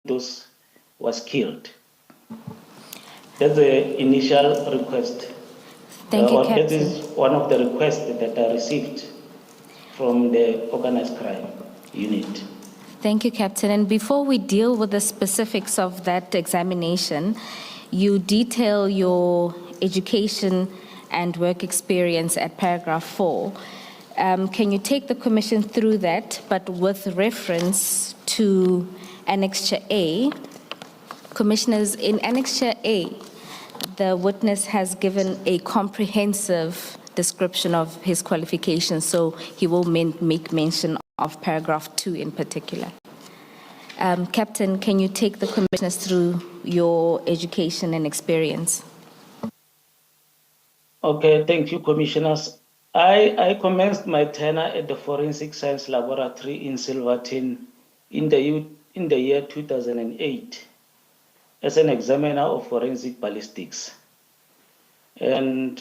those was killed. That's the initial request. Thank you, Captain. That is one of the requests that I received from the organized crime unit. Thank you, Captain. And before we deal with the specifics of that examination, you detail your education and work experience at paragraph 4. Can you take the Commission through that, but with reference to Annexure A? Commissioners, in Annexure A, the witness has given a comprehensive description of his qualifications, so he will make mention of paragraph 2 in particular. Captain, can you take the commissioners through your education and experience? Okay, thank you, commissioners. I commenced my tenure at the Forensic Science Laboratory in Silverton in the year 2008 as an examiner of forensic ballistics. And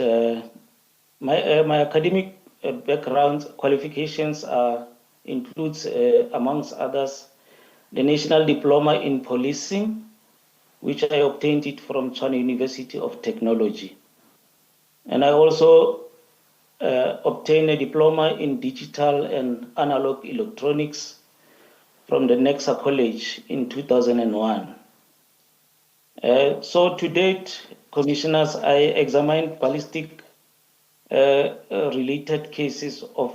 my academic background qualifications includes, amongst others, the National Diploma in Policing, which I obtained it from Tshwane University of Technology. And I also obtained a diploma in digital and analog electronics from the Nexa College in 2001. So to date, commissioners, I examined ballistic related cases of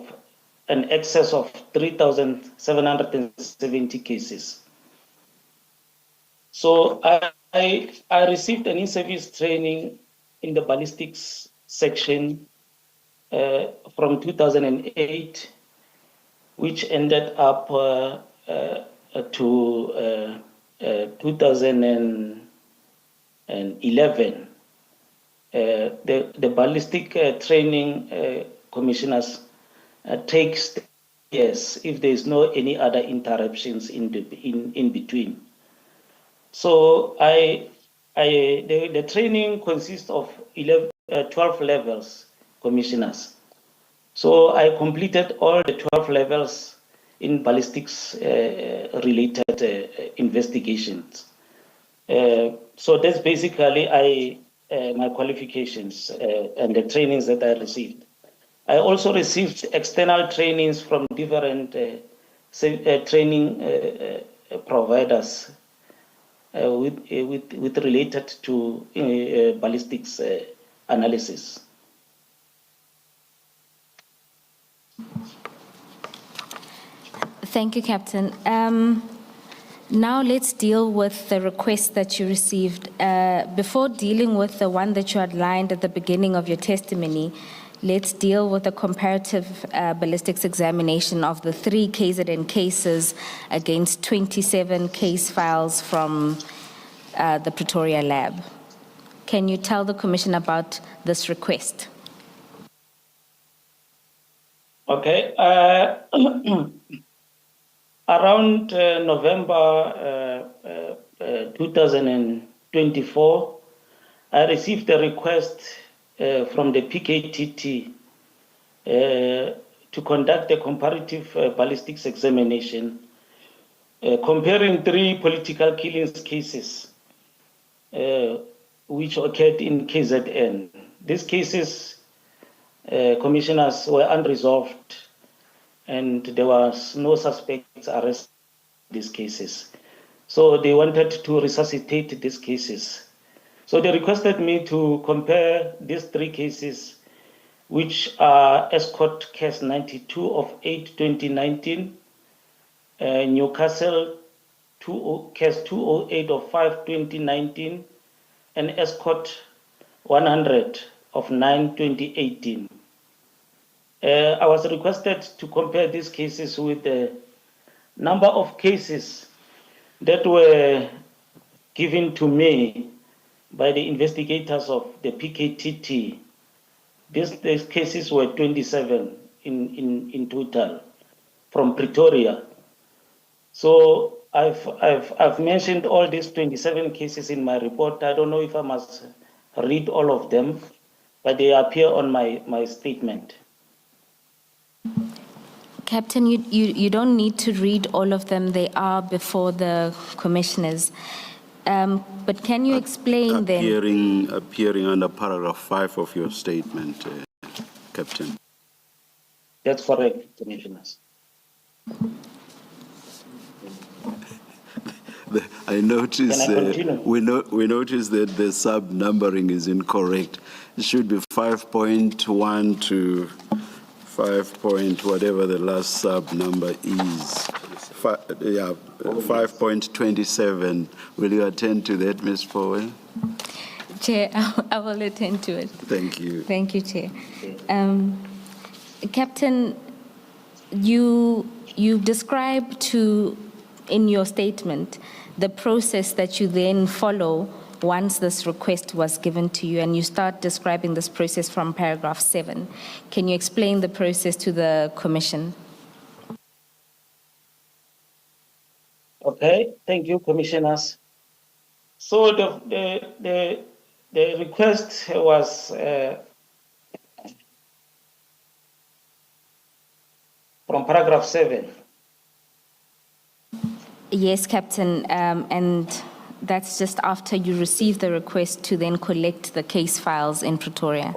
an excess of 3,770 cases. So I received an in-service training in the ballistics section from 2008, which ended up to 2011. The ballistic training commissioners takes years if there is no any other interruptions in between. So the training consists of 12 levels, commissioners. So I completed all the 12 levels in ballistics related investigations. So that's basically my qualifications and the trainings that I received. I also received external trainings from different training providers with related to ballistics analysis. Thank you, Captain. Now let's deal with the request that you received. Before dealing with the one that you outlined at the beginning of your testimony, let's deal with the comparative ballistics examination of the 3 KZN cases against 27 case files from the Pretoria lab. Can you tell the Commission about this request? Okay. Around November 2024, I received a request from the PKTT to conduct a comparative ballistics examination comparing 3 political killings cases which occurred in KZN. These cases, commissioners, were unresolved, and there was no suspects arrested in these cases. So they wanted to resuscitate these cases. So they requested me to compare these 3 cases, which are Escort Case 92 of 8/2019, Newcastle Case 208 of 5/2019, and Escort 100 of 9/2018. I was requested to compare these cases with the number of cases that were given to me by the investigators of the PKTT. These cases were 27 in total from Pretoria. So I've mentioned all these 27 cases in my report. I don't know if I must read all of them, but they appear on my statement. Captain, you don't need to read all of them. They are before the commissioners. But can you explain then? Appearing under paragraph 5 of your statement, Captain. That's correct, Commissioners. I notice Can I continue? we notice that the sub numbering is incorrect. It should be 5.1 to 5 point whatever the last sub number is. 5.27. Will you attend to that, Ms. Powell? Chair, I will attend to it. Thank you. Thank you, Chair. Captain, you described in your statement the process that you then follow once this request was given to you, and you start describing this process from paragraph 7. Can you explain the process to the Commission? Okay, thank you, Commissioners. So the request was from paragraph 7. Yes, Captain, and that's just after you receive the request to then collect the case files in Pretoria.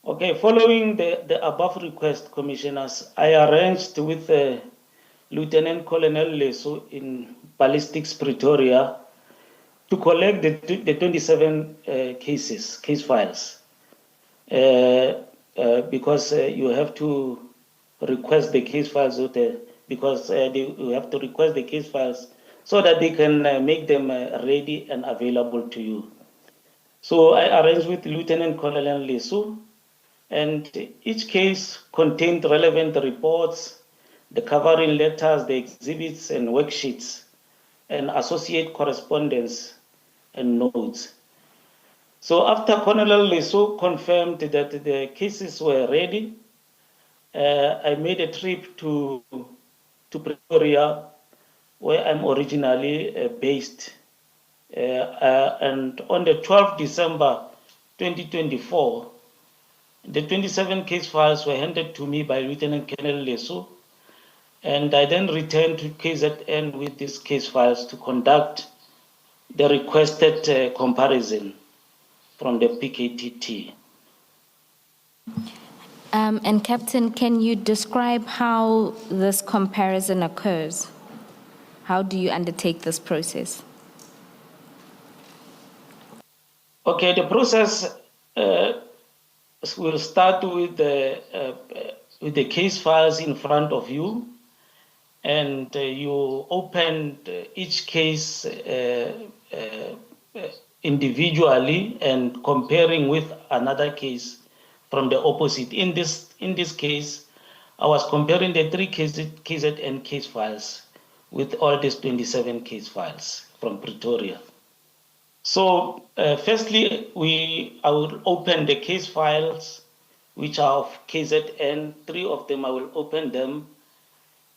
Okay, following the above request, Commissioners, I arranged with Lieutenant Colonel Lesu in Ballistics, Pretoria, to collect the 27 case files, because you have to request the case files you have to request the case files so that they can make them ready and available to you. So I arranged with Lieutenant Colonel Lesu, and each case contained relevant reports, the covering letters, the exhibits and worksheets, and associate correspondence and notes. So after Colonel Lesu confirmed that the cases were ready, I made a trip to Pretoria, where I'm originally based. And on the 12th December 2024, the 27 case files were handed to me by Lieutenant Colonel Lesu, and I then returned to KZN with these case files to conduct the requested comparison from the PKTT. And Captain, can you describe how this comparison occurs? How do you undertake this process? Okay, the process will start with the case files in front of you, and you open each case individually and comparing with another case from the opposite. In this case, I was comparing the 3 KZN case files with all these 27 case files from Pretoria. So firstly, I will open the case files, which are of KZN. 3 of them, I will open them.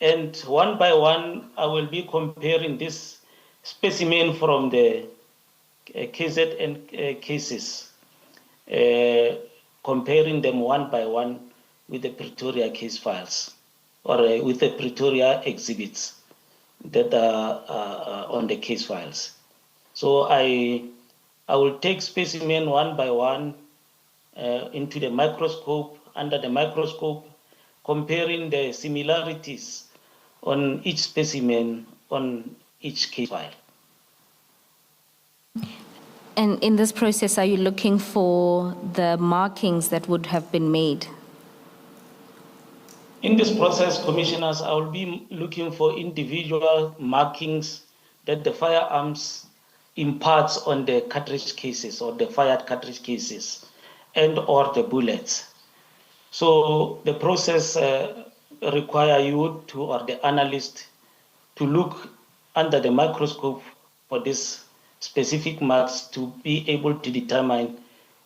And one by one, I will be comparing this specimen from the KZN cases, comparing them one by one with the Pretoria case files, or with the Pretoria exhibits that are on the case files. So I will take specimen one by one into the microscope, under the microscope, comparing the similarities on each specimen on each case file. And in this process, are you looking for the markings that would have been made? In this process, Commissioners, I will be looking for individual markings that the firearms imparts on the cartridge cases or the fired cartridge cases and or the bullets. So the process require you to, or the analyst, to look under the microscope for this specific marks to be able to determine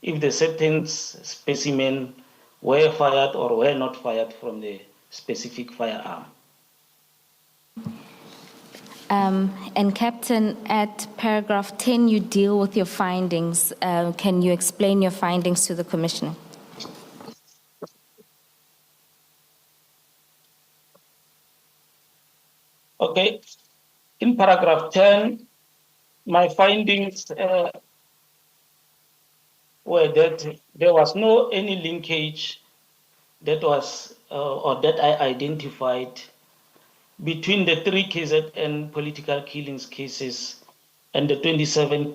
if the certain specimen were fired or were not fired from the specific firearm. And Captain, at paragraph 10, you deal with your findings. Can you explain your findings to the Commissioner? Okay, in paragraph 10, my findings were that there was no any linkage that was or that I identified between the 3 KZN political killings cases and the 27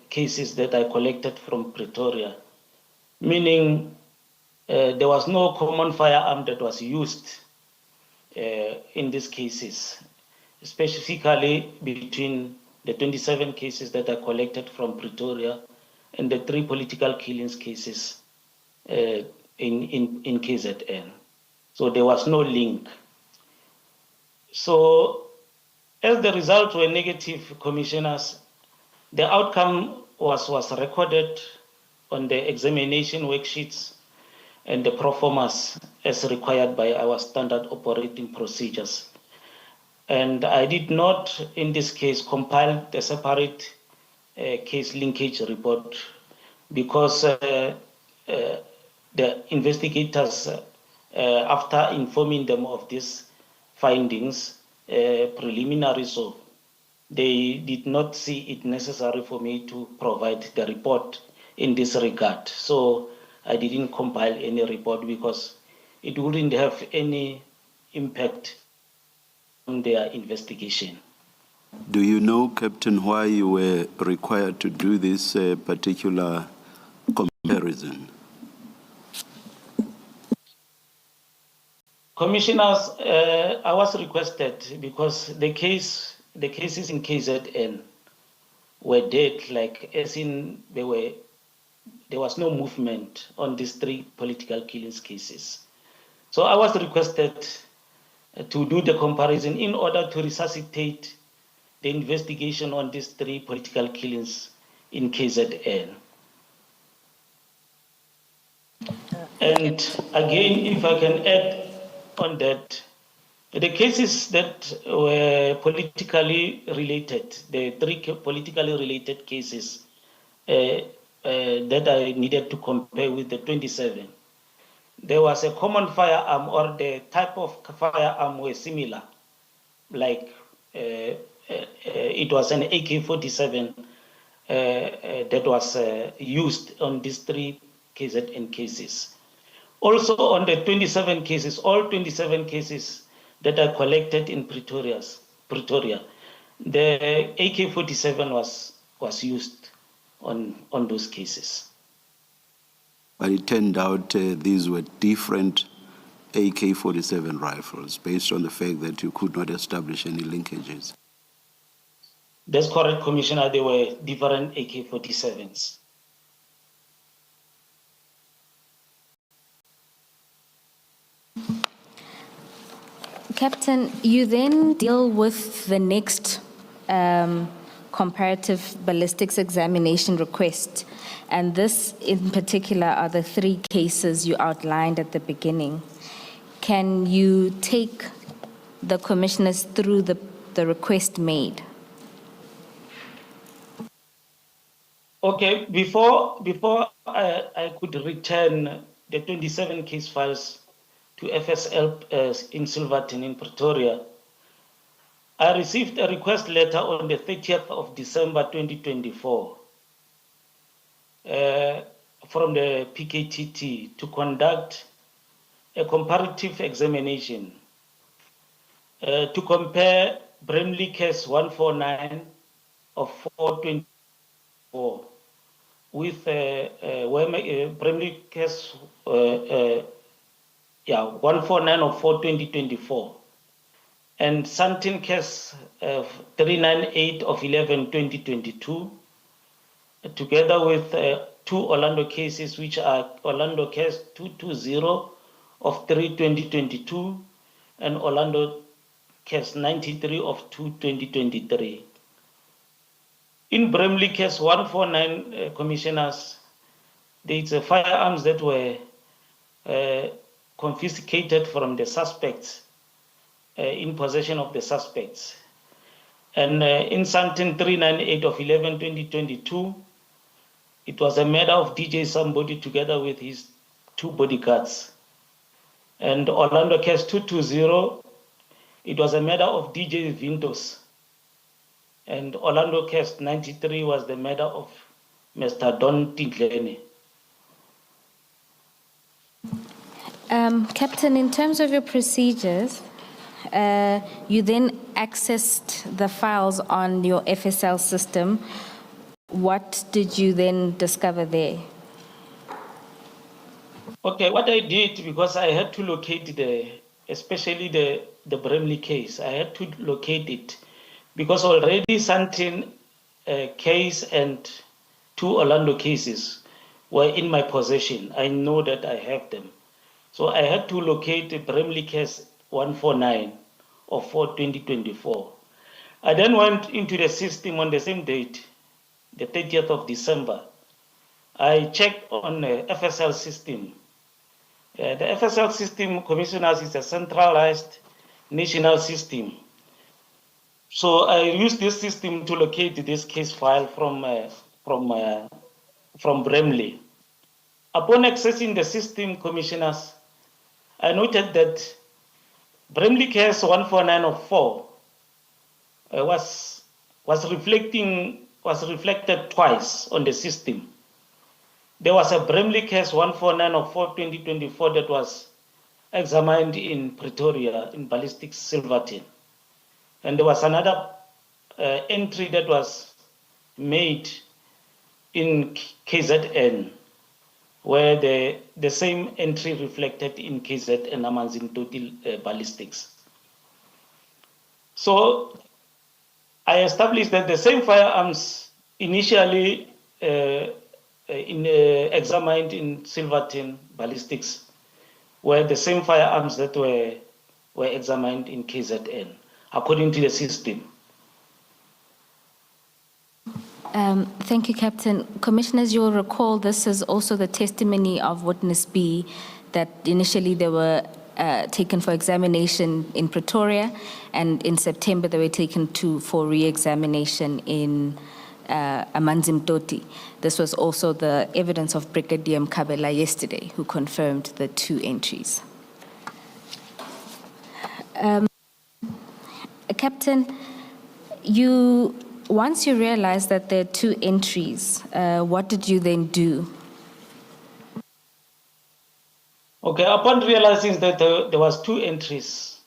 cases that I collected from Pretoria, meaning there was no common firearm that was used in these cases, specifically between the 27 cases that I collected from Pretoria and the 3 political killings cases in KZN. So there was no link. So as the results were negative, commissioners, the outcome was recorded on the examination worksheets and the proformas as required by our standard operating procedures. And I did not, in this case, compile the separate case linkage report because the investigators, after informing them of these findings, preliminary so, they did not see it necessary for me to provide the report in this regard. So I didn't compile any report because it wouldn't have any impact on their investigation. Do you know, Captain, why you were required to do this particular comparison? Commissioners, I was requested because the cases in KZN were dead, like as in there was no movement on these 3 political killings cases. So I was requested to do the comparison in order to resuscitate the investigation on these 3 political killings in KZN. And again, if I can add on that, the cases that were politically related, the 3 politically related cases that I needed to compare with the 27, there was a common firearm or the type of firearm were similar, like it was an AK-47 that was used on these 3 KZN cases. Also on the 27 cases, all 27 cases that are collected in Pretoria, the AK-47 was used on those cases. But it turned out these were different AK-47 rifles based on the fact that you could not establish any linkages. That's correct, Commissioner. They were different AK-47s. Captain, you then deal with the next comparative ballistics examination request, and this in particular are the 3 cases you outlined at the beginning. Can you take the commissioners through the request made? Okay, before I could return the 27 case files to FSL in Silverton in Pretoria, I received a request letter on the 30th of December 2024 from the PKTT to conduct a comparative examination to compare Bramley case 149 of 424 with Bramley case 149 of 4/2024 and Santin case 398 of 11/2022, together with 2 Orlando cases, which are Orlando case 220 of 3/2022 and Orlando case 93 of 2/2023. In Bramley case 149, commissioners, there's firearms that were confiscated from the suspects, in possession of the suspects. And in Santin 398 of 11/2022, it was a matter of DJ somebody together with his 2 bodyguards. And Orlando case 220, it was a murder of DJ Vintos. And Orlando Cast 93 was the murder of Mr. Don Tinglene. Captain, in terms of your procedures, you then accessed the files on your FSL system. What did you then discover there? Okay, what I did, because I had to locate especially the Bramley case, I had to locate it because already Santin case and 2 Orlando cases were in my possession. I know that I have them. So I had to locate the Bramley case 149 of 4/2024. I then went into the system on the same date, the 30th of December. I checked on the FSL system. The FSL system, commissioners, is a centralized national system. So I used this system to locate this case file from Bramley. Upon accessing the system, commissioners, I noted that Bramley case 14904 was reflected twice on the system. There was a Bramley case 149 of 4/2024 that was examined in Pretoria in ballistic Silverton. And there was another entry that was made in KZN, where the same entry reflected in KZN Amanzimtoti ballistics. So I established that the same firearms initially examined in Silverton ballistics were the same firearms that were examined in KZN, according to the system. Thank you, Captain. Commissioners, you will recall this is also the testimony of Witness B, that initially they were taken for examination in Pretoria, and in September they were taken for re-examination in Amanzimtoti. This was also the evidence of Brigadier Mkabela yesterday, who confirmed the 2 entries. Captain, once you realized that there are 2 entries, what did you then do? Okay, upon realizing that there was 2 entries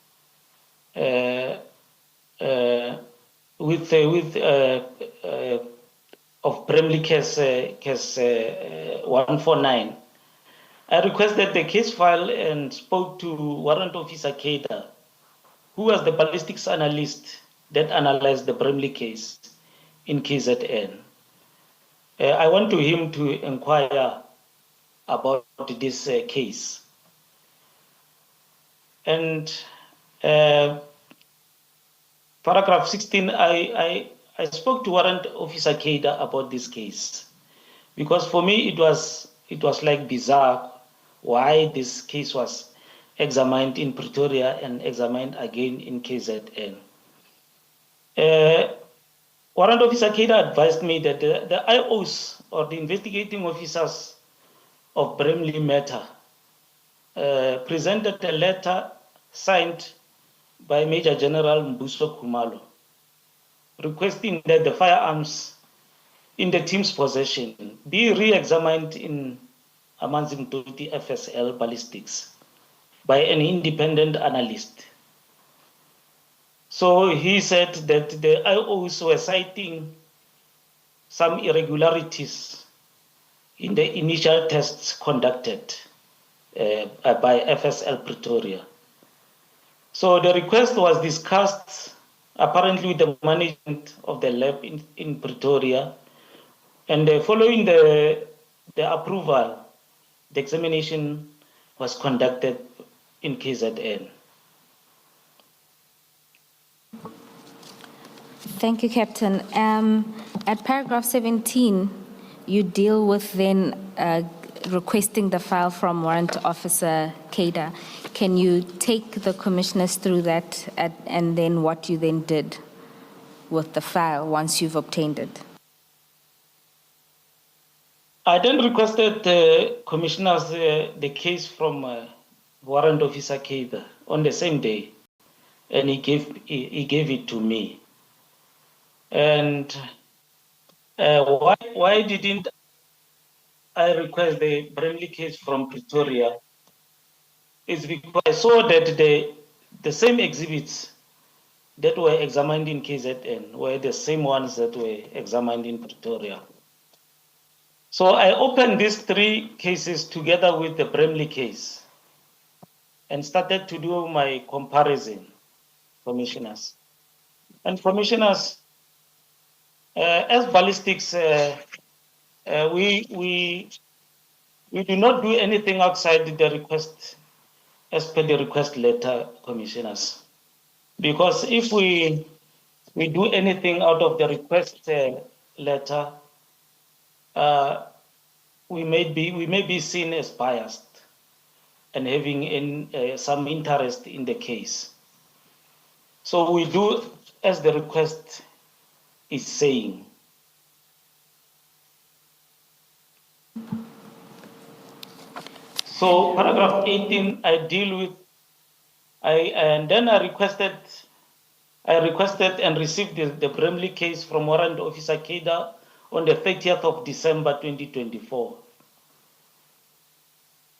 of Bramley case 149, I requested the case file and spoke to Warrant Officer Keda, who was the ballistics analyst that analyzed the Bramley case in KZN. I went to him to inquire about this case. And paragraph 16, I spoke to Warrant Officer Keda about this case, because for me it was like bizarre why this case was examined in Pretoria and examined again in KZN. Warrant Officer Keda advised me that the IOs, or the investigating officers of Bramley matter, presented a letter signed by Major General Mbuso Khumalo, requesting that the firearms in the team's possession be re-examined in Amanzimtoti FSL ballistics by an independent analyst. So he said that the IOs were citing some irregularities in the initial tests conducted by FSL Pretoria. So the request was discussed apparently with the management of the lab in Pretoria, and following the approval, the examination was conducted in KZN. Thank you, Captain. At paragraph 17, you deal with then requesting the file from Warrant Officer Keda. Can you take the commissioners through that and then what you then did with the file once you've obtained it? I then requested the commissioners the case from Warrant Officer Keda on the same day. and he gave it to me. And why didn't I request the Bramley case from Pretoria? It's because I saw that the same exhibits that were examined in KZN were the same ones that were examined in Pretoria. So I opened these three cases together with the Bramley case and started to do my comparison, commissioners. And commissioners, as ballistics, we do not do anything outside the request, as per the request letter, commissioners. Because if we do anything out of the request letter, we may be seen as biased and having some interest in the case. So we do as the request is saying. So paragraph 18, I deal with, and then I requested and received the Bramley case from Warrant Officer Keda on the 30th of December 2024.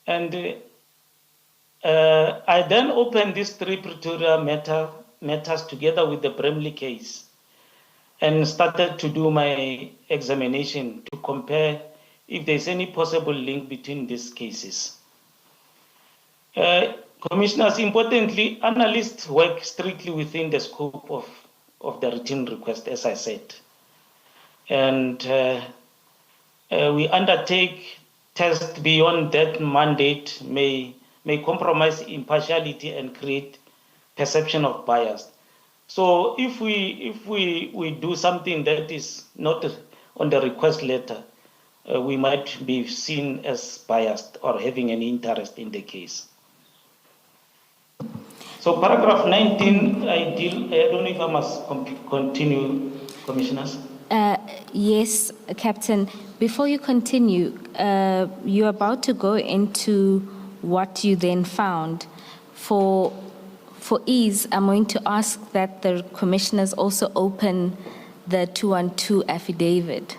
And I then opened these three Pretoria matters together with the Bramley case and started to do my examination to compare if there's any possible link between these cases. Commissioners, importantly, analysts work strictly within the scope of the written request, as I said. And we undertake tests beyond that mandate may compromise impartiality and create perception of bias. So if we do something that is not on the request letter, we might be seen as biased or having an interest in the case. So paragraph 19, I don't know if I must continue, commissioners. Yes, Captain. Before you continue, you're about to go into what you then found. For ease, I'm going to ask that the commissioners also open the 212 affidavit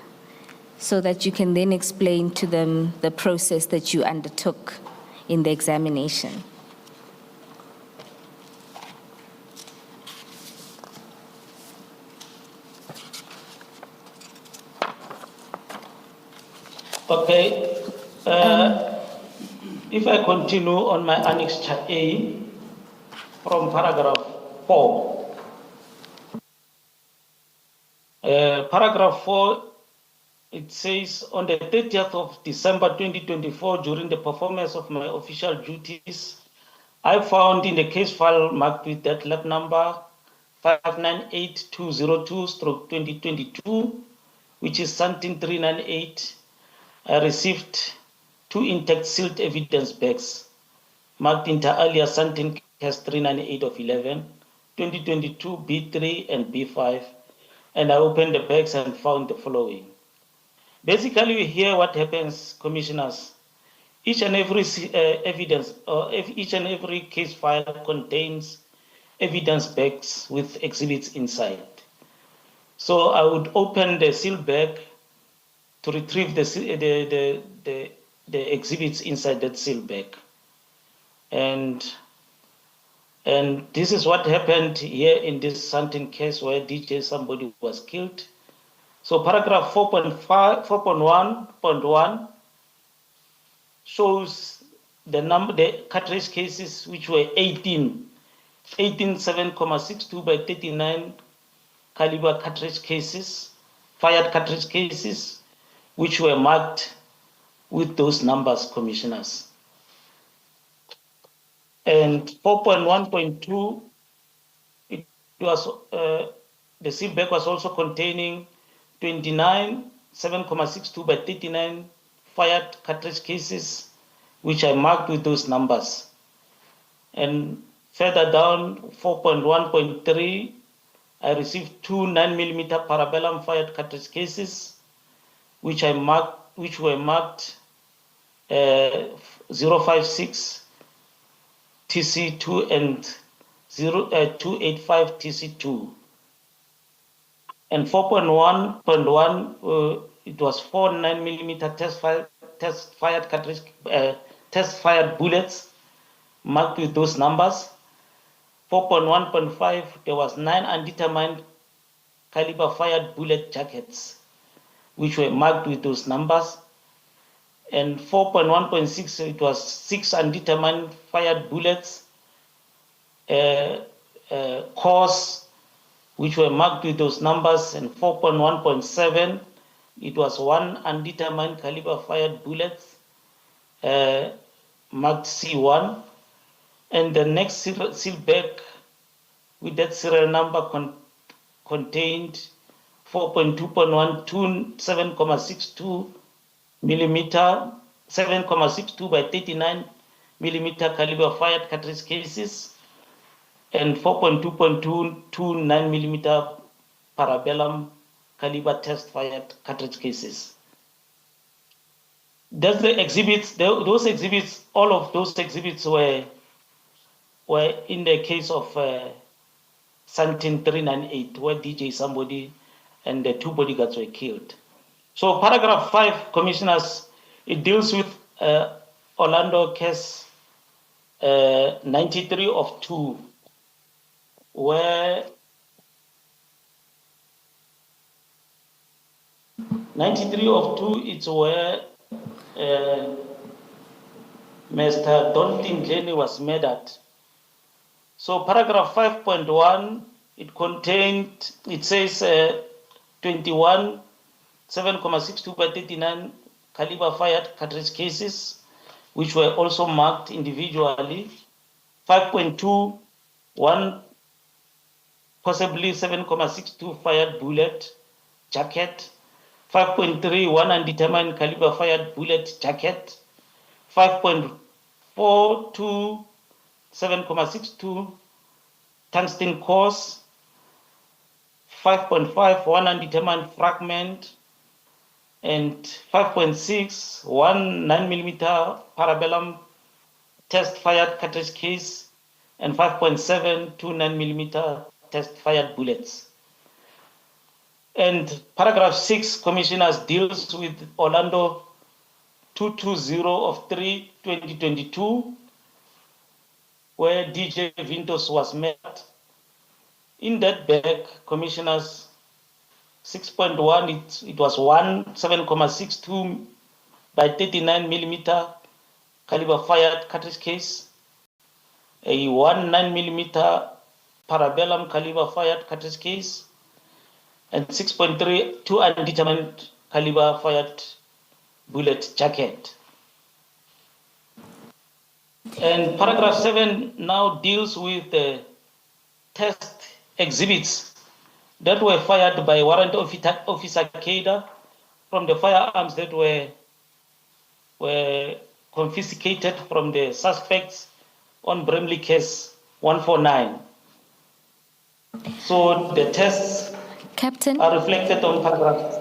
so that you can then explain to them the process that you undertook in the examination. Okay. If I continue on my annexure A from paragraph 4. Paragraph 4, it says, on the 30th of December 2024, during the performance of my official duties, I found in the case file marked with that lab number 598202/2022, which is something 398, I received 2 intact sealed evidence bags marked inter alia Santin Case 398 of 11, 2022 B3 and B5, and I opened the bags and found the following. Basically, we hear what happens, commissioners. Each and every evidence, or each and every case file contains evidence bags with exhibits inside. So I would open the sealed bag to retrieve the exhibits inside that sealed bag. And this is what happened here in this Santin case where DJ somebody was killed. So paragraph 4.1 shows the cartridge cases, which were 18 7.62 by 39 caliber cartridge cases, fired cartridge cases, which were marked with those numbers, commissioners. And 4.1.2, it was the seal bag was also containing 29 7.62 by 39 fired cartridge cases, which I marked with those numbers. And further down, 4.1.3, I received 2 9mm parabellum fired cartridge cases, which were marked 056 TC2 and 285 TC2. And 4.1.1, it was 4 9mm test fired bullets marked with those numbers. 4.1.5, there was 9 undetermined caliber fired bullet jackets, which were marked with those numbers. And 4.1.6, it was 6 undetermined fired bullets, cores, which were marked with those numbers. And 4.1.7, it was 1 undetermined caliber fired bullets, marked C1. And the next seal bag with that serial number contained 4.2.1 7.62 millimeter, 7.62 by 39 millimeter caliber fired cartridge cases, and 4.2.2 9 millimeter parabellum caliber test fired cartridge cases. That's the exhibits. Those exhibits, all of those exhibits were in the case of Santin 398, where DJ somebody and the 2 bodyguards were killed. So paragraph 5, commissioners, it deals with Orlando case 93 of 2, where 93 of 2, it's where Mr. Donaldin Glennie was murdered. So paragraph 5.1, it says 21 7.62 by 39 caliber fired cartridge cases, which were also marked individually. 5.2, 1 possibly 7.62 fired bullet jacket. 5.3, 1 undetermined caliber fired bullet jacket. 5.42, 7.62 tungsten cores. 5.5, 1 undetermined fragment. And 5.6, 1 9mm parabellum test fired cartridge case, and 5.7, 2 9mm test fired bullets. And paragraph 6, commissioners, deals with Orlando 220 of 3, 2022, where DJ Vintos was met. In that bag, commissioners, 6.1, it was 1 7.62 by 39 millimeter caliber fired cartridge case, a 1 9mm parabellum caliber fired cartridge case, and 6.3, 2 undetermined caliber fired bullet jacket. And paragraph 7 now deals with the test exhibits that were fired by Warrant Officer Kader from the firearms that were confiscated from the suspects on Bramley case 149. So the tests, Captain, are reflected on paragraph.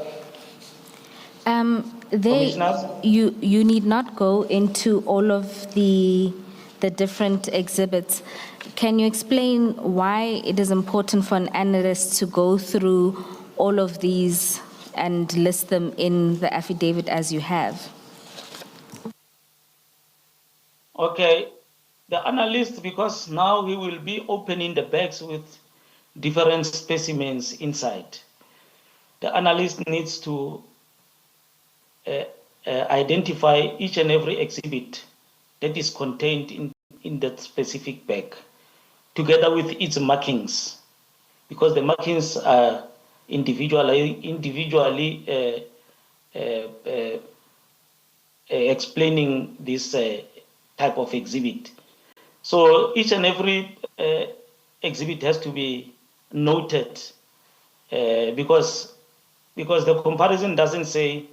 You need not go into all of the different exhibits. Can you explain why it is important for an analyst to go through all of these and list them in the affidavit as you have? Okay, the analyst, because now he will be opening the bags with different specimens inside. The analyst needs to identify each and every exhibit that is contained in that specific bag, together with its markings, because the markings are individually explaining this type of exhibit. So each and every exhibit has to be noted because the comparison doesn't say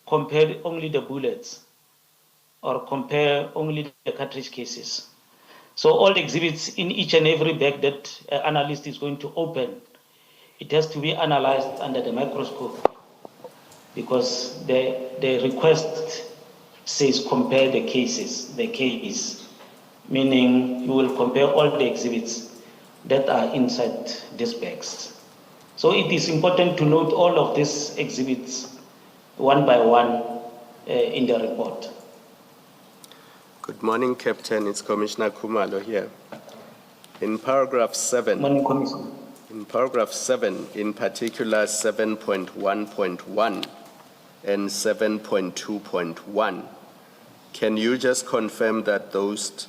compare only the bullets or compare only the cartridge cases. So all the exhibits in each and every bag that analyst is going to open, it has to be analyzed under the microscope, because the request says compare the cases, the case, meaning you will compare all the exhibits. that are inside these bags. So it is important to note all of these exhibits one by one in the report. Good morning, Captain. It's Commissioner Khumalo here. In paragraph 7, Morning, Commissioner. in paragraph 7, in particular 7.1.1 and 7.2.1, can you just confirm that those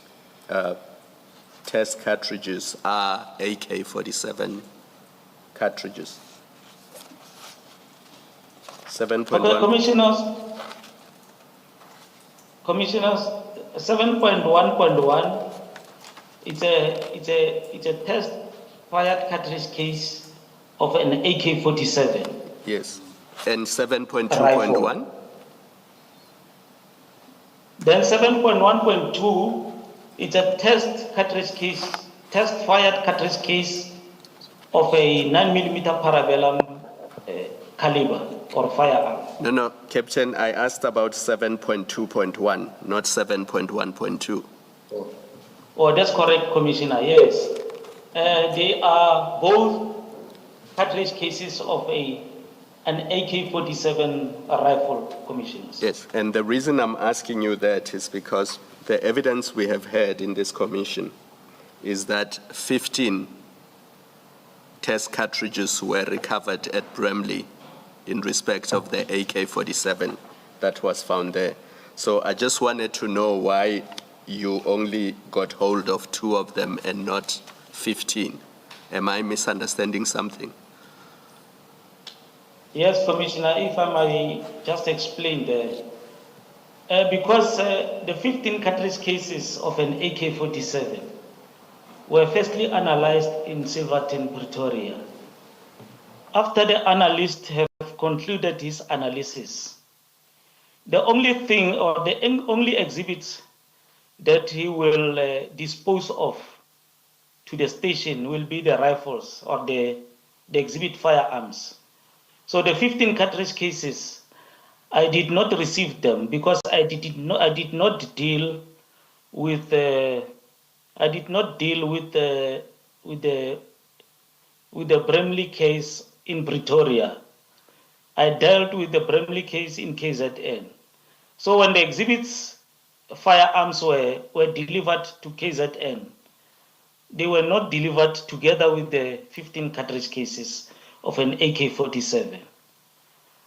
test cartridges are AK-47 cartridges? 7.1. Okay, commissioners, 7.1.1, it's a test fired cartridge case of an AK-47. Yes. And 7.2.1? Then 7.1.2, it's a test fired cartridge case of a 9mm parabellum caliber or firearm. No, Captain, I asked about 7.2.1, not 7.1.2. Oh, that's correct, Commissioner, yes. They are both cartridge cases of an AK-47 rifle, Commissioners. Yes, and the reason I'm asking you that is because the evidence we have heard in this commission is that 15 test cartridges were recovered at Bramley in respect of the AK-47 that was found there. So I just wanted to know why you only got hold of 2 of them and not 15. Am I misunderstanding something? Yes, Commissioner, if I may just explain there. Because the 15 cartridge cases of an AK-47 were firstly analyzed in Silverton, Pretoria. After the analyst have concluded his analysis, the only thing or the only exhibits that he will dispose of to the station will be the rifles or the exhibit firearms. So the 15 cartridge cases, I did not receive them because I did not deal with the Bramley case in Pretoria. I dealt with the Bramley case in KZN. So when the exhibits firearms were delivered to KZN, they were not delivered together with the 15 cartridge cases of an AK-47.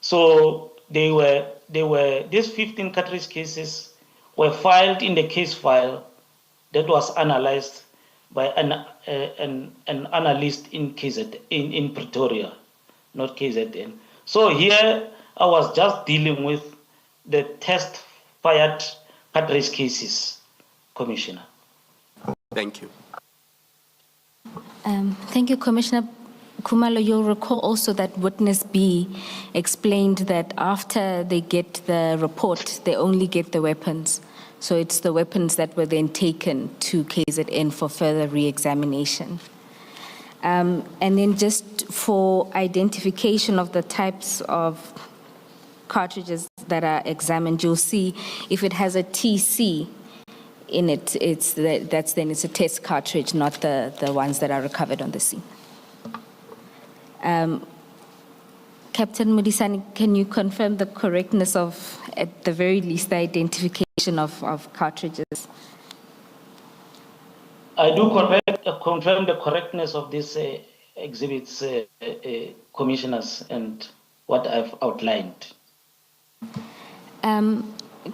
So these 15 cartridge cases were filed in the case file that was analyzed by an analyst in in Pretoria, not KZN. So here I was just dealing with the test fired cartridge cases, Commissioner. Thank you. Thank you, Commissioner Khumalo. You'll recall also that witness B explained that after they get the report, they only get the weapons. So it's the weapons that were then taken to KZN for further re-examination. And then just for identification of the types of cartridges that are examined, you'll see if it has a TC in it, it's a test cartridge, not the ones that are recovered on the scene. Captain Mudisani, can you confirm the correctness of, at the very least, the identification of cartridges? I do confirm the correctness of these exhibits, commissioners, and what I've outlined.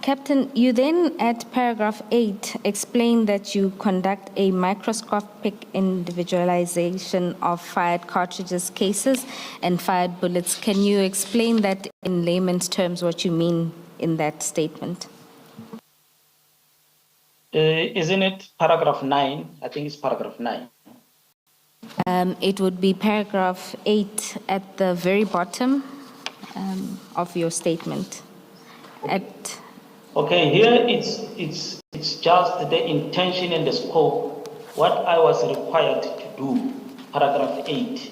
Captain, you then at paragraph 8 explain that you conduct a microscopic individualization of fired cartridges cases and fired bullets. Can you explain that in layman's terms, what you mean in that statement? Isn't it paragraph 9? I think it's paragraph 9. It would be paragraph 8 at the very bottom of your statement. Okay, here it's just the intention and the scope, what I was required to do, paragraph 8.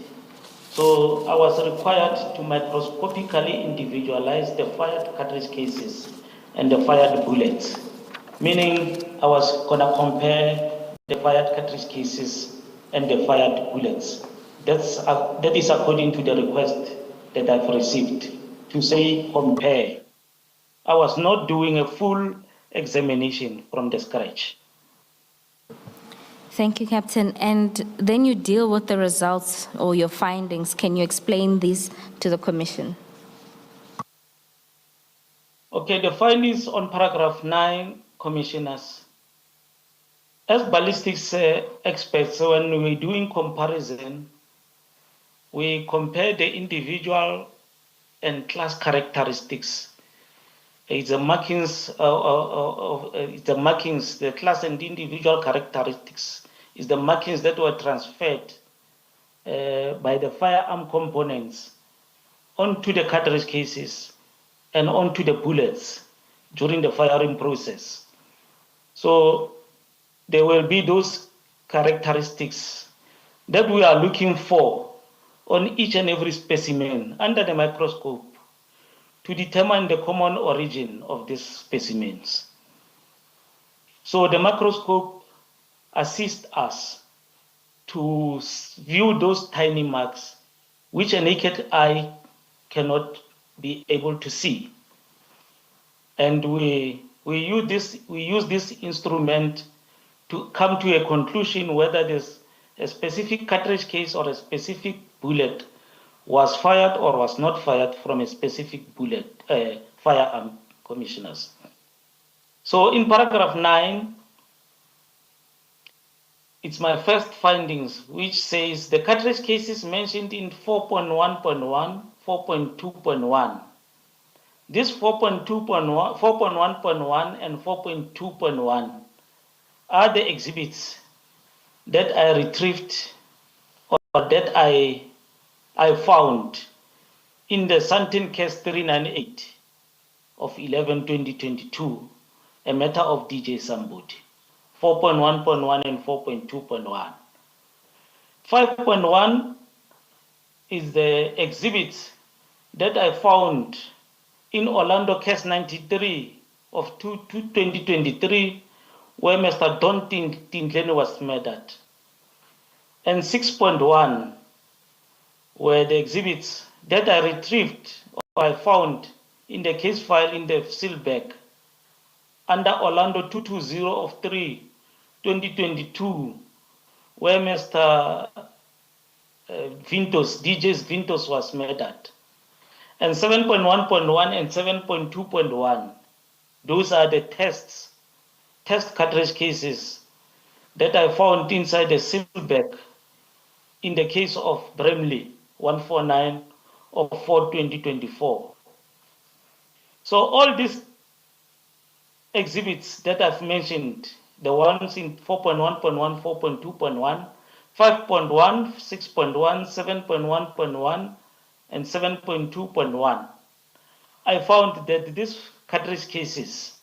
So I was required to microscopically individualize the fired cartridge cases and the fired bullets, meaning I was going to compare the fired cartridge cases and the fired bullets. That is according to the request that I've received to say compare. I was not doing a full examination from the scratch. Thank you, Captain. And then you deal with the results or your findings. Can you explain these to the Commission? Okay, the findings on paragraph 9, Commissioners. As ballistics experts, when we're doing comparison, we compare the individual and class characteristics. It's the markings the class and individual characteristics is the markings that were transferred by the firearm components onto the cartridge cases and onto the bullets during the firing process. So there will be those characteristics that we are looking for on each and every specimen under the microscope to determine the common origin of these specimens. So the microscope assists us to view those tiny marks which a naked eye cannot be able to see. And we use this instrument to come to a conclusion whether there's a specific cartridge case or a specific bullet was fired or was not fired from a specific bullet, firearm, Commissioners. So in paragraph 9, it's my first findings, which says the cartridge cases mentioned in 4.1.1, 4.2.1. This 4.2.1, 4.1.1 and 4.2.1 are the exhibits that I retrieved or that I found in the Santin case 398 of 11/2022, a matter of DJ Sambudi, 4.1.1 and 4.2.1. 5.1 is the exhibit that I found in Orlando case 93 of 2023, where Mr. Don Tindleni was murdered. And 6.1 were the exhibits that I retrieved or I found in the case file in the Silbeck under Orlando 220 of 3/2022, where Mr. DJ's Vintos was murdered. And 7.1.1 and 7.2.1, those are the test cartridge cases that I found inside the Silbeck in the case of Bramley 149 of 4/2024. So all these exhibits that I've mentioned, the ones in 4.1.1, 4.2.1, 5.1, 6.1, 7.1.1, and 7.2.1, I found that these cartridge cases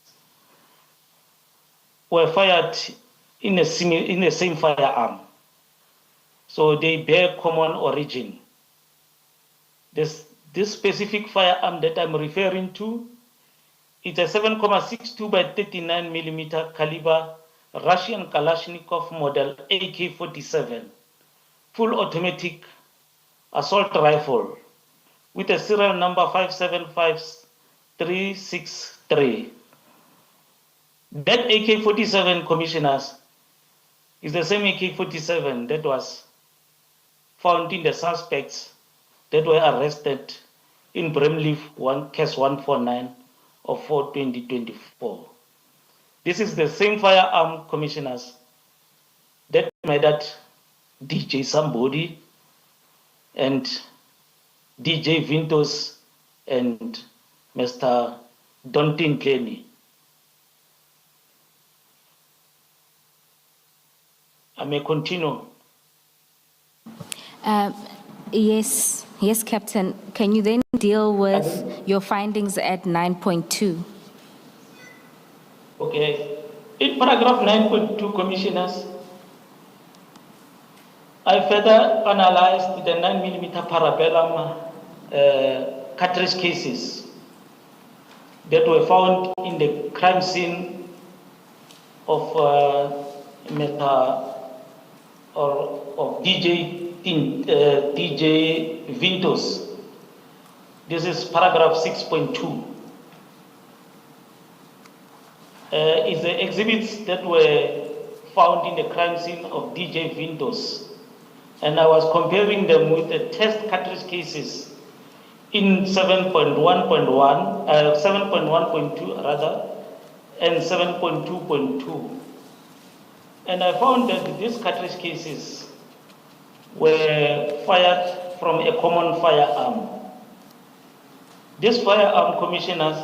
were fired in the same firearm. So they bear common origin. This specific firearm that I'm referring to, it's a 7.62 by 39 millimeter caliber Russian Kalashnikov model AK-47, full automatic assault rifle with a serial number 575363. That AK-47, Commissioners, is the same AK-47 that was found in the suspects that were arrested in Bramley case 149 of 4/2024. This is the same firearm, Commissioners, that murdered DJ Sambodi and DJ Vintos and Mr. Don Tindleni. I may continue. Yes, Captain. Can you then deal with your findings at 9.2? Okay. In paragraph 9.2, Commissioners, I further analyzed the 9mm parabellum cartridge cases that were found in the crime scene of Mr. of DJ Vintos. This is paragraph 6.2. Is the exhibits that were found in the crime scene of DJ Vintos. And I was comparing them with the test cartridge cases in 7.1.1, 7.1.2 rather, and 7.2.2. And I found that these cartridge cases were fired from a common firearm. This firearm, commissioners,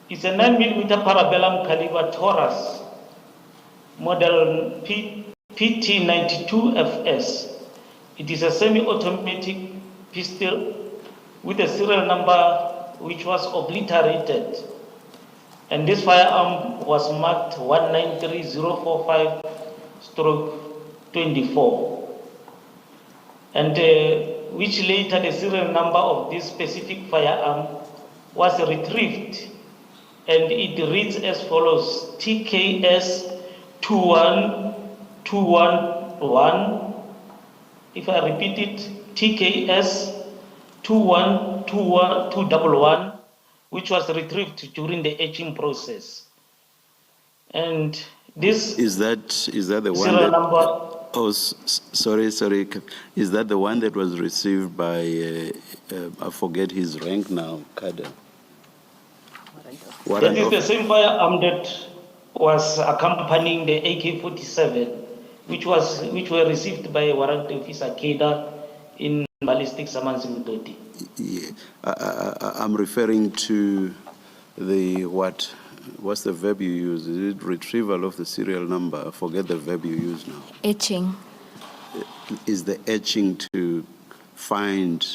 is a 9mm parabellum caliber Taurus, model PT92FS. It is a semi-automatic pistol with a serial number which was obliterated. And this firearm was marked 193045/24. And which later the serial number of this specific firearm was retrieved. And it reads as follows: TKS 21211. If I repeat it, TKS 21211, which was retrieved during the etching process. And this is that the one serial that number. sorry, is that the one that was received by I forget his rank now, Kader? That is the same firearm that was accompanying the AK-47, which were received by Warrant Officer Keda in ballistic Samansi Mutoti. Yeah, I'm referring to the what's the verb you use? Is it retrieval of the serial number? I forget the verb you use now. Etching. Is the etching to find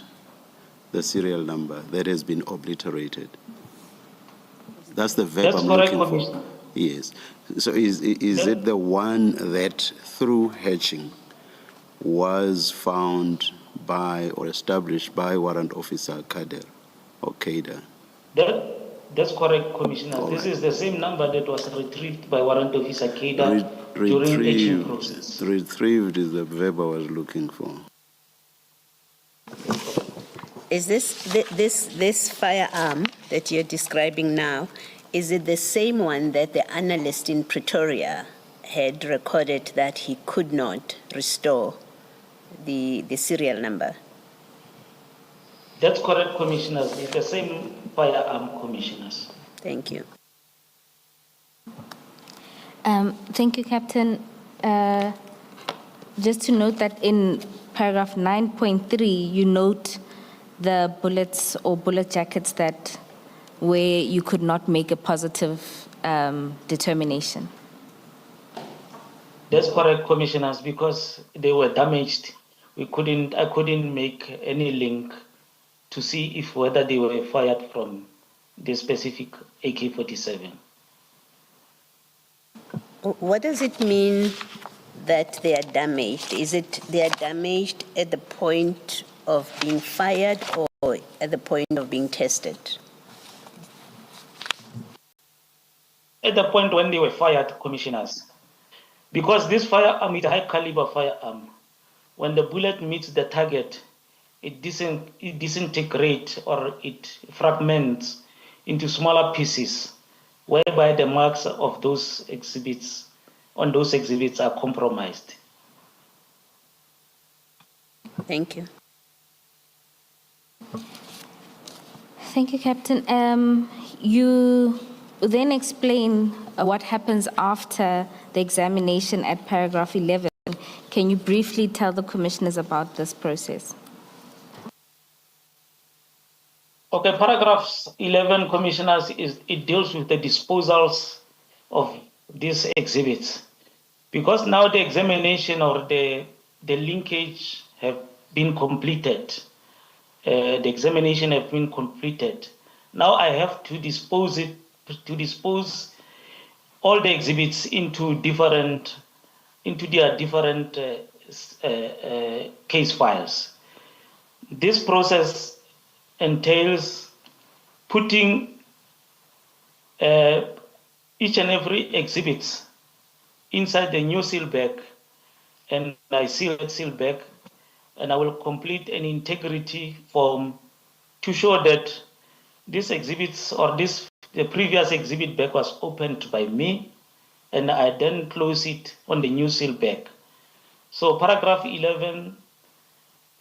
the serial number that has been obliterated? That's the verb That's I'm correct, looking Commissioner. for. Yes. So is it the one that through hatching was found by or established by Warrant Officer Kader or Kader? That's correct, Commissioner. All This right. is the same number that was retrieved by Warrant Officer Keda during etching process. Retrieved is the verb I was looking for. Is this firearm that you're describing now, is it the same one that the analyst in Pretoria had recorded that he could not restore the serial number? That's correct, Commissioners. It's the same firearm, Commissioners. Thank you. Thank you, Captain. Just to note that in paragraph 9.3, you note the bullets or bullet jackets that where you could not make a positive determination. That's correct, Commissioners, because they were damaged. I couldn't make any link to see if whether they were fired from the specific AK-47. What does it mean that they are damaged? Is it they are damaged at the point of being fired or at the point of being tested? At the point when they were fired, Commissioners, because this firearm is a high caliber firearm, when the bullet meets the target, it disintegrates or it fragments into smaller pieces, whereby the marks of those exhibits are compromised. Thank you. Thank you, Captain. You then explain what happens after the examination at paragraph 11. Can you briefly tell the commissioners about this process? Okay, paragraph 11, Commissioners, it deals with the disposals of these exhibits. Because now the examination or the linkage have been completed, the examination have been completed. Now I have to dispose all the exhibits into their different case files. This process entails putting each and every exhibit inside the new seal bag and I seal back, and I will complete an integrity form to show that these exhibits or the previous exhibit back was opened by me, and I then close it on the new seal back. So paragraph 11,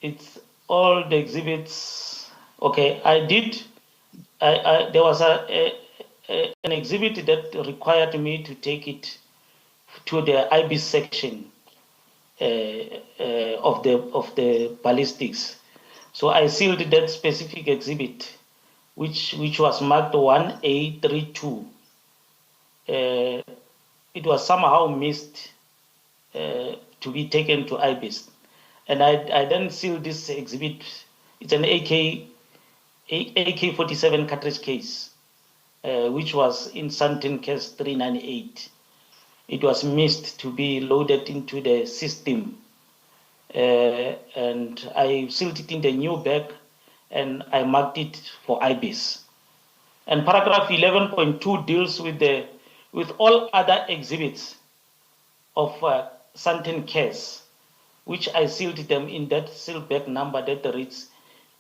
it's all the exhibits. Okay, there was an exhibit that required me to take it to the IB section of the ballistics. So I sealed that specific exhibit, which was marked 1A32. It was somehow missed to be taken to IBIS. And I then sealed this exhibit. It's an AK-47 cartridge case, which was in Santin case 398. It was missed to be loaded into the system. And I sealed it in the new bag, and I marked it for IBIS. And paragraph 11.2 deals with all other exhibits of Santin case, which I sealed them in that seal bag number that reads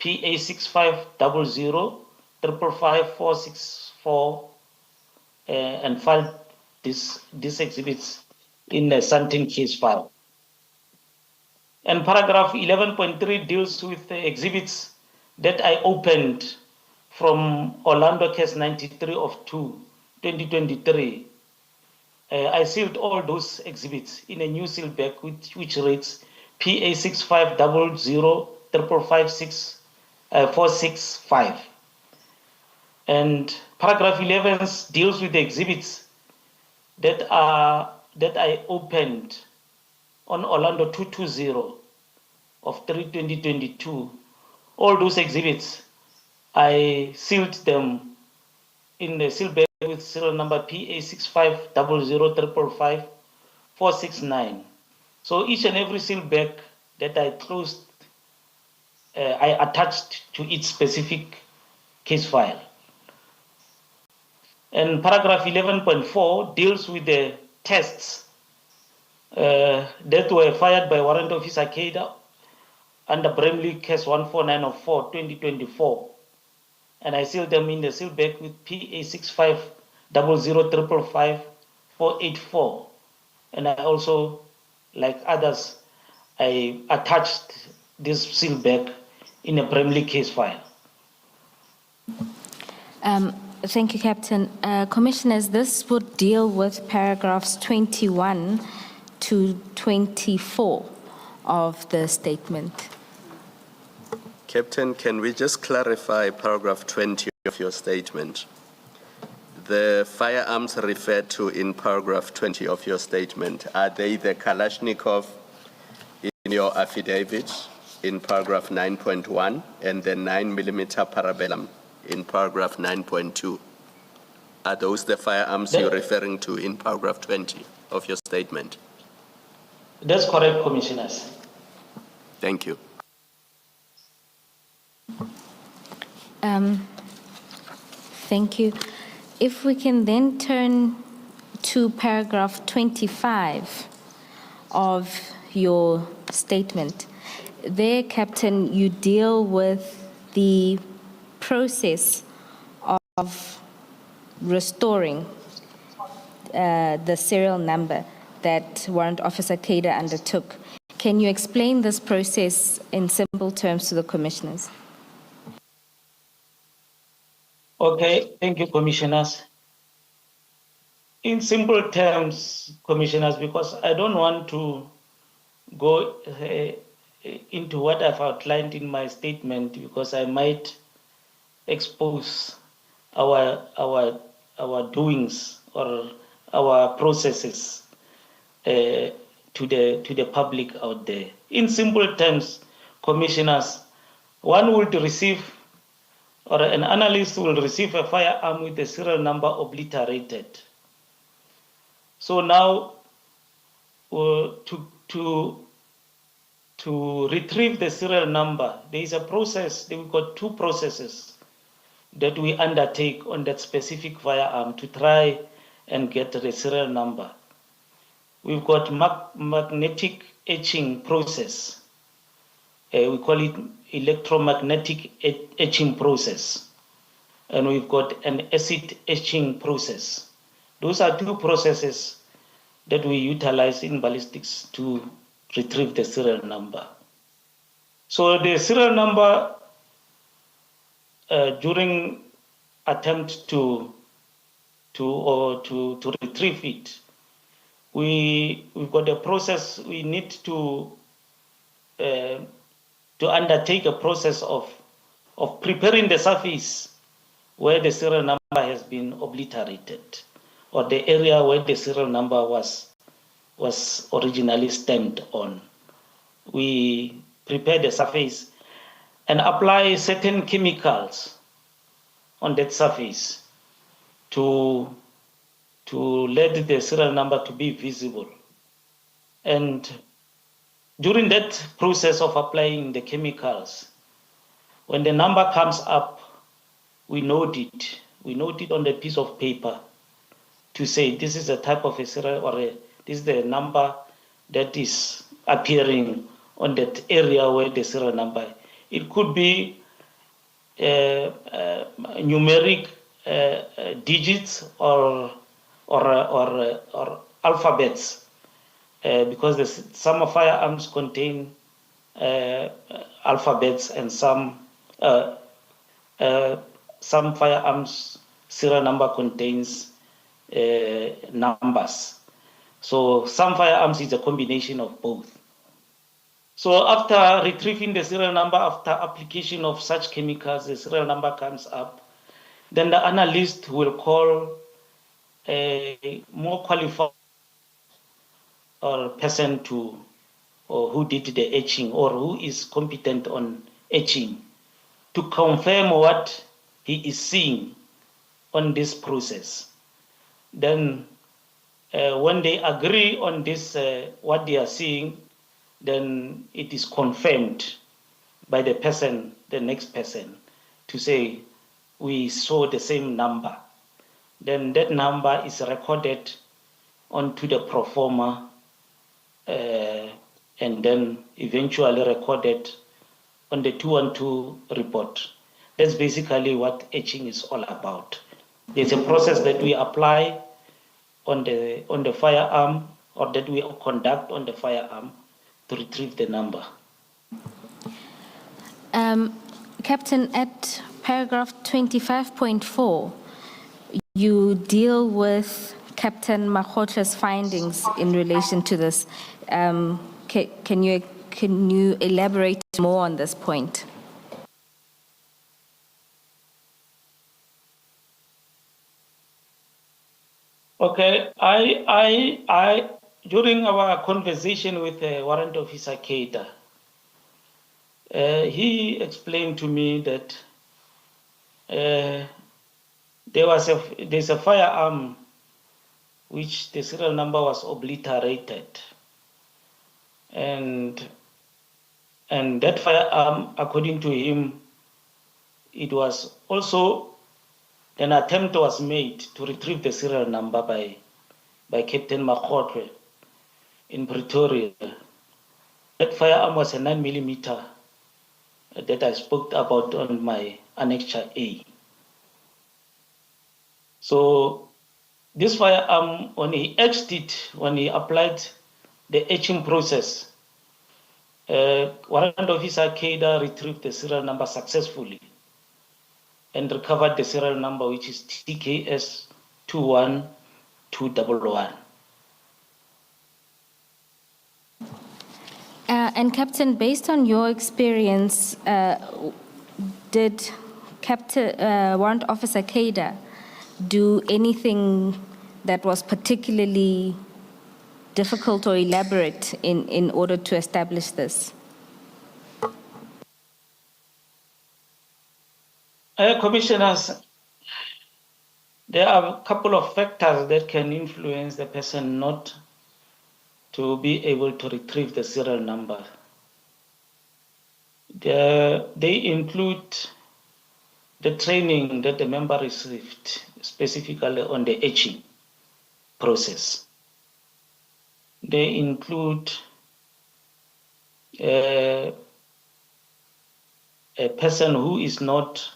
PA6500555464, and filed these exhibits in the Santin case file. And paragraph 11.3 deals with the exhibits that I opened from Orlando case 93 of 2023. I sealed all those exhibits in a new seal bag which reads PA650055564665. And paragraph 11 deals with the exhibits that I opened on Orlando 220 of 2022. All those exhibits, I sealed them in the seal bag with serial number PA6500555469. So each and every seal bag that I closed, I attached to each specific case file. And paragraph 11.4 deals with the tests that were fired by Warrant Officer Keda under Bramley case 149 of 2024. And I sealed them in the seal bag with PA6500555484. And I also, like others, I attached this seal bag in a Bramley case file. Thank you, Captain. Commissioners, this would deal with paragraphs 21 to 24 of the statement. Captain, can we just clarify paragraph 20 of your statement? The firearms referred to in paragraph 20 of your statement, are they the Kalashnikov in your affidavit in paragraph 9.1 and the 9mm parabellum in paragraph 9.2? Are those the firearms you're referring to in paragraph 20 of your statement? That's correct, Commissioners. Thank you. Thank you. If we can then turn to paragraph 25 of your statement. There, Captain, you deal with the process of restoring the serial number that Warrant Officer Keda undertook. Can you explain this process in simple terms to the commissioners? Okay, thank you, Commissioners. In simple terms, Commissioners, because I don't want to go into what I've outlined in my statement, because I might expose our doings or our processes to the public out there. In simple terms, Commissioners, one would receive, or an analyst will receive a firearm with the serial number obliterated. So now, to retrieve the serial number, there is a process. We've got two processes that we undertake on that specific firearm to try and get the serial number. we've got magnetic etching process. We call it electromagnetic etching process. And we've got an acid etching process. Those are two processes that we utilize in ballistics to retrieve the serial number. So the serial number during attempt to retrieve it, we've got a process. We need to undertake a process of preparing the surface where the serial number has been obliterated, or the area where the serial number was originally stamped on. We prepare the surface and apply certain chemicals on that surface to let the serial number to be visible. And during that process of applying the chemicals, when the number comes up, we note it. We note it on the piece of paper to say this is a type of a serial, or this is the number that is appearing on that area where the serial number. It could be numeric digits or alphabets, because some firearms contain alphabets, and some firearms serial number contains numbers. So some firearms is a combination of both. So after retrieving the serial number, after application of such chemicals, the serial number comes up. Then the analyst will call a more qualified person who did the etching, or who is competent on etching, to confirm what he is seeing on this process. Then when they agree on this, what they are seeing, then it is confirmed by the person, the next person, to say, we saw the same number. Then that number is recorded onto the proforma, and then eventually recorded on the 212 report. That's basically what etching is all about. There's a process that we apply on the firearm, or that we conduct on the firearm, to retrieve the number. Captain, at paragraph 25.4, you deal with Captain Makgotle's findings in relation to this. Can you elaborate more on this point? Okay, I during our conversation with Warrant Officer Keita, he explained to me that there's a firearm which the serial number was obliterated, and that firearm, according to him, it was also an attempt was made to retrieve the serial number by Captain Makgotle in Pretoria. That firearm was a 9mm that I spoke about on my Annexure A. So this firearm, when he etched it, when he applied the etching process, Warrant Officer Keita retrieved the serial number successfully and recovered the serial number, which is TKS 21211. And Captain, based on your experience, did Warrant Officer Keita do anything that was particularly difficult or elaborate in order to establish this? Commissioners, there are a couple of factors that can influence the person not to be able to retrieve the serial number. They include the training that the member received, specifically on the etching process. They include a person who is not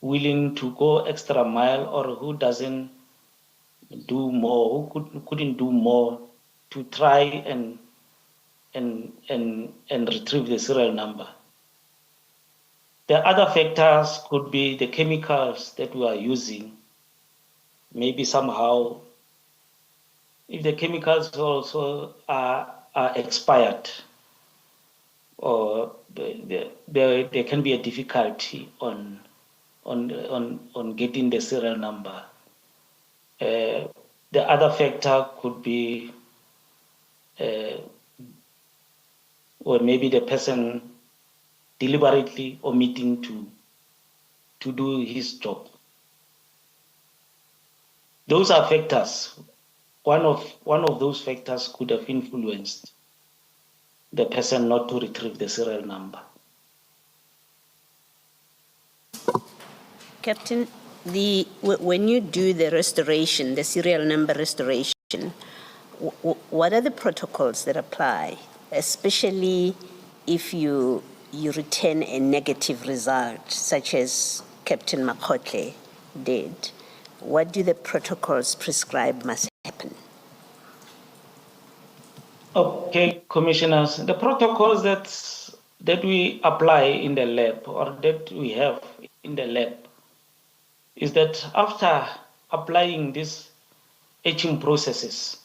willing to go extra mile or who doesn't do more, who couldn't do more to try and retrieve the serial number. The other factors could be the chemicals that we are using. Maybe somehow, if the chemicals also are expired, or there can be a difficulty on getting the serial number. The other factor could be, or maybe the person deliberately omitting to do his job. Those are factors. One of those factors could have influenced the person not to retrieve the serial number. Captain, when you do the restoration, the serial number restoration, what are the protocols that apply, especially if you return a negative result, such as Captain Makhotle did? What do the protocols prescribe must happen? Okay, commissioners, the protocols that we apply in the lab or that we have in the lab is that after applying these etching processes,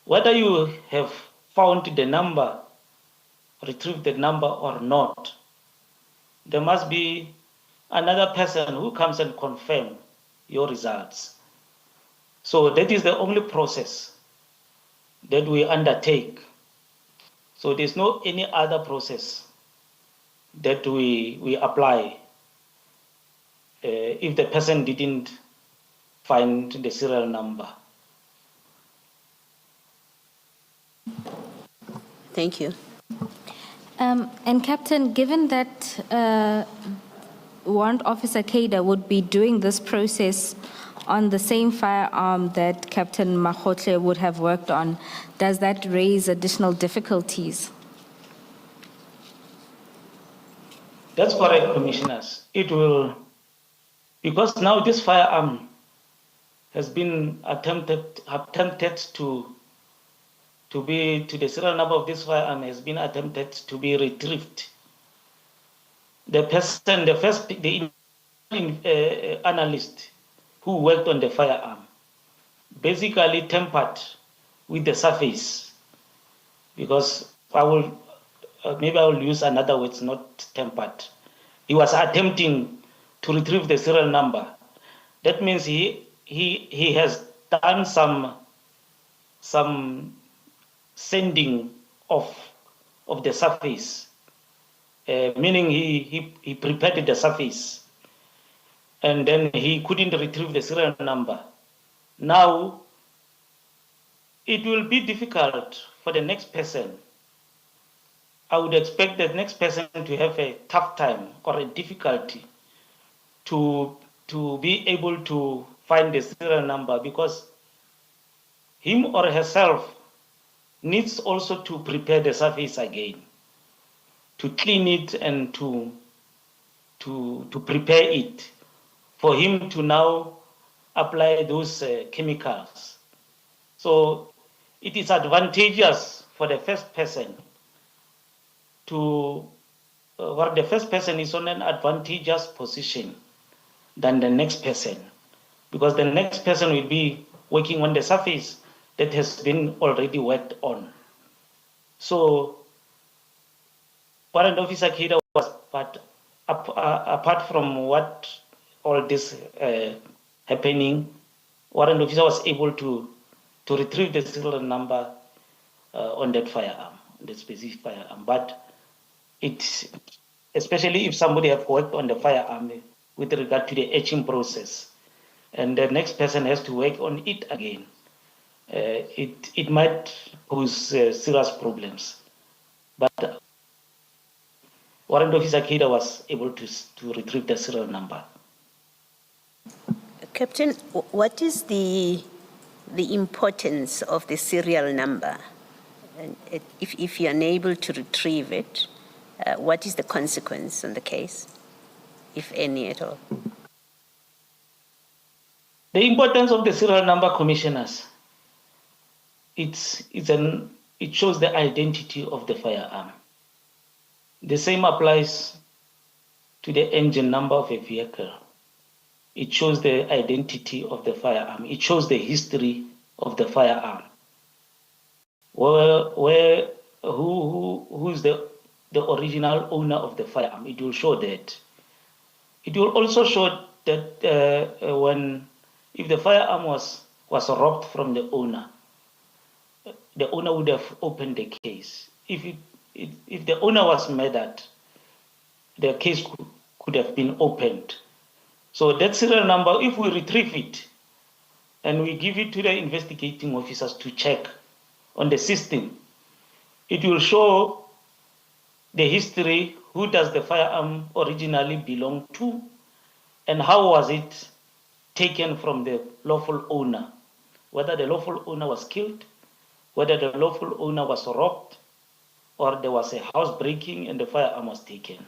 whether you have found the number, retrieved the number or not, there must be another person who comes and confirm your results. So that is the only process that we undertake. So there's no any other process that we apply if the person didn't find the serial number. Thank you. And Captain, given that Warrant Officer Kader would be doing this process on the same firearm that Captain Makhotle would have worked on, does that raise additional difficulties? That's correct, commissioners. It will, because now this firearm has been attempted to the serial number of this firearm has been attempted to be retrieved. The analyst who worked on the firearm basically tampered with the surface, because maybe I will use another word, not tampered. He was attempting to retrieve the serial number. That means he has done some sanding of the surface, meaning he prepared the surface, and then he couldn't retrieve the serial number. Now, it will be difficult for the next person. I would expect the next person to have a tough time or a difficulty to be able to find the serial number, because him or herself needs also to prepare the surface again, to clean it and to prepare it for him to now apply those chemicals. So it is advantageous for the first person where the first person is on an advantageous position than the next person, because the next person will be working on the surface that has been already worked on. So Warrant Officer Kader was, but apart from what all this happening, Warrant Officer was able to retrieve the serial number on that firearm, the specific firearm. But it, especially if somebody have worked on the firearm with regard to the etching process, and the next person has to work on it again, it might pose serious problems. But Warrant Officer Kader was able to retrieve the serial number. Captain, what is the the importance of the serial number? And if you're unable to retrieve it, what is the consequence on the case, if any at all? The importance of the serial number, commissioners, it shows the identity of the firearm. The same applies to the engine number of a vehicle. It shows the identity of the firearm. It shows the history of the firearm. Who is the original owner of the firearm? It will show that. It will also show that if the firearm was robbed from the owner would have opened the case. If the owner was murdered, the case could have been opened. So that serial number, if we retrieve it and we give it to the investigating officers to check on the system, it will show the history, who does the firearm originally belong to, and how was it taken from the lawful owner, whether the lawful owner was killed, whether the lawful owner was robbed, or there was a house breaking and the firearm was taken.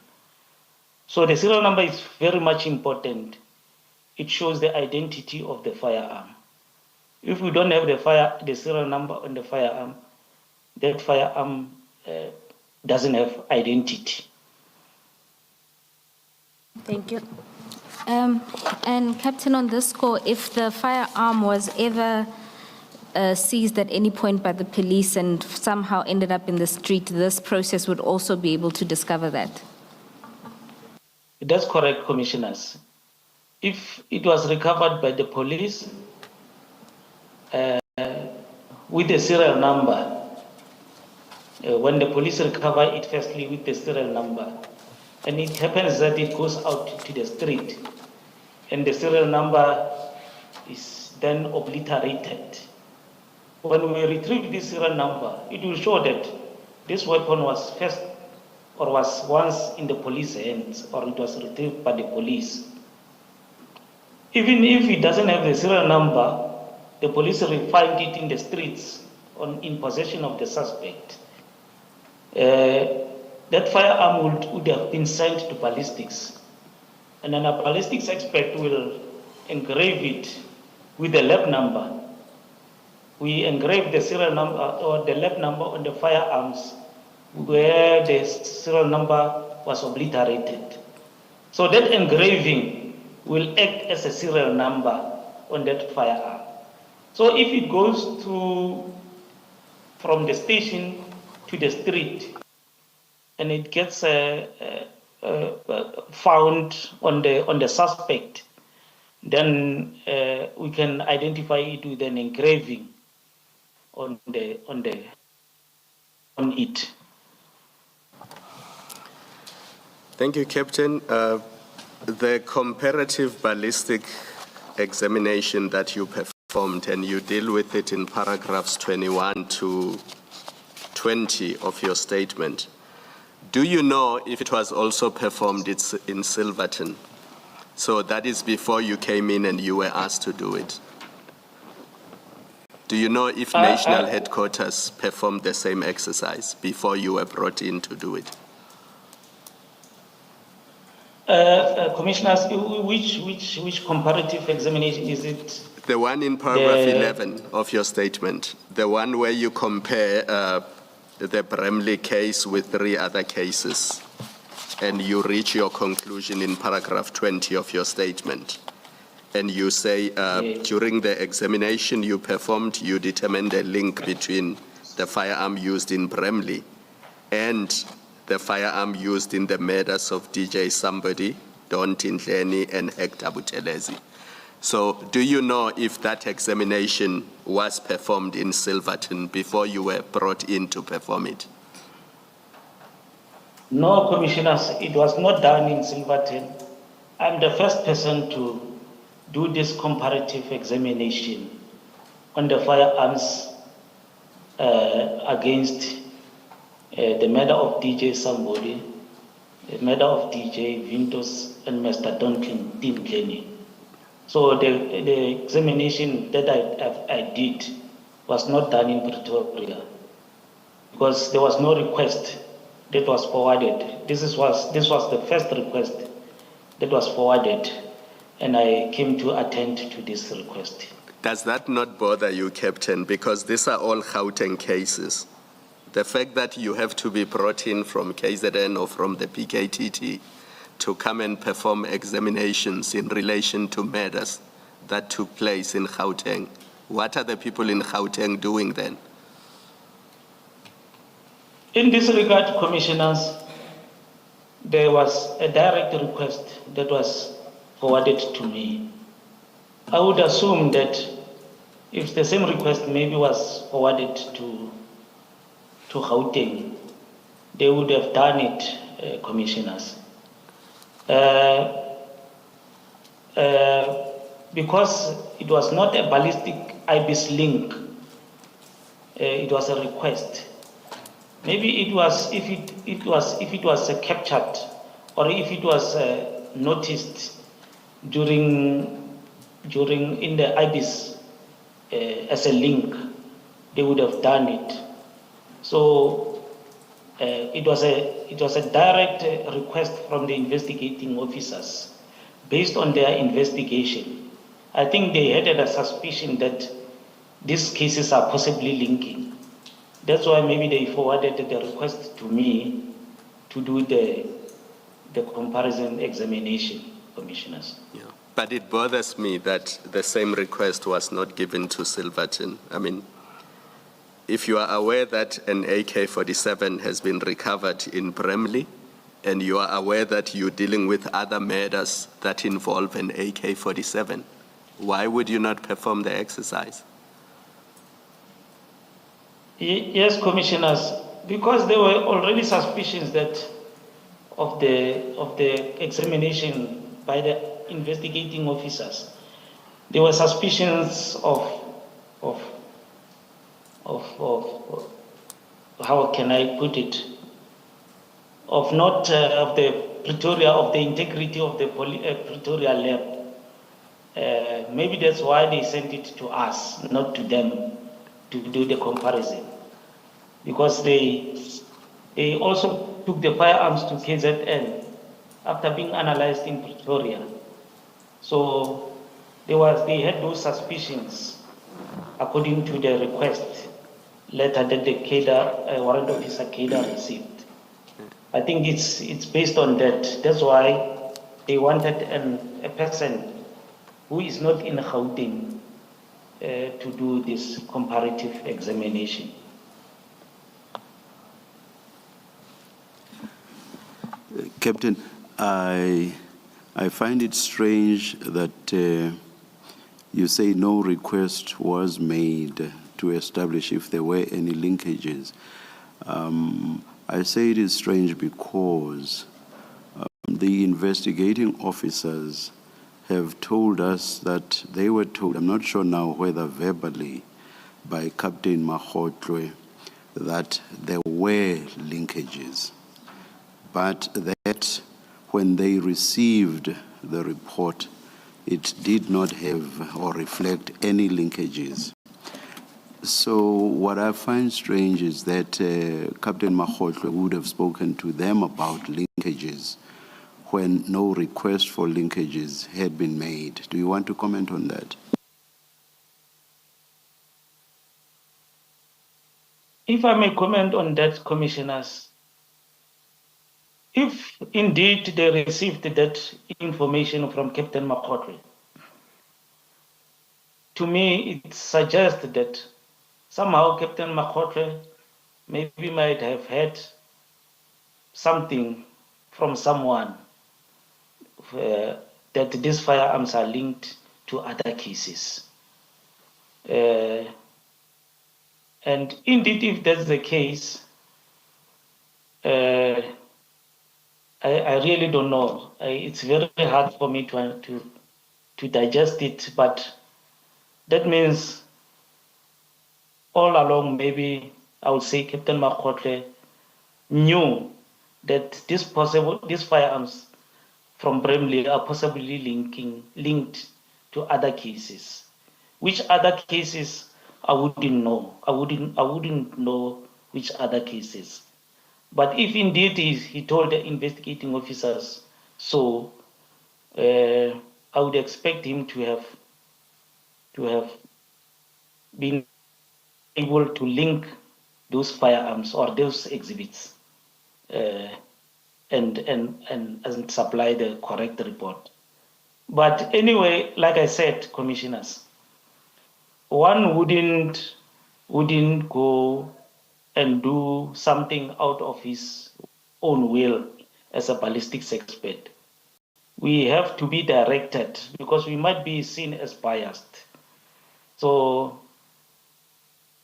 So the serial number is very much important. It shows the identity of the firearm. If we don't have the serial number on the firearm, that firearm doesn't have identity. Thank you. And Captain, on this score, if the firearm was ever seized at any point by the police and somehow ended up in the street, this process would also be able to discover that? That's correct, commissioners. If it was recovered by the police with the serial number, when the police recover it firstly with the serial number, and it happens that it goes out to the street, and the serial number is then obliterated. When we retrieve this serial number, it will show that this weapon was first or was once in the police hands, or it was retrieved by the police. Even if it doesn't have the serial number, the police will find it in the streets in possession of the suspect. That firearm would have been sent to ballistics, and then a ballistics expert will engrave it with the lab number. We engrave the serial number or the lab number on the firearms where the serial number was obliterated. So that engraving will act as a serial number on that firearm. So if it goes from the station to the street and it gets found on the suspect, then we can identify it with an engraving on it. Thank you, Captain. The comparative ballistic examination that you performed, and you deal with it in paragraphs 21 to 20 of your statement. Do you know if it was also performed in Silverton? So that is before you came in and you were asked to do it. Do you know if national headquarters performed the same exercise before you were brought in to do it? Commissioners, which comparative examination is it? The one in paragraph 11 of your statement, the one where you compare the Bramley case with 3 other cases, and you reach your conclusion in paragraph 20 of your statement. And you say during the examination you performed, you determined a link between the firearm used in Bramley and the firearm used in the murders of DJ Somebody, Don Tindleni, and Hector Buthelezi. So do you know if that examination was performed in Silverton before you were brought in to perform it? No, commissioners, it was not done in Silverton. I'm the first person to do this comparative examination on the firearms against the murder of DJ Somebody, the murder of DJ Vintos, and Mr. Don Tindleni. So the examination that I did was not done in Pretoria because there was no request that was forwarded. This was the first request that was forwarded, and I came to attend to this request. Does that not bother you, Captain? Because these are all Gauteng cases. The fact that you have to be brought in from KZN or from the PKTT to come and perform examinations in relation to murders that took place in Gauteng. What are the people in Gauteng doing then? In this regard, commissioners, there was a direct request that was forwarded to me. I would assume that if the same request maybe was forwarded to Gauteng, they would have done it, commissioners. Because it was not a ballistic IBIS link, it was a request. Maybe it was if it was captured, or if it was noticed during in the IBIS as a link, they would have done it. So it was a direct request from the investigating officers based on their investigation. I think they had a suspicion that these cases are possibly linking. That's why maybe they forwarded the request to me to do the comparison examination, commissioners. Yeah. But it bothers me that the same request was not given to Silverton. I mean, if you are aware that an AK-47 has been recovered in Bramley, and you are aware that you're dealing with other murders that involve an AK-47, why would you not perform the exercise? Yes, commissioners, because there were already suspicions that of the examination by the investigating officers. There were suspicions of how can I put it? Of not of the Pretoria, of the integrity of the Pretoria lab. Maybe that's why they sent it to us, not to them, to do the comparison, because they also took the firearms to KZN after being analyzed in Pretoria. So they had those suspicions according to the request letter that the warrant officer Keda received. I think it's based on that. That's why they wanted a person who is not in Gauteng to do this comparative examination. Captain, I find it strange that you say no request was made to establish if there were any linkages. I say it is strange because the investigating officers have told us that they were told, I'm not sure now whether verbally, by Captain Mahotlwe, that there were linkages, but that when they received the report, it did not have or reflect any linkages. So what I find strange is that Captain Mahotlwe would have spoken to them about linkages when no request for linkages had been made. Do you want to comment on that? If I may comment on that, commissioners, if indeed they received that information from Captain Mahotlwe, to me it suggests that somehow Captain Mahotlwe maybe might have had something from someone that these firearms are linked to other cases. And indeed, if that's the case, I really don't know. It's very hard for me to digest it, but that means all along, maybe I would say Captain Mahotlwe knew that these firearms from Bramley are possibly linked to other cases. Which other cases I wouldn't know. I wouldn't know which other cases. But if indeed he told the investigating officers so, I would expect him to have been able to link those firearms or those exhibits and supply the correct report. But anyway, like I said, commissioners, one wouldn't go and do something out of his own will as a ballistics expert. We have to be directed because we might be seen as biased. So,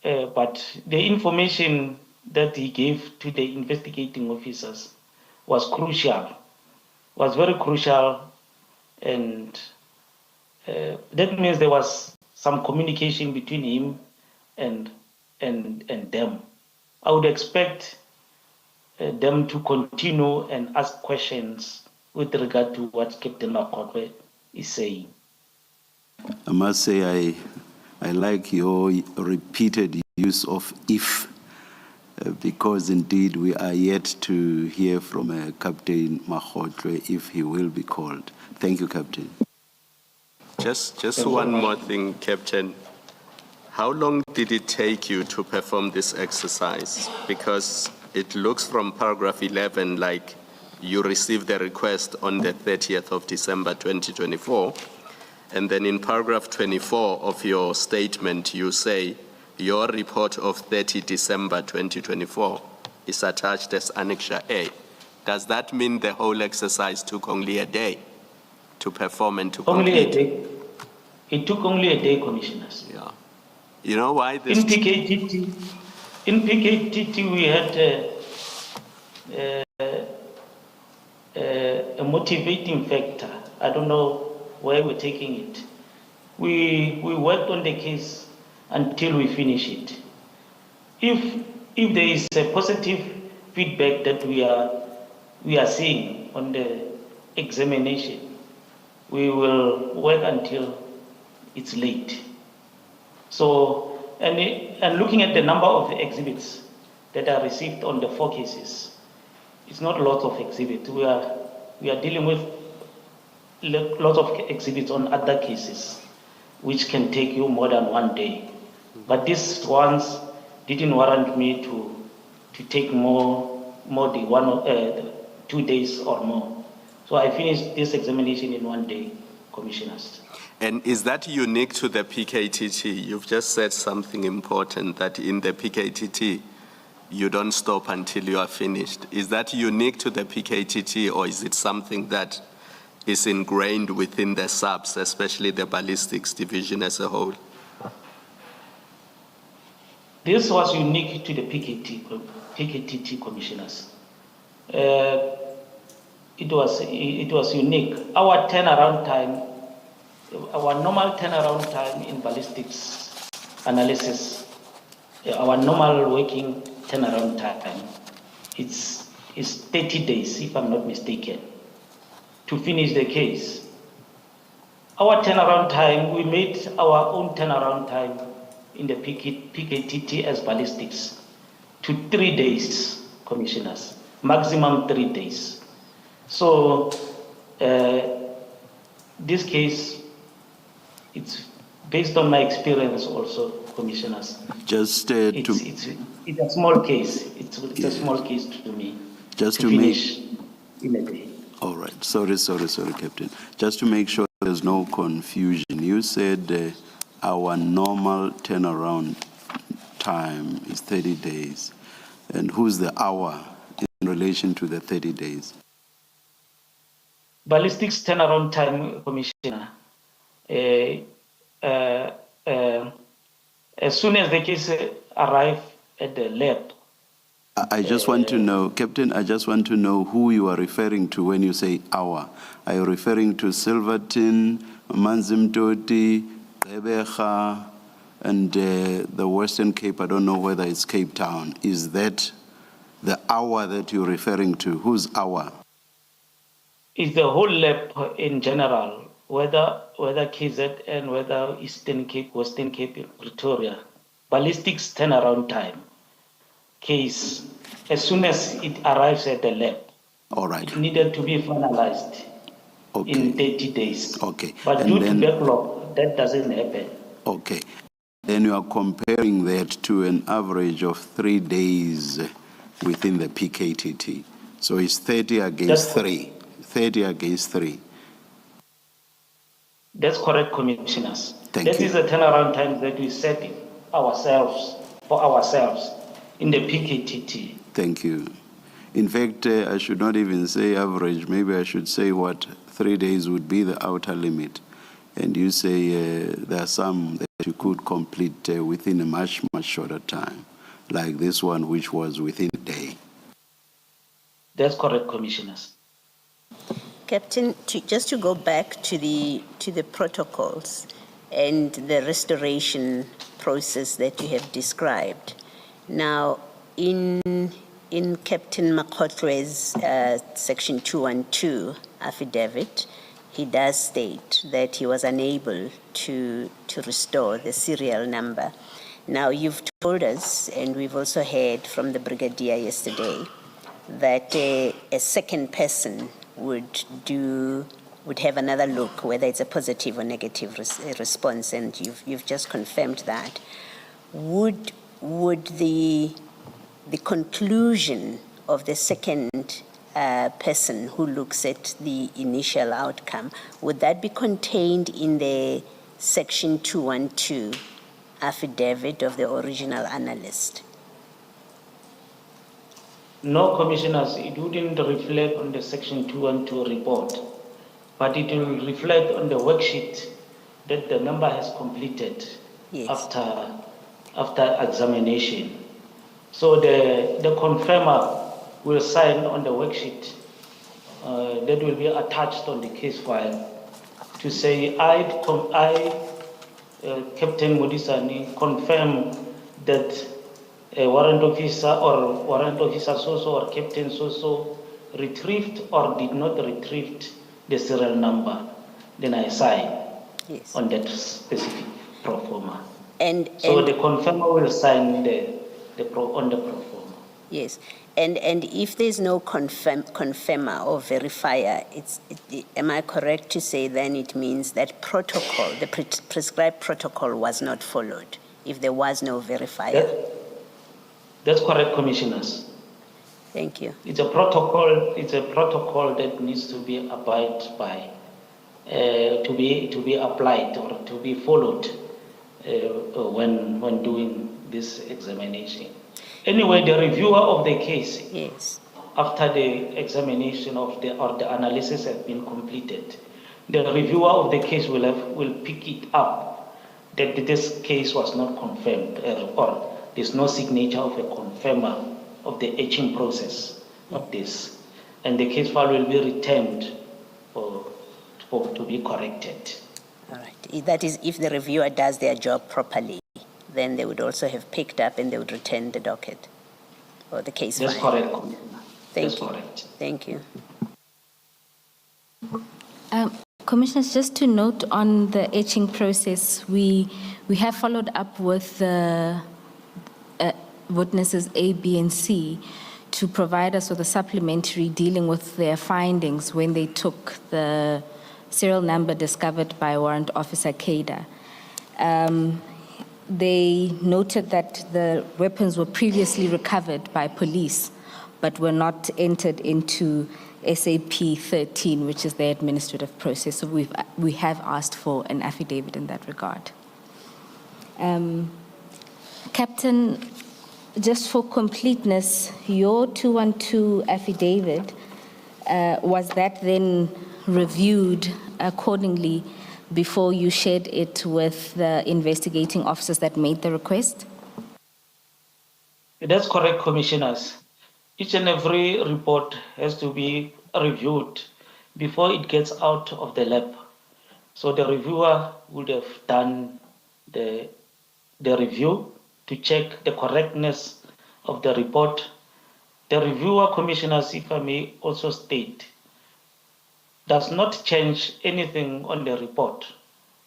but the information that he gave to the investigating officers was crucial, was very crucial, and that means there was some communication between him and them. I would expect them to continue and ask questions with regard to what Captain Makotwe is saying. I must say I like your repeated use of if, because indeed we are yet to hear from Captain Makotwe if he will be called. Thank you, Captain. Just one more thing, Captain. How long did it take you to perform this exercise? Because it looks from paragraph 11 like you received the request on the 30th of December 2024. And then in paragraph 24 of your statement, you say your report of 30 December 2024 is attached as Annexure A. Does that mean the whole exercise took only a day to perform and to complete? Only a day. It took only a day, commissioners. Yeah. You know why this? In PKTT we had a motivating factor. I don't know where we're taking it. We worked on the case until we finish it. If there is a positive feedback that we are seeing on the examination, we will work until it's late. So, and looking at the number of exhibits that are received on the 4 cases, it's not a lot of exhibits. We are dealing with lots of exhibits on other cases, which can take you more than 1 day. But these ones didn't warrant me to take more than 2 days or more. So I finished this examination in 1 day, commissioners. And is that unique to the PKTT? You've just said something important, that in the PKTT, you don't stop until you are finished. Is that unique to the PKTT, or is it something that is ingrained within the SABs, especially the ballistics division as a whole? This was unique to the PKTT commissioners. It was unique. Our turnaround time, our normal turnaround time in ballistics analysis, our normal working turnaround time, is 30 days, if I'm not mistaken, to finish the case. Our turnaround time, we made our own turnaround time in the PKTT as ballistics to 3 days, commissioners, maximum 3 days. So this case, it's based on my experience also, commissioners. Just it's a small case. It's a small case to me. Just to finish in a day. All right. Sorry, Captain. Just to make sure there's no confusion, you said our normal turnaround time is 30 days. And who's the hour in relation to the 30 days? Ballistics turnaround time, Commissioner. As soon as the case arrives at the lab. I just want to know, Captain, I just want to know who you are referring to when you say hour. Are you referring to Silverton, Manzimtoti, Rebeja, and the Western Cape? I don't know whether it's Cape Town. Is that the hour that you're referring to? Whose hour? It's the whole lab in general. whether KZN, whether Eastern Cape, Western Cape, in Pretoria, ballistics turnaround time case, as soon as it arrives at the lab, All right. it needed to be finalized in 30 days. Okay. But And due then- to backlog, that doesn't happen. Okay. Then you are comparing that to an average of 3 days within the PKTT. So it's 30 against That's 3. 30 against 3. That's correct, Commissioners. Thank That you. is the turnaround time that we set for ourselves in the PKTT. Thank you. In fact, I should not even say average. Maybe I should say 3 days would be the outer limit. And you say there are some that you could complete within a much, much shorter time, like this one, which was within a day. That's correct, Commissioners. Captain, just to go back to the protocols and the restoration process that you have described. Now, in Captain Makotwe's Section 212 affidavit, he does state that he was unable to restore the serial number. Now, you've told us, and we've also heard from the Brigadier yesterday, that a second person would have another look, whether it's a positive or negative response, and you've just confirmed that. Would the conclusion of the second person who looks at the initial outcome, would that be contained in the Section 212 affidavit of the original analyst? No, Commissioners, it wouldn't reflect on the Section 212 report, but it will reflect on the worksheet that the member has completed. Yes. after examination. So the confirmer will sign on the worksheet that will be attached on the case file to say, I Captain Modisani, confirm that a warrant officer so-so or Captain so-so retrieved or did not retrieve the serial number. Then I sign on that specific pro forma. So the confirmer will sign on the pro forma. Yes, and if there's no confirmer or verifier, am I correct to say then it means that protocol, the prescribed protocol, was not followed if there was no verifier? That's correct, Commissioners. Thank you. It's a protocol. It's a protocol that needs to be abided by, to be applied or to be followed when doing this examination. Anyway, the reviewer of the case, after the examination of the analysis has been completed, the reviewer of the case will pick it up that this case was not confirmed or there's no signature of a confirmer of the etching process of this, and the case file will be returned to be corrected. All right. That is, if the reviewer does their job properly, then they would also have picked up and they would return the docket or the case file. That's correct. Thank you. Correct. Thank you. Commissioners, just to note on the etching process, we have followed up with the witnesses A, B, and C to provide us with a supplementary dealing with their findings when they took the serial number discovered by Warrant Officer Kada. They noted that the weapons were previously recovered by police, but were not entered into SAP 13, which is the administrative process. So we have asked for an affidavit in that regard. Captain, just for completeness, your 212 affidavit, was that then reviewed accordingly before you shared it with the investigating officers that made the request? That's correct, Commissioners. Each and every report has to be reviewed before it gets out of the lab. So the reviewer would have done the review to check the correctness of the report. The reviewer, Commissioners, if I may also state, does not change anything on the report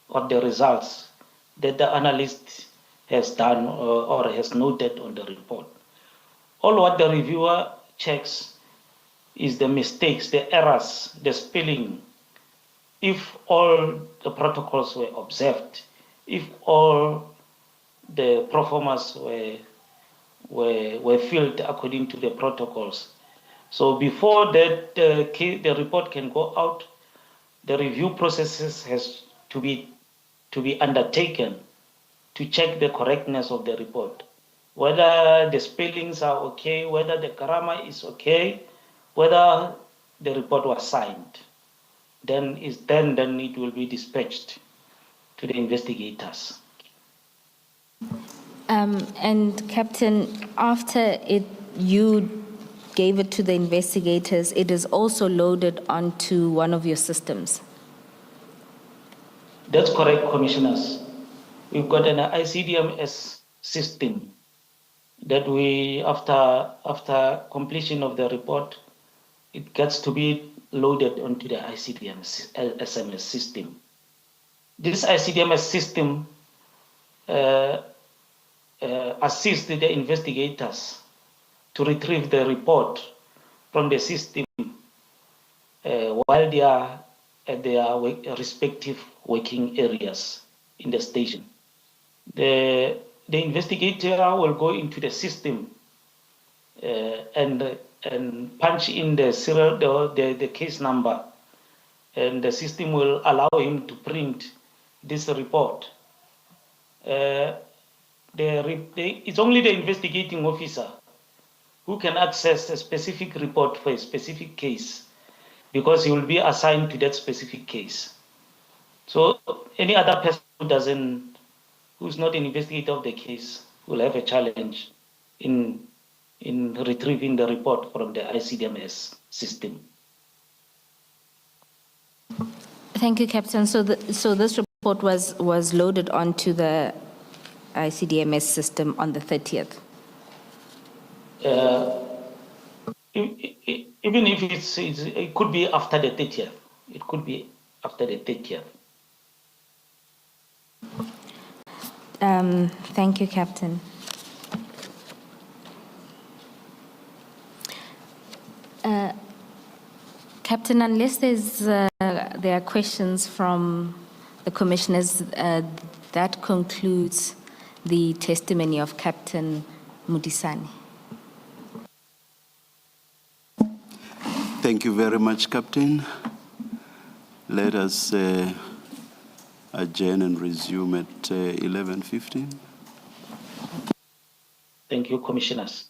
or the results that the analyst has done or has noted on the report. All what the reviewer checks is the mistakes, the errors, the spelling. If all the protocols were observed, if all the performers were filled according to the protocols. So before that, the report can go out, the review processes has to be undertaken to check the correctness of the report, whether the spellings are okay, whether the grammar is okay, whether the report was signed. Then it will be dispatched to the investigators. And Captain, after you gave it to the investigators, it is also loaded onto one of your systems. That's correct, commissioners. We've got an ICDMS system that we, after completion of the report, it gets to be loaded onto the ICDMS system. This ICDMS system assists the investigators to retrieve the report from the system while they are at their respective working areas in the station. The investigator will go into the system and punch in the serial, the case number, and the system will allow him to print this report. It's only the investigating officer who can access a specific report for a specific case, because he will be assigned to that specific case. So any other person who's not an investigator of the case will have a challenge in retrieving the report from the ICDMS system. Thank you, Captain. So this report was loaded onto the ICDMS system on the 30th. Even if it could be after the 30th. It could be after the 30th. Thank you, Captain. Captain, unless there are questions from the commissioners, that concludes the testimony of Captain Mudisani. Thank you very much, Captain. Let us adjourn and resume at 11:15. Thank you, commissioners.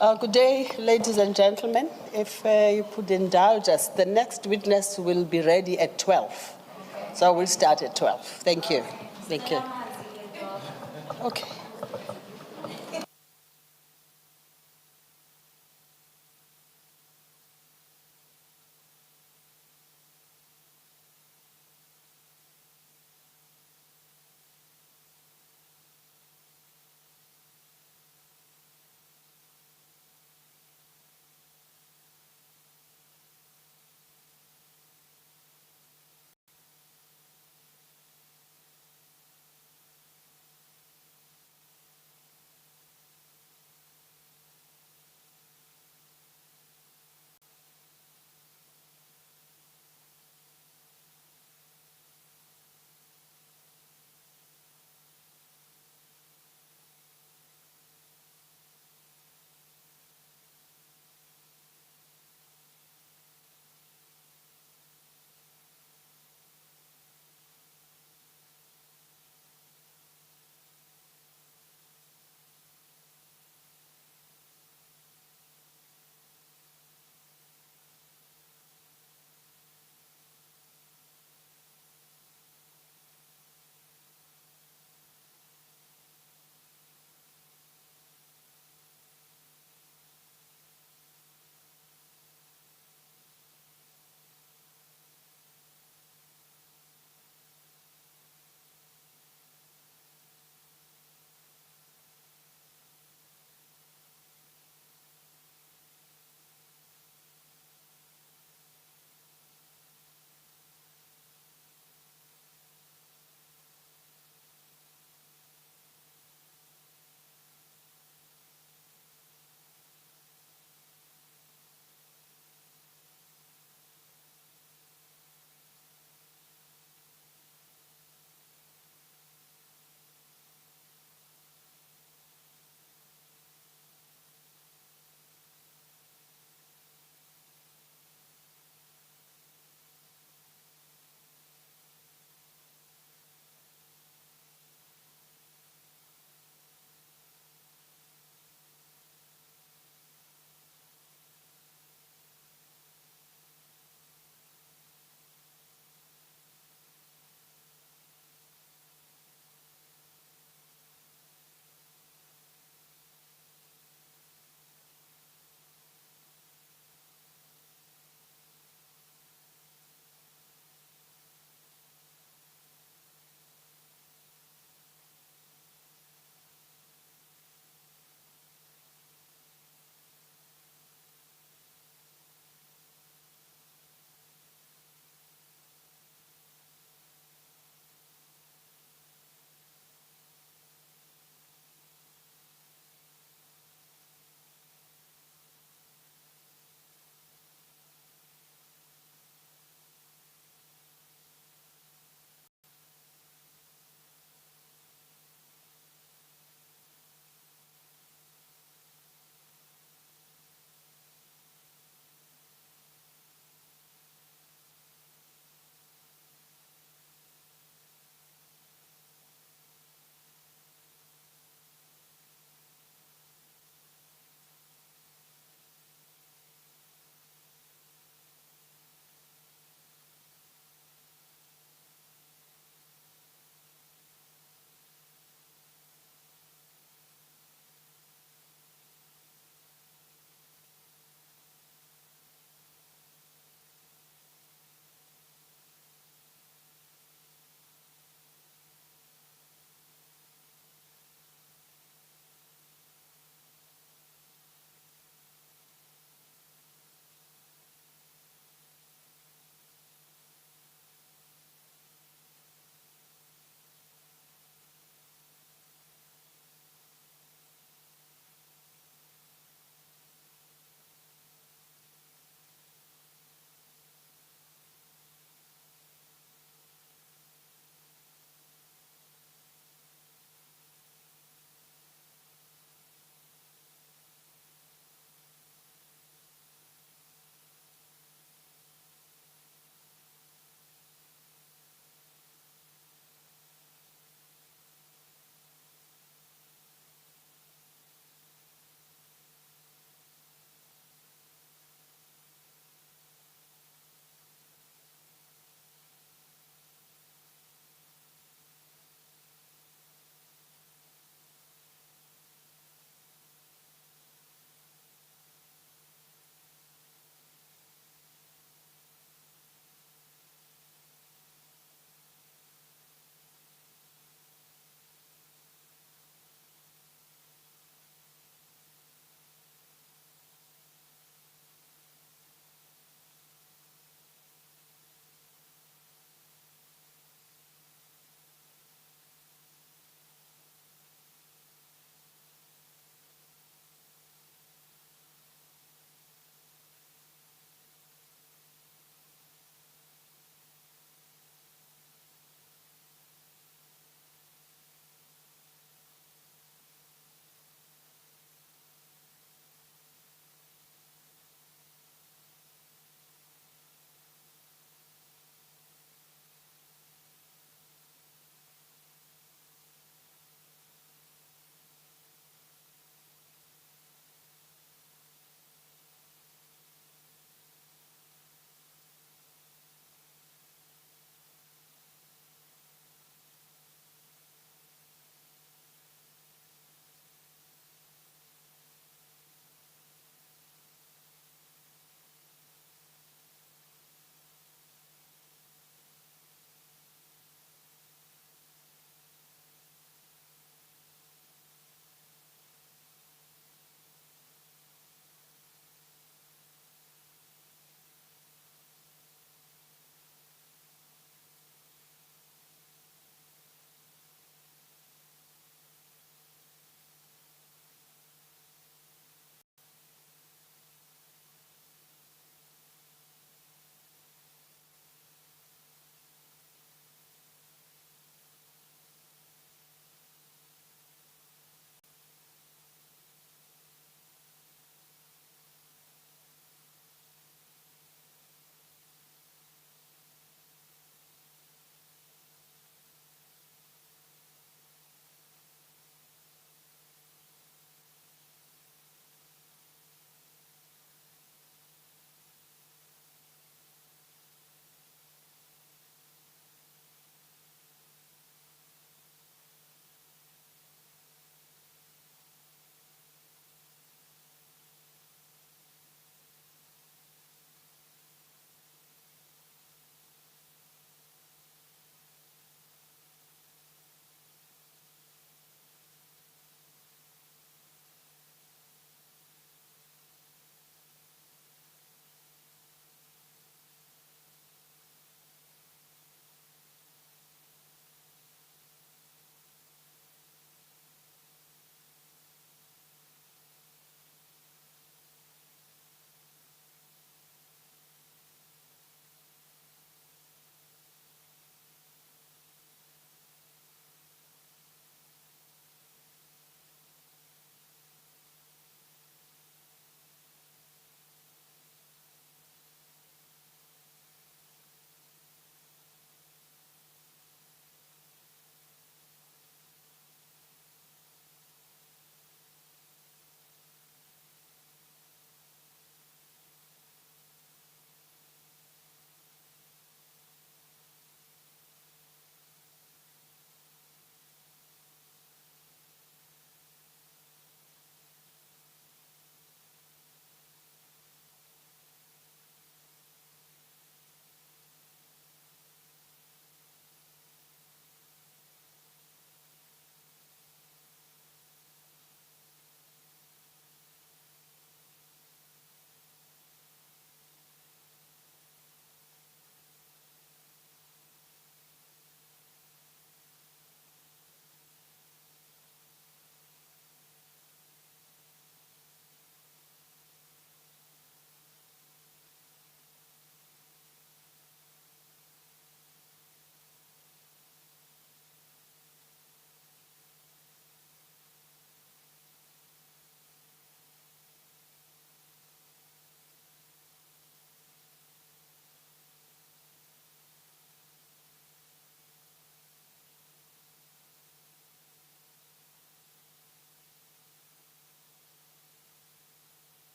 Good day, ladies and gentlemen. If you could indulge us, the next witness will be ready at 12. So we'll start at 12. Thank you. Thank you. Okay.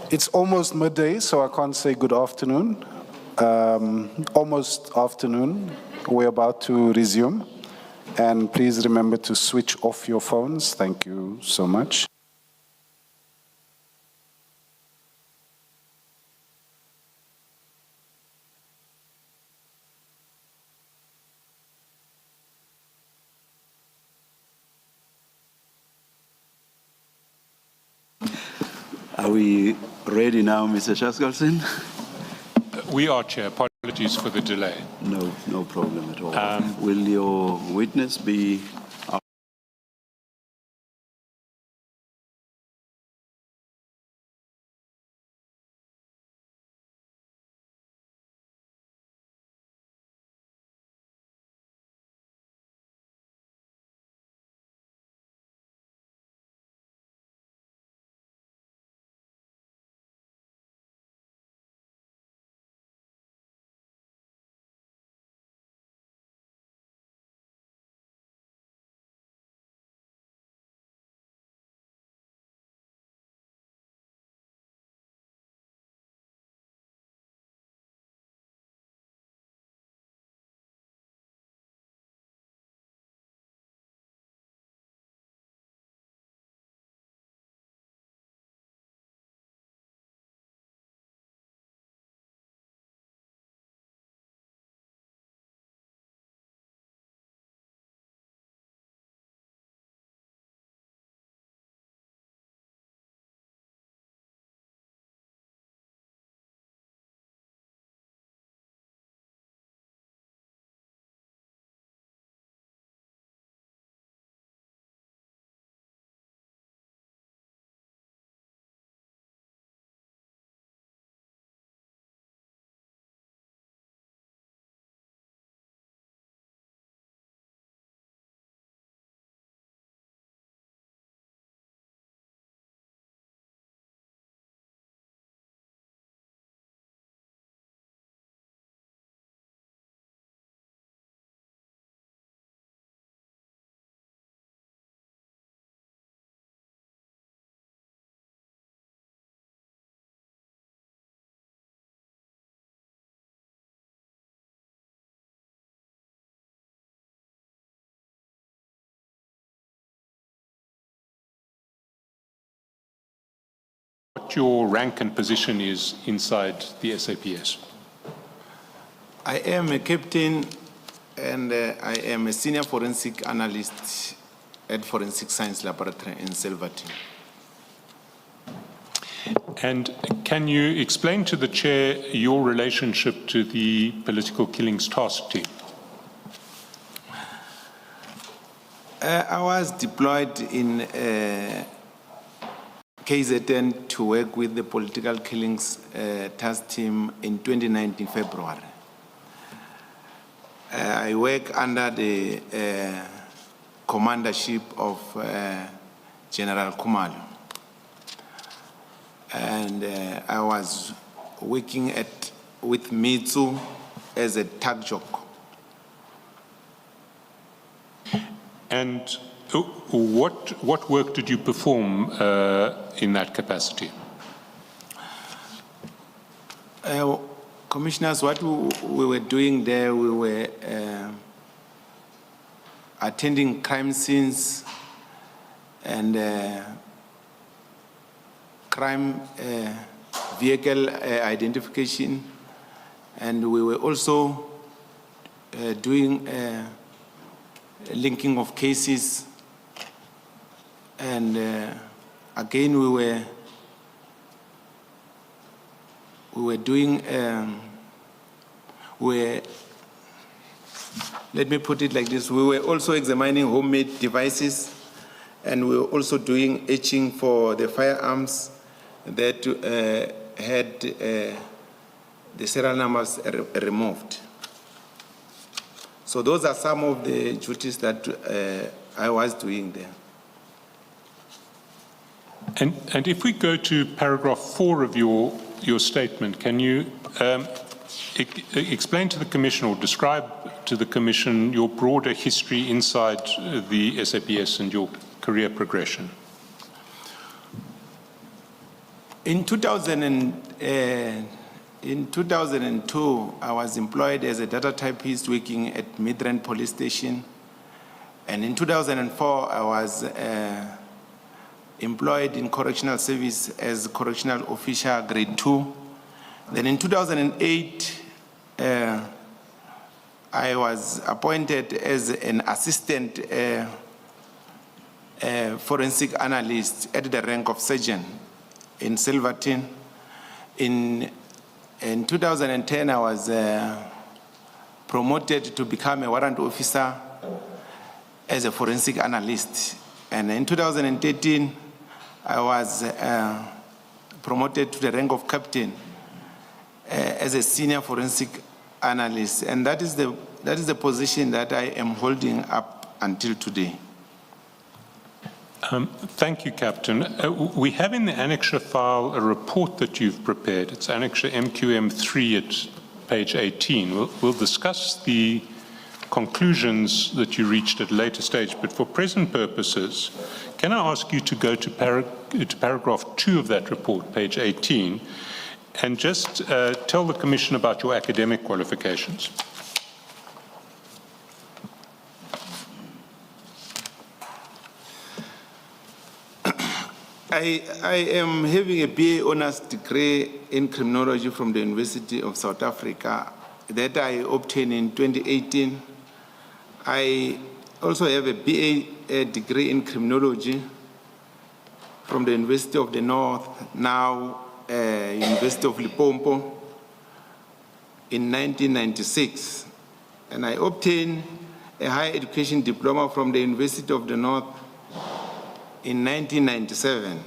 It's almost midday, so I can't say good afternoon. Almost afternoon. We're about to resume. And please remember to switch off your phones. Thank you so much. Are we ready now, Mr. Shaskalson? We are, Chair. Apologies for the delay. No problem at all. Will your witness be... What your rank and position is inside the SAPS? I am a captain and I am a senior forensic analyst at Forensic Science Laboratory in Silverton. And can you explain to the Chair your relationship to the Political Killings Task Team? I was deployed in KZN to work with the Political Killings Task Team in 2019 February. I work under the commandership of General Khumalo. And I was working with Mitsu as a tag jock. And what work did you perform in that capacity? Commissioners, what we were doing there, we were attending crime scenes and crime vehicle identification, and we were also doing linking of cases, and again we were doing let me put it like this, we were also examining homemade devices, and we were also doing etching for the firearms that had the serial numbers removed. So those are some of the duties that I was doing there. And if we go to paragraph 4 of your statement, can you explain to the Commission or describe to the Commission your broader history inside the SAPS and your career progression? In 2002, I was employed as a data typist working at Midrand Police Station. And in 2004, I was employed in correctional service as correctional officer grade 2. Then in 2008, I was appointed as an assistant forensic analyst at the rank of sergeant in Silverton. In 2010, I was promoted to become a warrant officer as a forensic analyst. And in 2013, I was promoted to the rank of captain as a senior forensic analyst. And that is the position that I am holding up until today. Thank you, Captain. We have in the annexure file a report that you've prepared. It's annexure MQM3 at page 18. We'll discuss the conclusions that you reached at a later stage, but for present purposes, can I ask you to go to paragraph 2 of that report, page 18, and just tell the Commission about your academic qualifications? I am having a BA Honours degree in criminology from the University of South Africa that I obtained in 2018. I also have a BA degree in criminology from the University of the North, now University of Limpopo, in 1996. And I obtained a higher education diploma from the University of the North in 1997.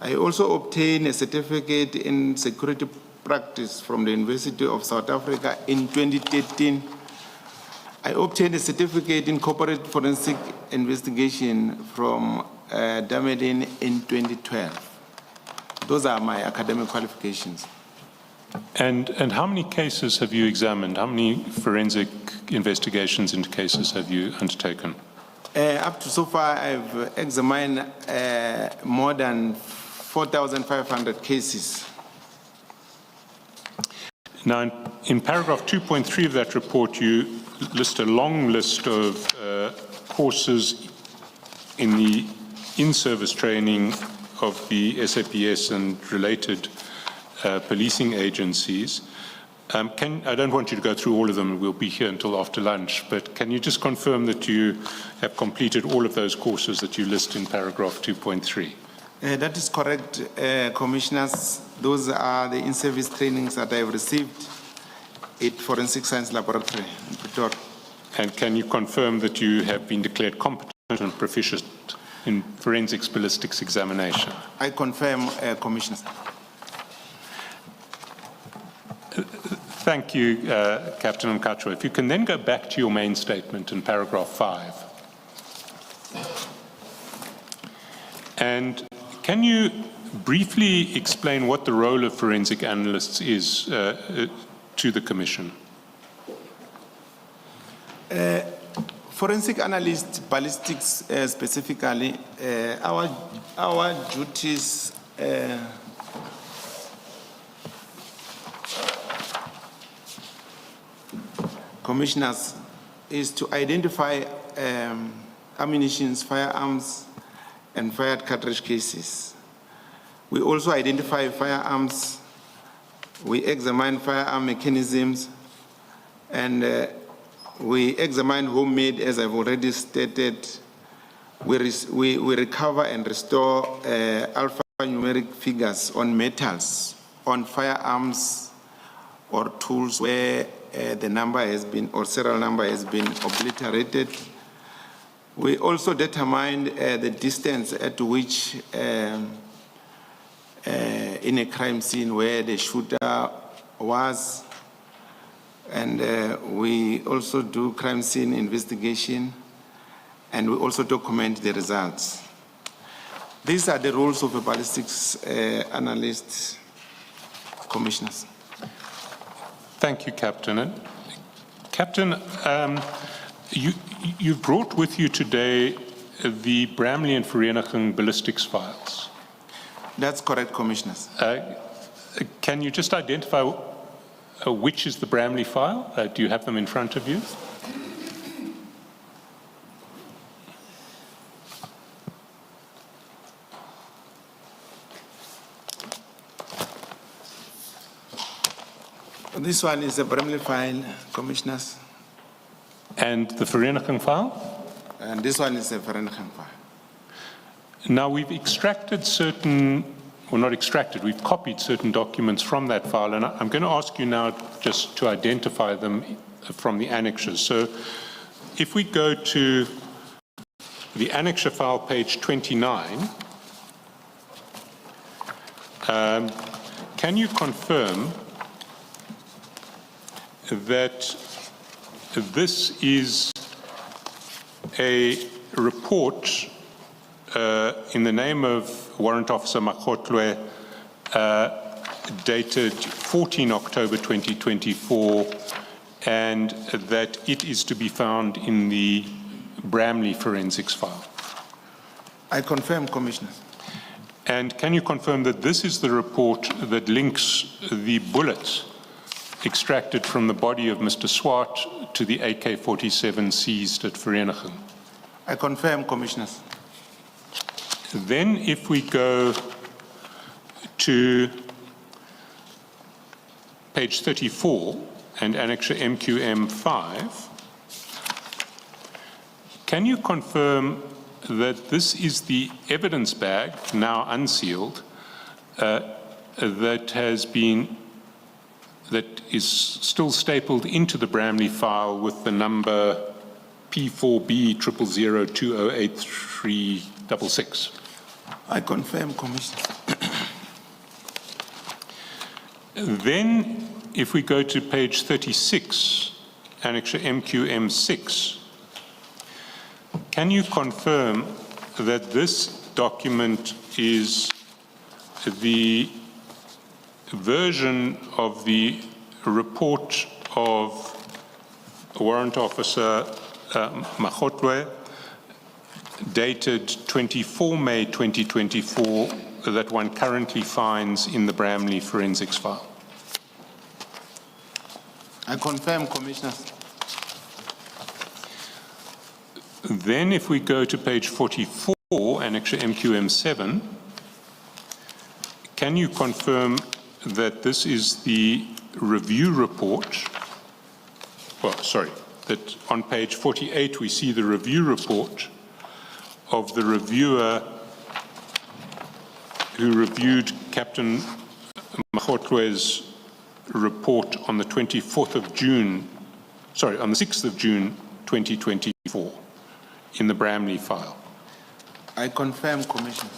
I also obtained a certificate in security practice from the University of South Africa in 2013. I obtained a certificate in corporate forensic investigation from Damelin in 2012. Those are my academic qualifications. And how many cases have you examined? How many forensic investigations into cases have you undertaken? Up to so far, I've examined more than 4,500 cases. Now, in paragraph 2.3 of that report, you list a long list of courses in the in-service training of the SAPS and related policing agencies. I don't want you to go through all of them, we'll be here until after lunch, but can you just confirm that you have completed all of those courses that you list in paragraph 2.3? That is correct, Commissioners. Those are the in-service trainings that I have received at Forensic Science Laboratory in Pretoria. And can you confirm that you have been declared competent and proficient in forensics ballistics examination? I confirm, Commissioners. Thank you, Captain Mkhatshwa. If you can then go back to your main statement in paragraph 5. And can you briefly explain what the role of forensic analysts is to the Commission? Forensic analysts, ballistics specifically, our duties Commissioners, is to identify ammunition, firearms, and fired cartridge cases. We also identify firearms, we examine firearm mechanisms, and we examine homemade, as I've already stated. We recover and restore alphanumeric figures on metals, on firearms or tools where the number has been, or serial number has been obliterated. We also determined the distance at which in a crime scene where the shooter was, and we also do crime scene investigation, and we also document the results. These are the roles of a ballistics analyst, Commissioners. Thank you, Captain. And Captain, you've brought with you today the Bramley and Vereniging ballistics files. That's correct, Commissioners. Can you just identify which is the Bramley file? Do you have them in front of you? This one is a Bramley file, Commissioners, And the Vereniging file? and this one is a Vereniging file. Now, we've extracted certain, or not extracted, we've copied certain documents from that file, and I'm going to ask you now just to identify them from the annexures. So if we go to the annexure file, page 29, can you confirm that this is a report in the name of Warrant Officer Makgotlwe, dated 14 October 2024, and that it is to be found in the Bramley forensics file? I confirm, Commissioner. And can you confirm that this is the report that links the bullets extracted from the body of Mr. Swart to the AK-47 seized at Vereniging? I confirm, Commissioners. Then if we go to page 34 and annexure MQM5, can you confirm that this is the evidence bag, now unsealed, that is still stapled into the Bramley file with the number P4B 000208366? I confirm, Commissioner. Then, if we go to page 36, annexure MQM6, can you confirm that this document is the version of the report of Warrant Officer Makgotlwe, dated 24 May 2024, that one currently finds in the Bramley forensics file? I confirm, Commissioner. Then if we go to page 44, annexure MQM7, can you confirm that this is the review report? Well, sorry, that on page 48 we see the review report of the reviewer who reviewed Captain Makgotlwe's report on the 24th of June, sorry, on the 6th of June 2024 in the Bramley file? I confirm, Commissioner.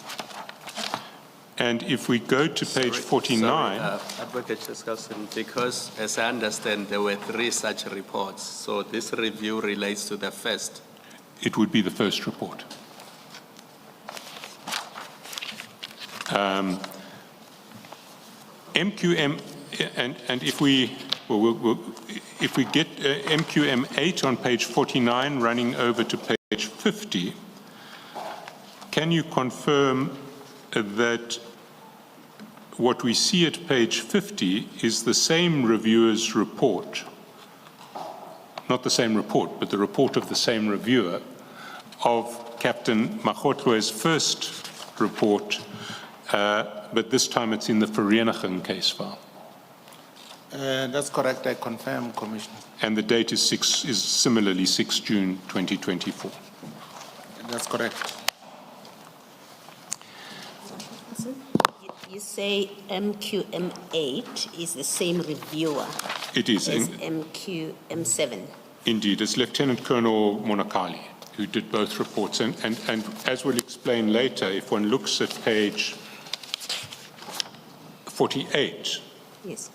And if we go to page 49... Advocate Chesterton, because as I understand, there were 3 such reports, so this review relates to the first. It would be the first report. MQM, and if we get MQM8 on page 49 running over to page 50, can you confirm that what we see at page 50 is the same reviewer's report, not the same report, but the report of the same reviewer of Captain Makgotlwe's first report, but this time it's in the Vereniging case file? That's correct. I confirm, Commissioner. And the date is similarly 6 June 2024. That's correct. You say MQM8 is the same reviewer It is. as MQM7. Indeed, it's Lieutenant Colonel Monakali who did both reports. And as we'll explain later, if one looks at page 48, Yes.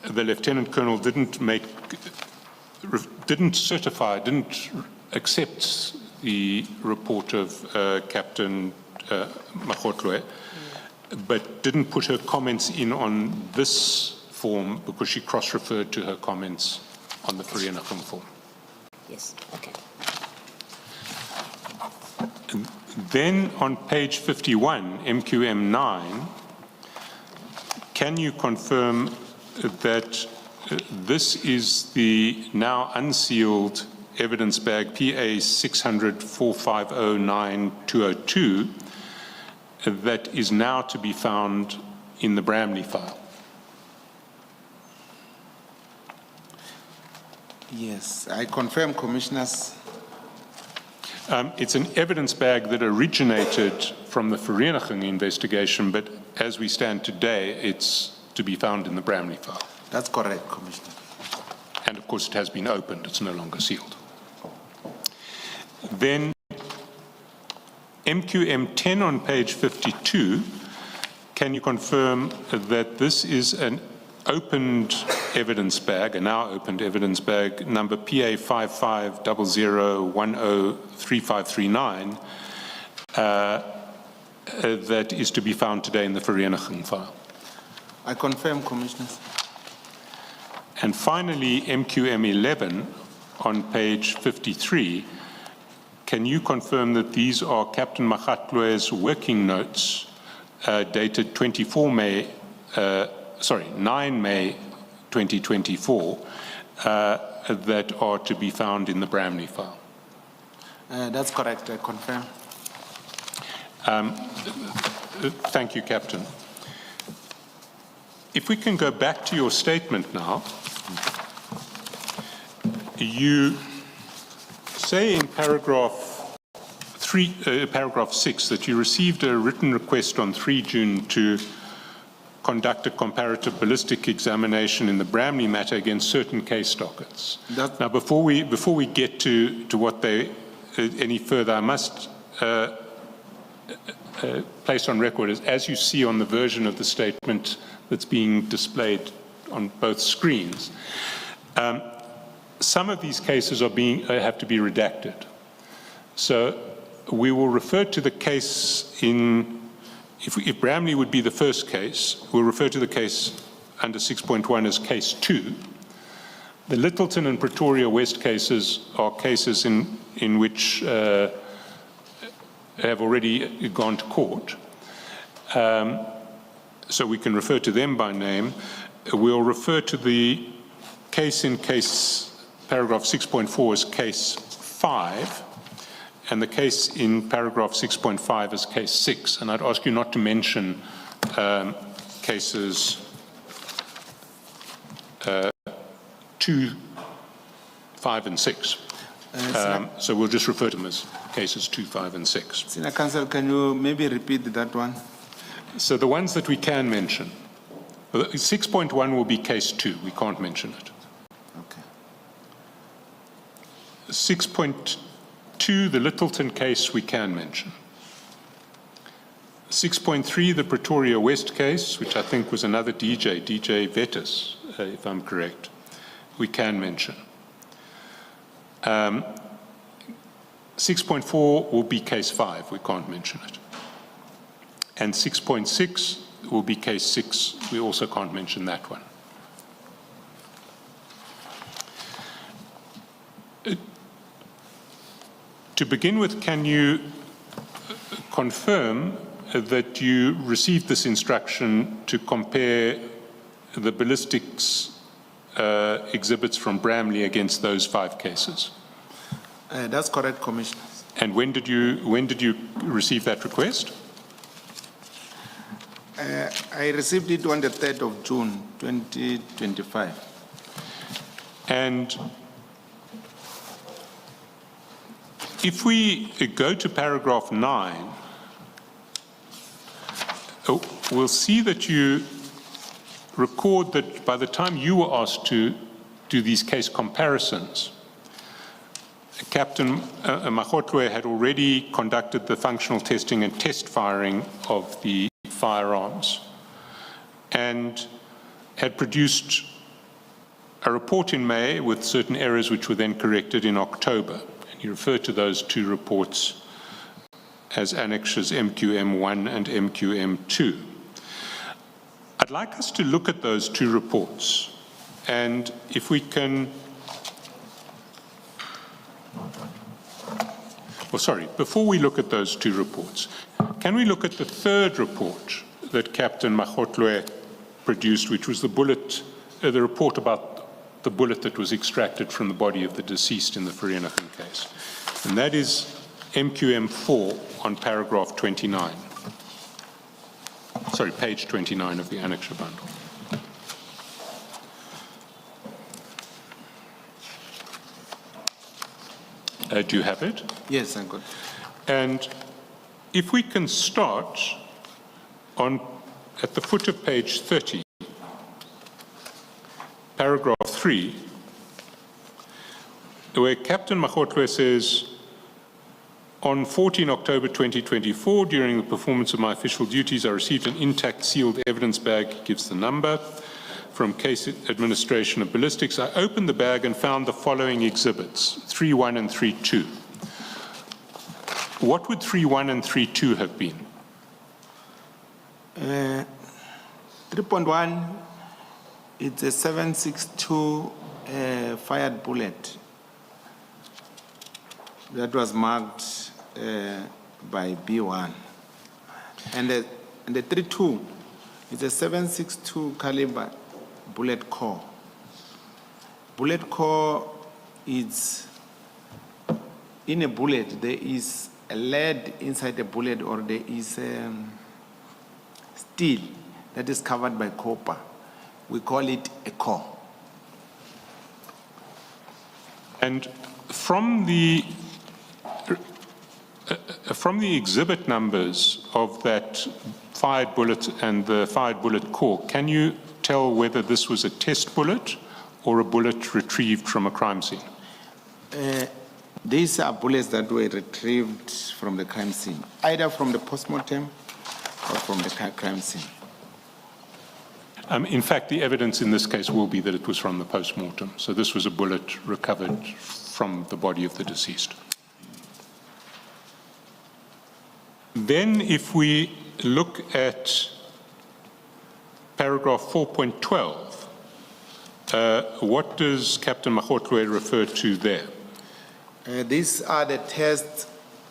the Lieutenant Colonel didn't accept the report of Captain Makgotlwe, but didn't put her comments in on this form because she cross-referred to her comments on the Vereniging form. Yes, okay. Then on page 51, MQM9, can you confirm that this is the now unsealed evidence bag PA 600-450-9202 that is now to be found in the Bramley file? Yes, I confirm, Commissioners. It's an evidence bag that originated from the Vereniging investigation, but as we stand today, it's to be found in the Bramley file. That's correct, Commissioner. And of course, it has been opened. It's no longer sealed. Then MQM10 on page 52, can you confirm that this is an opened evidence bag, a now opened evidence bag, number PA 5500103539, that is to be found today in the Vereniging file? I confirm, Commissioners. And finally, MQM11 on page 53, can you confirm that these are Captain Makgatloe's working notes dated 9 May 2024 that are to be found in the Bramley file? That's correct, I confirm. Thank you, Captain. If we can go back to your statement now, you say in paragraph 6 that you received a written request on 3 June to conduct a comparative ballistic examination in the Bramley matter against certain case dockets. Now, before we get to what they any further, I must place on record, as you see on the version of the statement that's being displayed on both screens, some of these cases are have to be redacted. So we will refer to the case if Bramley would be the first case, we'll refer to the case under 6.1 as case 2. The Littleton and Pretoria West cases are cases in which have already gone to court. So we can refer to them by name. We'll refer to the case in paragraph 6.4 as case 5, and the case in paragraph 6.5 as case 6. And I'd ask you not to mention cases 2, 5, and 6. So we'll just refer to them as cases 2, 5, and 6. Senior Counsel, can you maybe repeat that one? So the ones that we can mention, 6.1 will be case 2. We can't mention it. Okay. 6.2, the Littleton case, we can mention. 6.3, the Pretoria West case, which I think was another DJ Vetus, if I'm correct, we can mention. 6.4 will be case 5, we can't mention it. And 6.6 will be case 6, we also can't mention that one. To begin with, can you confirm that you received this instruction to compare the ballistics exhibits from Bramley against those 5 cases? That's correct, Commissioner. And when did you receive that request? I received it on the 3rd of June, 2025. And if we go to paragraph 9, we'll see that you record that by the time you were asked to do these case comparisons, Captain Makgatloe had already conducted the functional testing and test firing of the firearms and had produced a report in May with certain errors which were then corrected in October. And you refer to those 2 reports as annexes MQM1 and MQM2. I'd like us to look at those 2 reports, and if we can, before we look at those two reports, can we look at the third report that Captain Makgotlwe produced, which was the report about the bullet that was extracted from the body of the deceased in the Vereeniging case? And that is MQM4 on paragraph 29. Sorry, page 29 of the annexure bundle. Do you have it? Yes, I got it. And if we can start at the foot of page 30, paragraph 3, where Captain Makgotlwe says, on 14 October 2024, during the performance of my official duties, I received an intact sealed evidence bag, gives the number, from Case Administration of Ballistics. I opened the bag and found the following exhibits, 3.1 and 3.2. What would 3.1 and 3.2 have been? 3.1, it's a 7.62 fired bullet that was marked by B1. And the 3.2 is a 7.62 caliber bullet core. Bullet core is, in a bullet, there is a lead inside the bullet, or there is steel that is covered by copper. We call it a core. And from the exhibit numbers of that fired bullet and the fired bullet core, can you tell whether this was a test bullet or a bullet retrieved from a crime scene? These are bullets that were retrieved from the crime scene, either from the postmortem or from the crime scene. In fact, the evidence in this case will be that it was from the postmortem. So this was a bullet recovered from the body of the deceased. Then if we look at paragraph 4.12, what does Captain Makgotlwe refer to there? These are the tests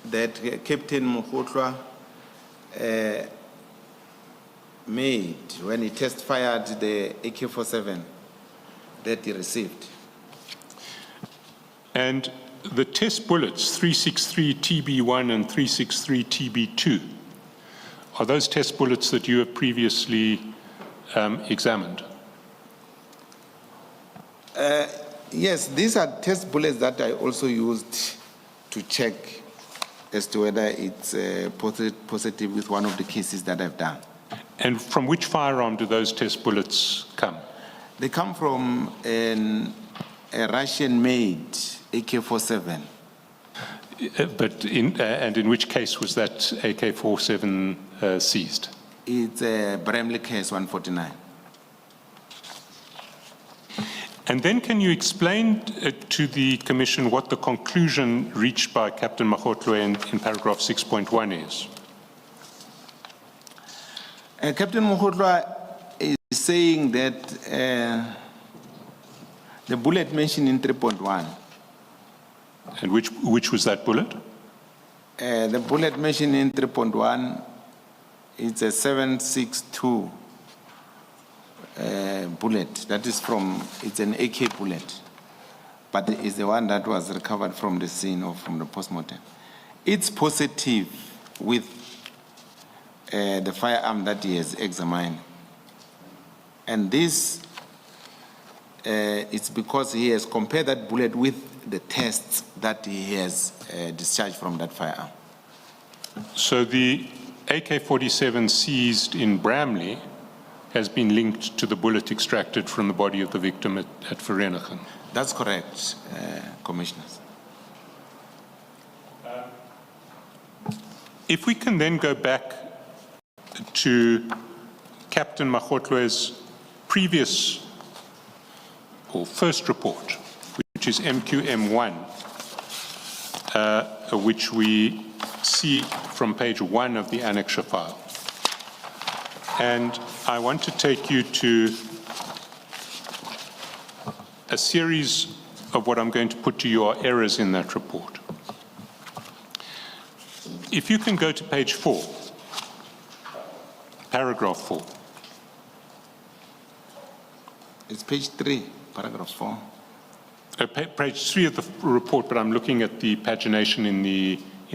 that Captain Makgotlwe made when he test fired the AK-47 that he received. And the test bullets, 363 TB1 and 363 TB2, are those test bullets that you have previously examined? Yes, these are test bullets that I also used to check as to whether it's positive with one of the cases that I've done. And from which firearm do those test bullets come? They come from a Russian-made AK-47. And in which case was that AK-47 seized? It's a Bramley case 149. And then can you explain to the Commission what the conclusion reached by Captain Makgotlwe in paragraph 6.1 is? Captain Makgotlwe is saying that the bullet mentioned in 3.1. And which was that bullet? The bullet mentioned in 3.1, it's a 7.62 bullet. That is it's an AK bullet, but it's the one that was recovered from the scene or from the postmortem. It's positive with the firearm that he has examined. And this, it's because he has compared that bullet with the tests that he has discharged from that firearm. So the AK-47 seized in Bramley has been linked to the bullet extracted from the body of the victim at Vereeniging. That's correct, Commissioners. If we can then go back to Captain Makgotlwe's previous or first report, which is MQM1, which we see from page 1 of the annexure file. And I want to take you to a series of what I'm going to put to you are errors in that report. if you can go to page 4, paragraph 4. It's page 3, paragraph 4. Page 3 of the report, but I'm looking at the pagination in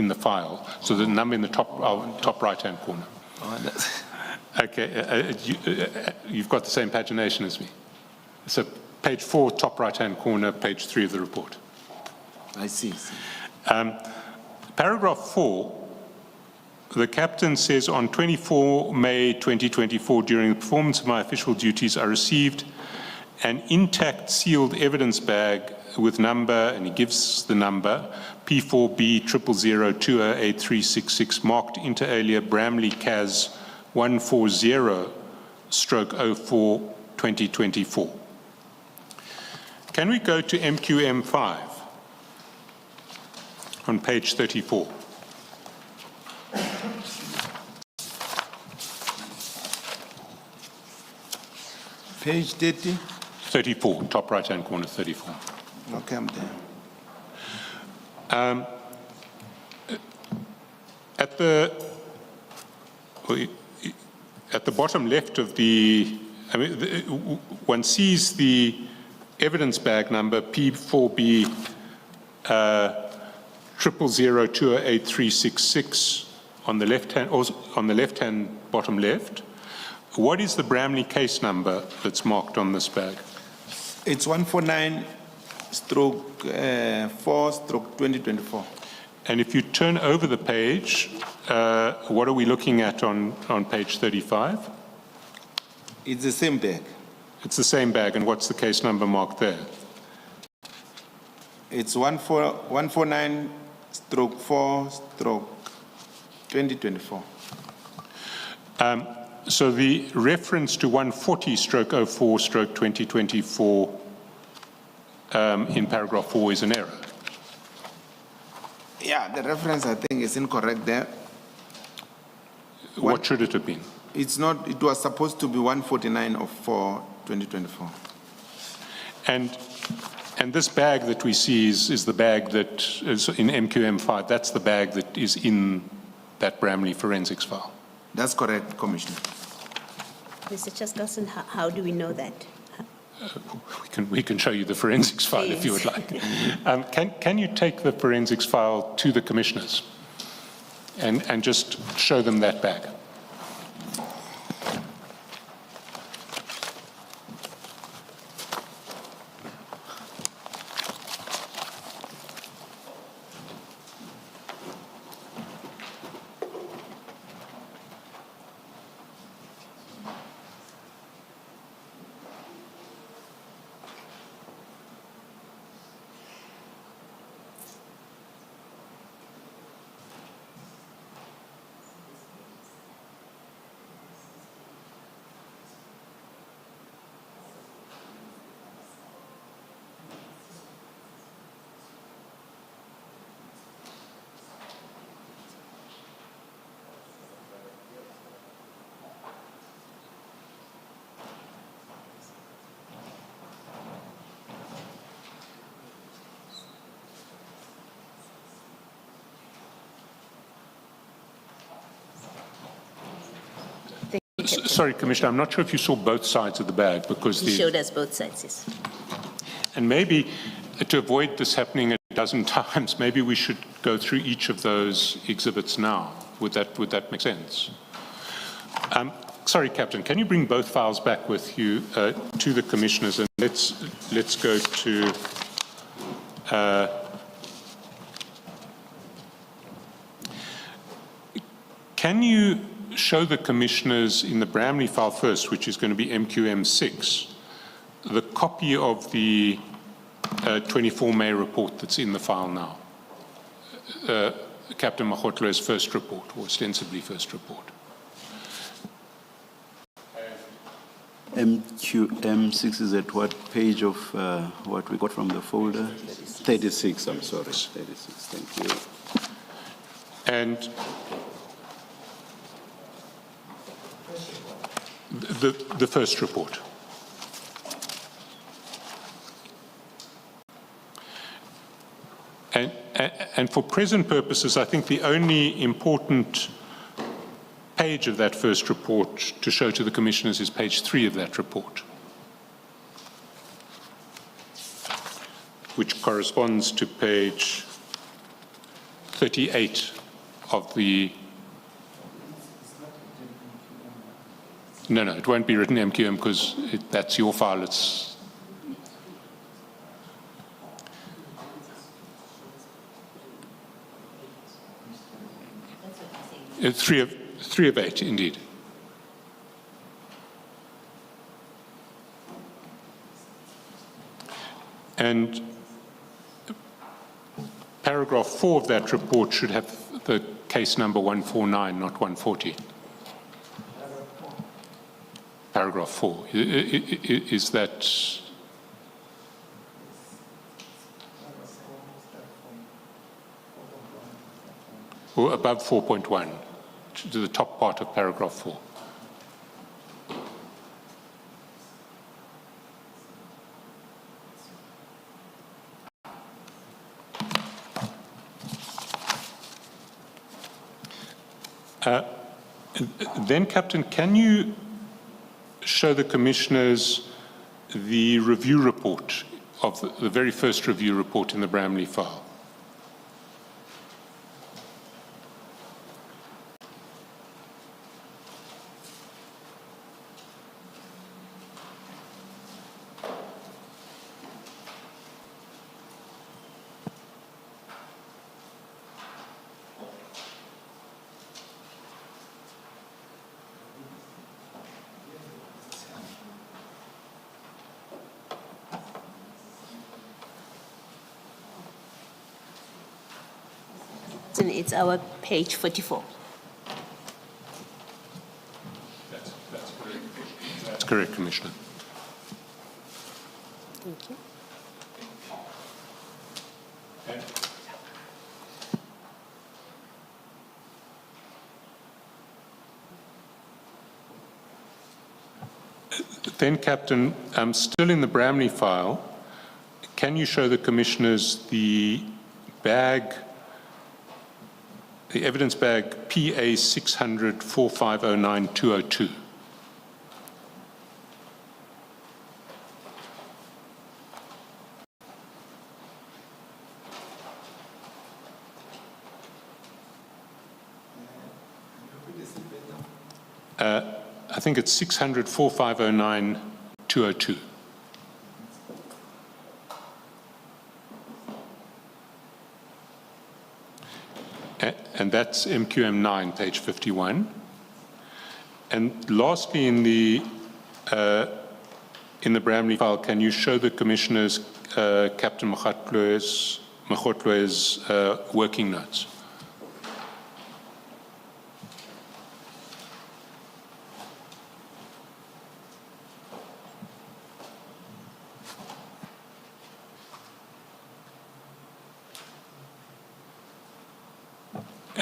the file. So the number in the top right-hand corner. Okay, you've got the same pagination as me. So page 4, top right-hand corner, page 3 of the report. I see. Paragraph 4, the captain says, on 24 May 2024, during the performance of my official duties, I received an intact sealed evidence bag with number, and he gives the number, P4B 000208366, marked inter alia Bramley CAS 140/04/2024. Can we go to MQM5 on page 34? Page 30? 34, top right-hand corner, 34. Okay, I'm there. At the bottom left of one sees the evidence bag number P4B 000208366 on the left-hand bottom left. What is the Bramley case number that's marked on this bag? It's 149/4/2024. And if you turn over the page, what are we looking at on page 35? It's the same bag. It's the same bag, and what's the case number marked there? It's 149/4/2024. So the reference to 140/04/2024 in paragraph 4 is an error. Yeah, the reference I think is incorrect there. What should it have been? It's not, it was supposed to be 149/04/2024. And this bag that we see is the bag that is in MQM5, that's the bag that is in that Bramley forensics file. That's correct, Commissioner. Mr. Chaskalson, how do we know that? We can show you the forensics file if you would like. Can you take the forensics file to the commissioners and just show them that bag? Sorry, Commissioner, I'm not sure if you saw both sides of the bag because He showed us both sides, yes. And maybe to avoid this happening a dozen times, maybe we should go through each of those exhibits now. Would that make sense? Sorry, Captain, can you bring both files back with you to the commissioners, and let's go to can you show the commissioners in the Bramley file first, which is going to be MQM6, the copy of the 24 May report that's in the file now? Captain Mahotlo's first report, or ostensibly first report. MQM6 is at what page of what we got from the folder? 36, I'm sorry, 36, thank you. And the first report. And for present purposes, I think the only important page of that first report to show to the commissioners is page 3 of that report, which corresponds to page 38 of the... No, it won't be written MQM because that's your file. It's three of 8, indeed. And paragraph 4 of that report should have the case number 149, not 140. Paragraph 4. Is that... or above 4.1, to the top part of paragraph 4. Then, Captain, can you show the commissioners the review report of the very first review report in the Bramley file? It's our page 44. That's correct. That's correct, Commissioner. Thank you. Then, Captain, still in the Bramley file, can you show the commissioners the bag, the evidence bag PA 600 4509 202? I think it's 600 4509 202. And that's MQM 9, page 51. And lastly, in the Bramley file, can you show the commissioners Captain Mokgotlo's working notes?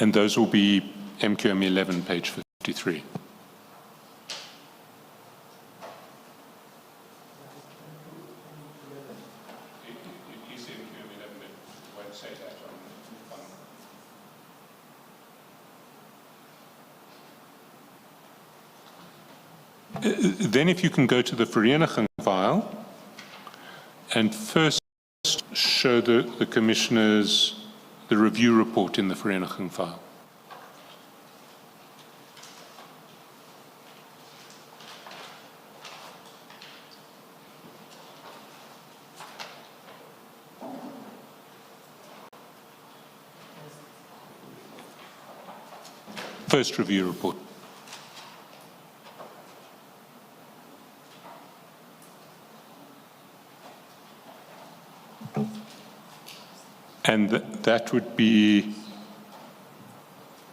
And those will be MQM 11, page 53. Then if you can go to the Vereniging file and first show the commissioners the review report in the Vereniging file. First review report. And that would be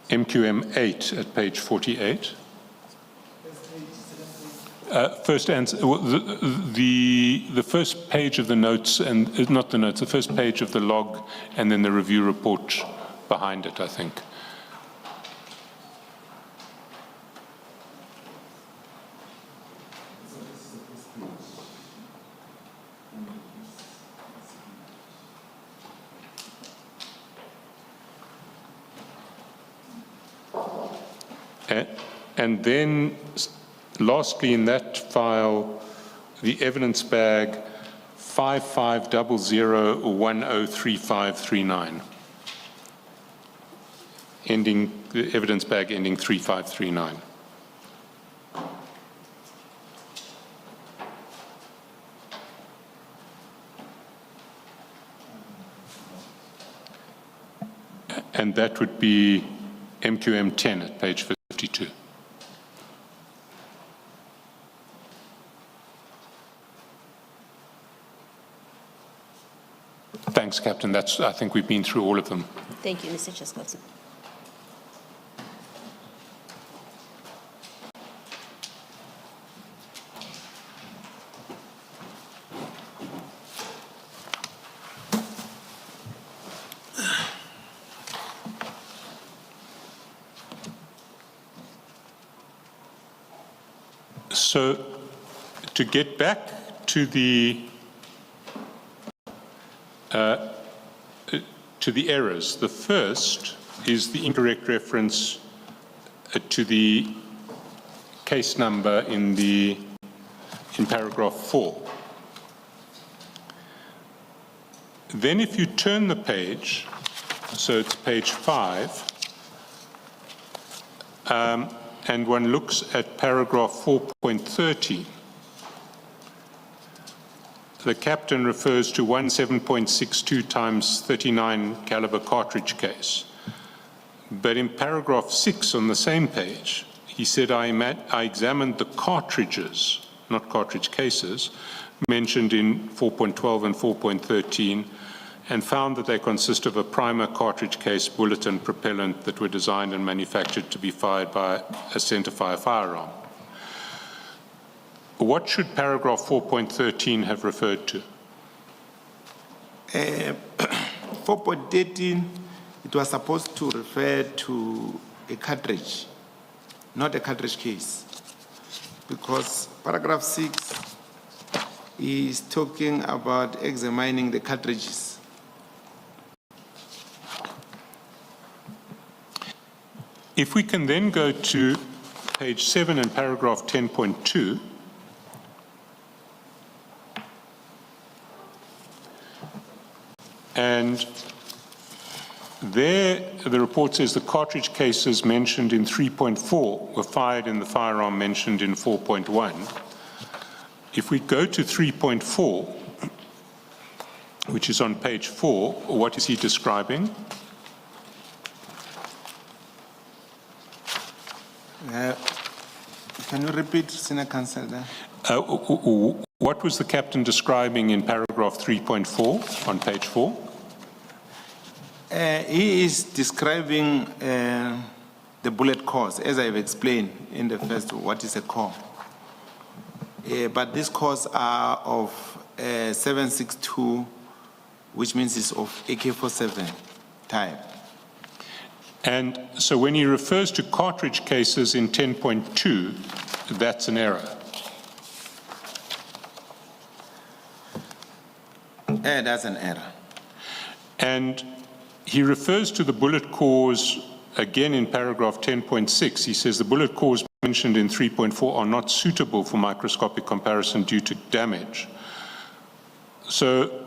MQM 8 at page 48. First answer, the first page of the notes, and not the notes, the first page of the log, and then the review report behind it, I think. And then lastly in that file, the evidence bag 5500103539. Ending, the evidence bag ending 3539. And that would be MQM 10 at page 52. Thanks, Captain. That's, I think we've been through all of them. Thank you, Mr. Chaskotsi. So to get back to the errors, the first is the incorrect reference to the case number in paragraph 4. Then if you turn the page, so it's page 5, and one looks at paragraph 4.30, the captain refers to 17.62 times 39 caliber cartridge case. But in paragraph 6 on the same page, he said, I examined the cartridges, not cartridge cases, mentioned in 4.12 and 4.13, and found that they consist of a primer, cartridge case, bullet and propellant that were designed and manufactured to be fired by a centerfire firearm. What should paragraph 4.13 have referred to? 4.13, it was supposed to refer to a cartridge, not a cartridge case, because paragraph 6 is talking about examining the cartridges. If we can then go to page 7 and paragraph 10.2, and there the report says the cartridge cases mentioned in 3.4 were fired in the firearm mentioned in 4.1. If we go to 3.4, which is on page 4, what is he describing? Can you repeat, Senior Counsel? What was the captain describing in paragraph 3.4 on page 4? He is describing the bullet cores, as I've explained in the first, what is a core. But these cores are of 7.62, which means it's of AK-47 type. And so when he refers to cartridge cases in 10.2, that's an error. That's an error. And he refers to the bullet cores again in paragraph 10.6. He says the bullet cores mentioned in 3.4 are not suitable for microscopic comparison due to damage. So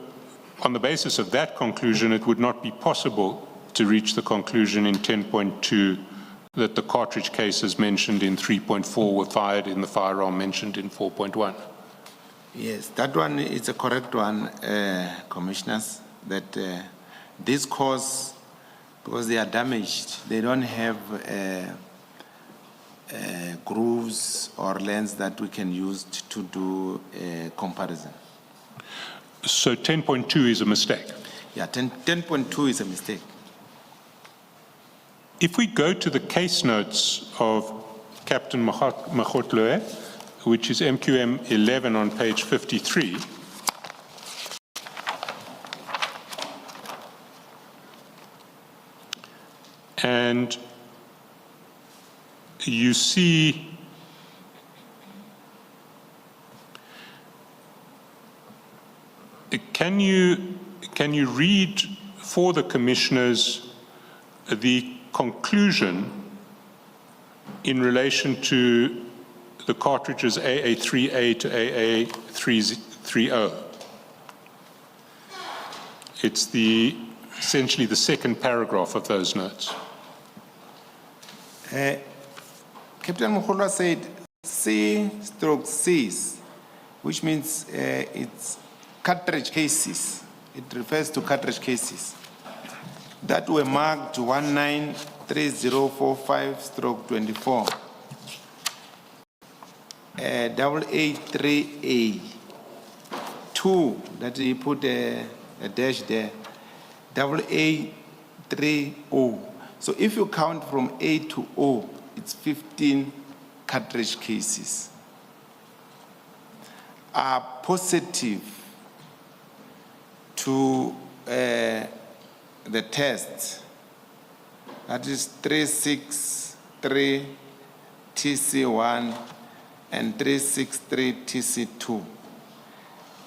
on the basis of that conclusion, it would not be possible to reach the conclusion in 10.2 that the cartridge cases mentioned in 3.4 were fired in the firearm mentioned in 4.1. Yes, that one is a correct one, Commissioners, that these cores, because they are damaged, they don't have grooves or lens that we can use to do a comparison. So 10.2 is a mistake? Yeah, 10.2 is a mistake. If we go to the case notes of Captain Magotloe, which is MQM 11 on page 53, and you see can you read for the commissioners the conclusion in relation to the cartridges AA3A to AA330. It's essentially the second paragraph of those notes. Captain Mukholwa said C/Cs, which means it's cartridge cases. It refers to cartridge cases that were marked 193045/24. AA3A, 2, that he put a dash there, AA30. So if you count from A to O, it's 15 cartridge cases are positive to the test. That is 363 TC1 and 363 TC2.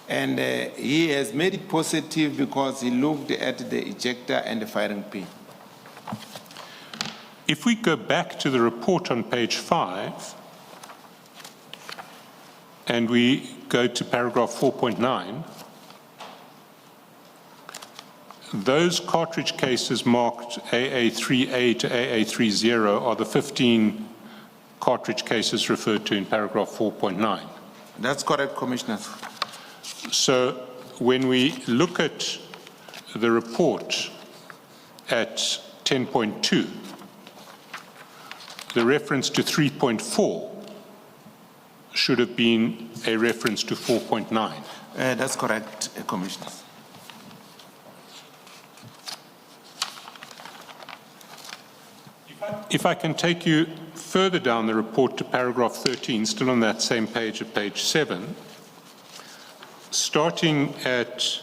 And he has made it positive because he looked at the ejector and the firing pin. If we go back to the report on page 5, and we go to paragraph 4.9, those cartridge cases marked AA3A to AA30 are the 15 cartridge cases referred to in paragraph 4.9. That's correct, Commissioner. So when we look at the report at 10.2, the reference to 3.4 should have been a reference to 4.9. That's correct, Commissioner. If I can take you further down the report to paragraph 13, still on that same page at page 7, starting at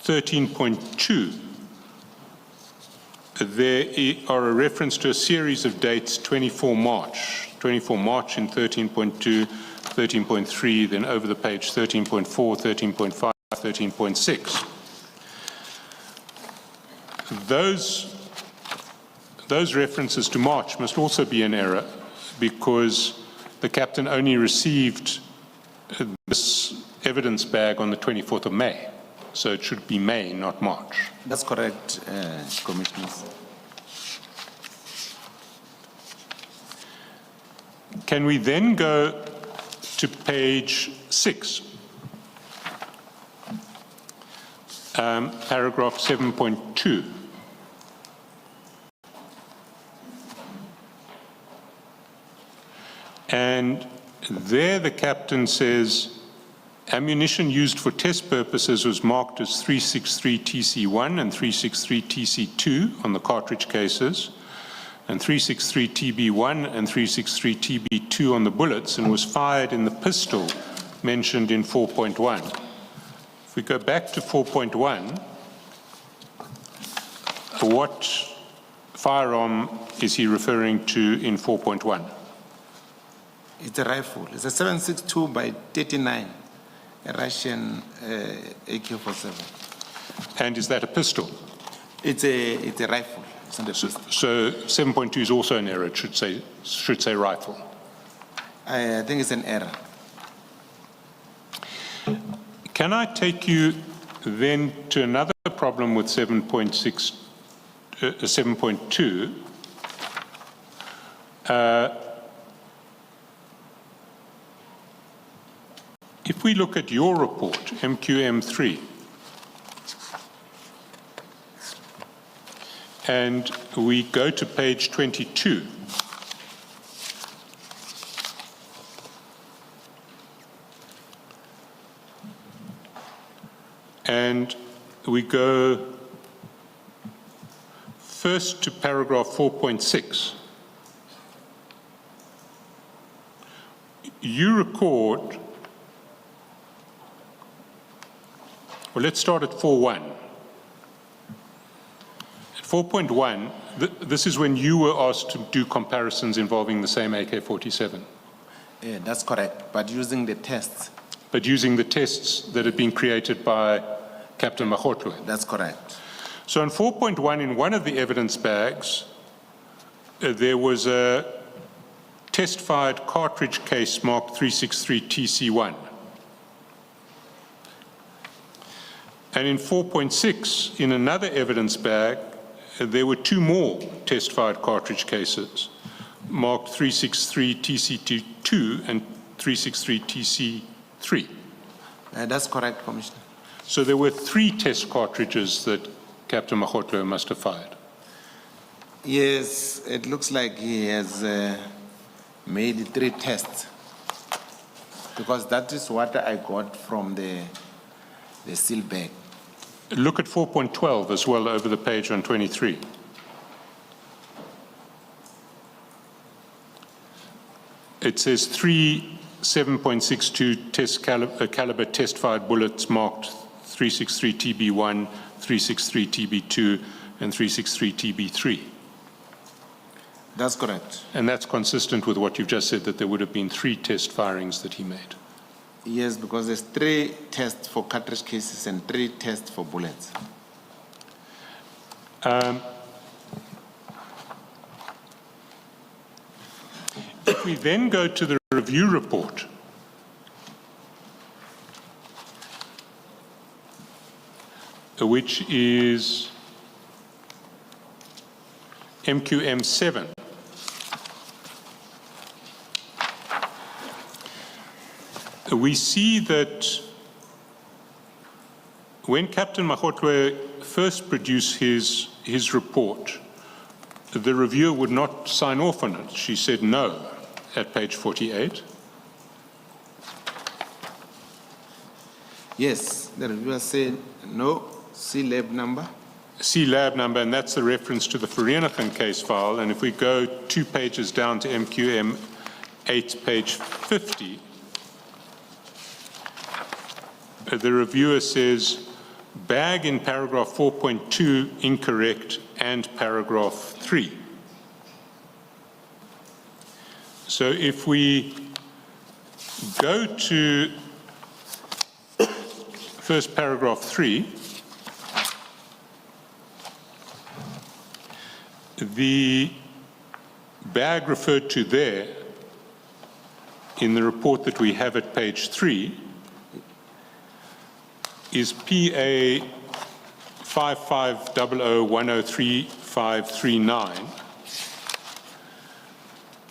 13.2, there are a reference to a series of dates, 24 March in 13.2, 13.3, then over the page 13.4, 13.5, 13.6. Those references to March must also be an error because the captain only received this evidence bag on the 24th of May. So it should be May, not March. That's correct, Commissioners. Can we then go to page 6, paragraph 7.2. And there the captain says, ammunition used for test purposes was marked as 363 TC1 and 363 TC2 on the cartridge cases, and 363 TB1 and 363 TB2 on the bullets, and was fired in the pistol mentioned in 4.1. If we go back to 4.1, what firearm is he referring to in 4.1? It's a rifle. It's a 7.62 by 39, a Russian AK-47. And is that a pistol? It's a rifle. It's not a pistol. So 7.2 is also an error. It should say rifle. I think it's an error. Can I take you then to another problem with 7.6, 7.2? If we look at your report, MQM3, and we go to page 22, and we go first to paragraph 4.6, you record. Well, let's start at 4.1. At 4.1, this is when you were asked to do comparisons involving the same AK-47. Yeah, that's correct, but using the tests. But using the tests that had been created by Captain Makgotlo. That's correct. So in 4.1, in one of the evidence bags, there was a test-fired cartridge case marked 363 TC1. And in 4.6, in another evidence bag, there were 2 more test-fired cartridge cases marked 363 TC2 and 363 TC3. That's correct, Commissioner. So there were 3 test cartridges that Captain Magotlo must have fired. Yes, it looks like he has made 3 tests, because that is what I got from the seal bag. Look at 4.12 as well over the page on 23. It says 3 7.62 caliber test-fired bullets marked 363 TB1, 363 TB2, and 363 TB3. That's correct. And that's consistent with what you've just said, that there would have been 3 test firings that he made. Yes, because there's 3 tests for cartridge cases and 3 tests for bullets. If we then go to the review report, which is MQM7. We see that when Captain Magotlo first produced his report, the reviewer would not sign off on it. She said no at page 48. Yes, the reviewer said no, C lab number. C lab number, and that's the reference to the Vereniging case file. And if we go 2 pages down to MQM 8, page 50, the reviewer says bag in paragraph 4.2 incorrect and paragraph 3. So if we go to first paragraph 3, the bag referred to there in the report that we have at page 3 is PA 5500103539.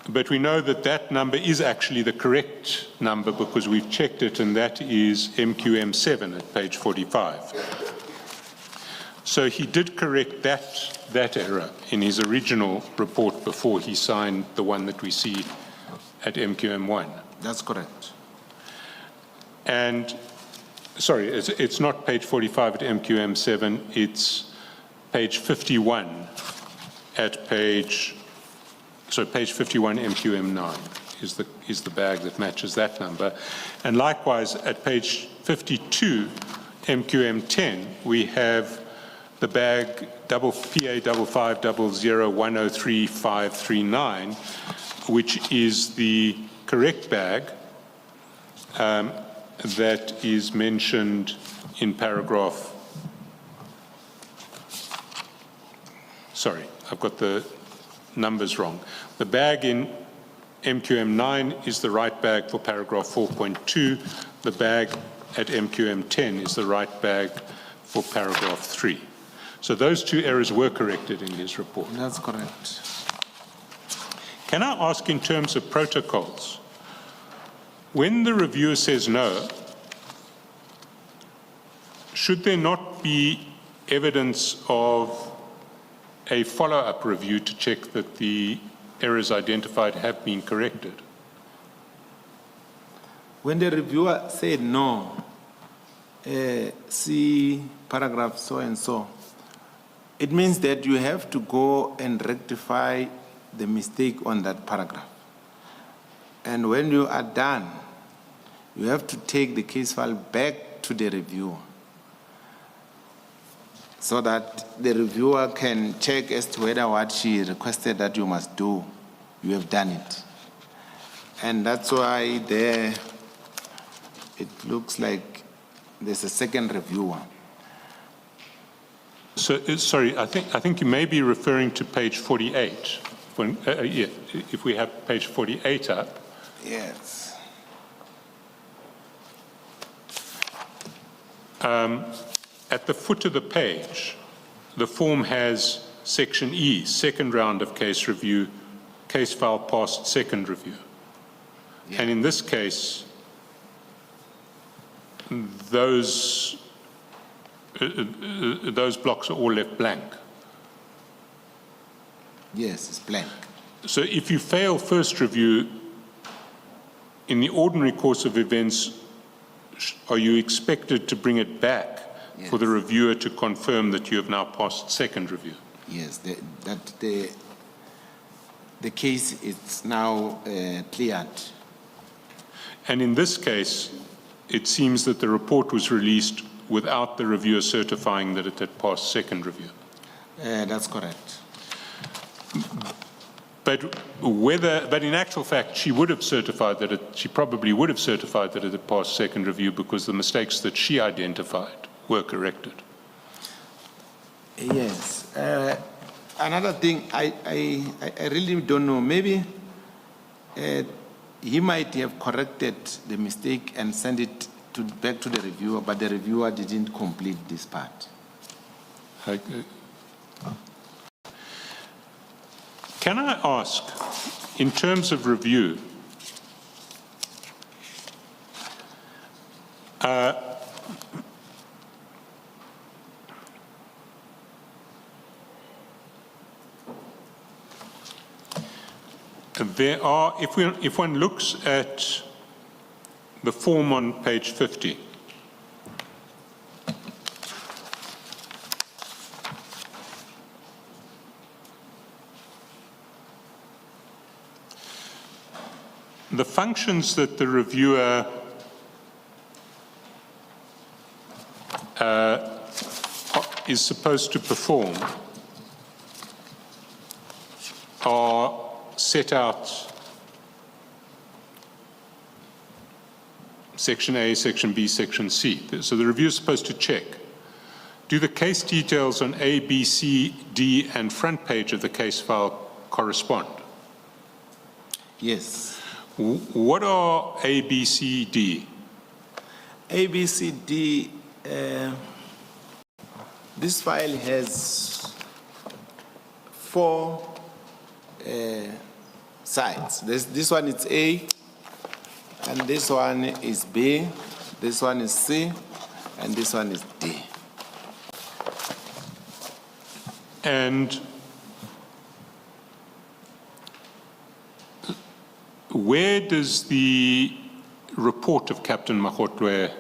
But we know that that number is actually the correct number because we've checked it, and that is MQM7 at page 45. So he did correct that error in his original report before he signed the one that we see at MQM1. That's correct. And, sorry, it's not page 45 at MQM7, it's page 51 at page 51 MQM9 is the bag that matches that number. And likewise, at page 52 MQM10, we have the bag PA 5500103539, which is the correct bag that is mentioned in paragraph, sorry, I've got the numbers wrong. The bag in MQM9 is the right bag for paragraph 4.2. The bag at MQM10 is the right bag for paragraph 3. So those 2 errors were corrected in his report. That's correct. Can I ask, in terms of protocols, when the reviewer says no, should there not be evidence of a follow-up review to check that the errors identified have been corrected? When the reviewer said no, see paragraph so and so, it means that you have to go and rectify the mistake on that paragraph. And when you are done, you have to take the case file back to the reviewer so that the reviewer can check as to whether what she requested that you must do, you have done it. And that's why there it looks like there's a second reviewer. So, sorry, I think you may be referring to page 48. If we have page 48 up, Yes. at the foot of the page, the form has section E, second round of case review, case file passed second review. And in this case, those blocks are all left blank. Yes, it's blank. So if you fail first review, in the ordinary course of events, are you expected to bring it back for the reviewer to confirm that you have now passed second review? Yes, the case is now cleared. And in this case, it seems that the report was released without the reviewer certifying that it had passed second review. That's correct. But in actual fact, she would have certified that she probably would have certified that it had passed second review because the mistakes that she identified were corrected. Yes. Another thing, I really don't know. Maybe he might have corrected the mistake and sent it back to the reviewer, but the reviewer didn't complete this part. Can I ask, in terms of review, there are, if one looks at the form on page 50, the functions that the reviewer is supposed to perform are set out section A, section B, section C. So the reviewer is supposed to check, do the case details on A, B, C, D, and front page of the case file correspond? Yes. What are A, B, C, D? A, B, C, D, this file has 4 sides. This one is A, and this one is B, this one is C, and this one is D. And where does the report of Captain Makgotlwe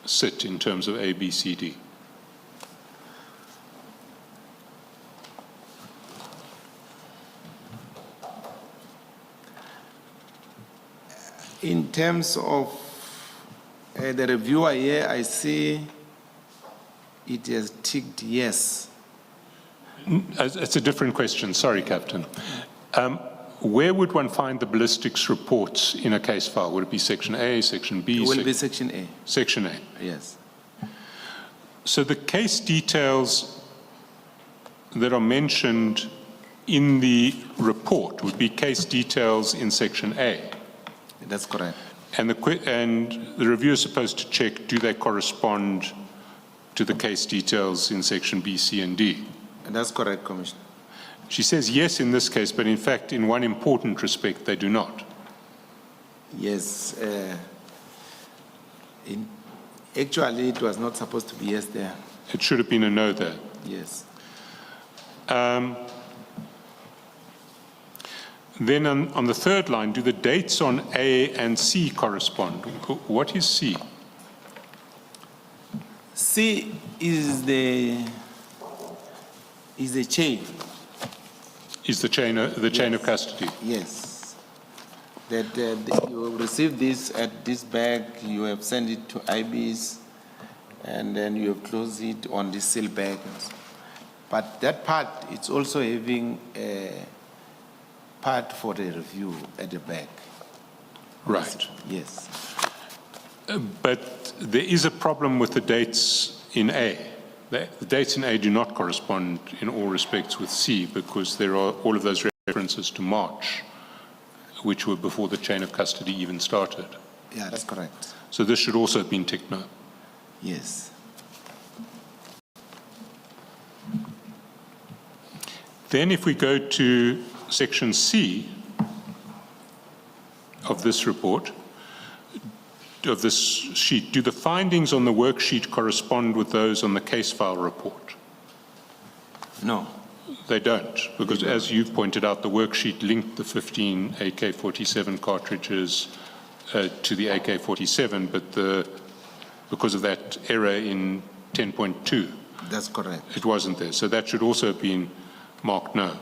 sit in terms of A, B, C, D? In terms of the reviewer here, I see it has ticked yes. It's a different question. Sorry, Captain. Where would one find the ballistics reports in a case file? Would it be section A, section B? It will be section A. Section A. Yes. So the case details that are mentioned in the report would be case details in section A. That's correct. And the reviewer is supposed to check, do they correspond to the case details in section B, C, and D? And that's correct, Commissioner. She says yes in this case, but in fact, in one important respect, they do not. Yes. Actually, it was not supposed to be yes there. It should have been a no there. Yes. Then on the third line, do the dates on A and C correspond? What is C? C is the chain. Is the chain of custody? Yes. That you will receive this at this bag, you have sent it to IBs, and then you have closed it on this seal bag. But that part, it's also having a part for the review at the back. Right. Yes. But there is a problem with the dates in A. The dates in A do not correspond in all respects with C because there are all of those references to March, which were before the chain of custody even started. Yeah, that's correct. So this should also have been ticked no. Yes. Then if we go to section C of this report, of this sheet, do the findings on the worksheet correspond with those on the case file report? No. They don't, because as you've pointed out, the worksheet linked the 15 AK-47 cartridges to the AK-47, but because of that error in 10.2, That's correct. it wasn't there. So that should also have been marked no.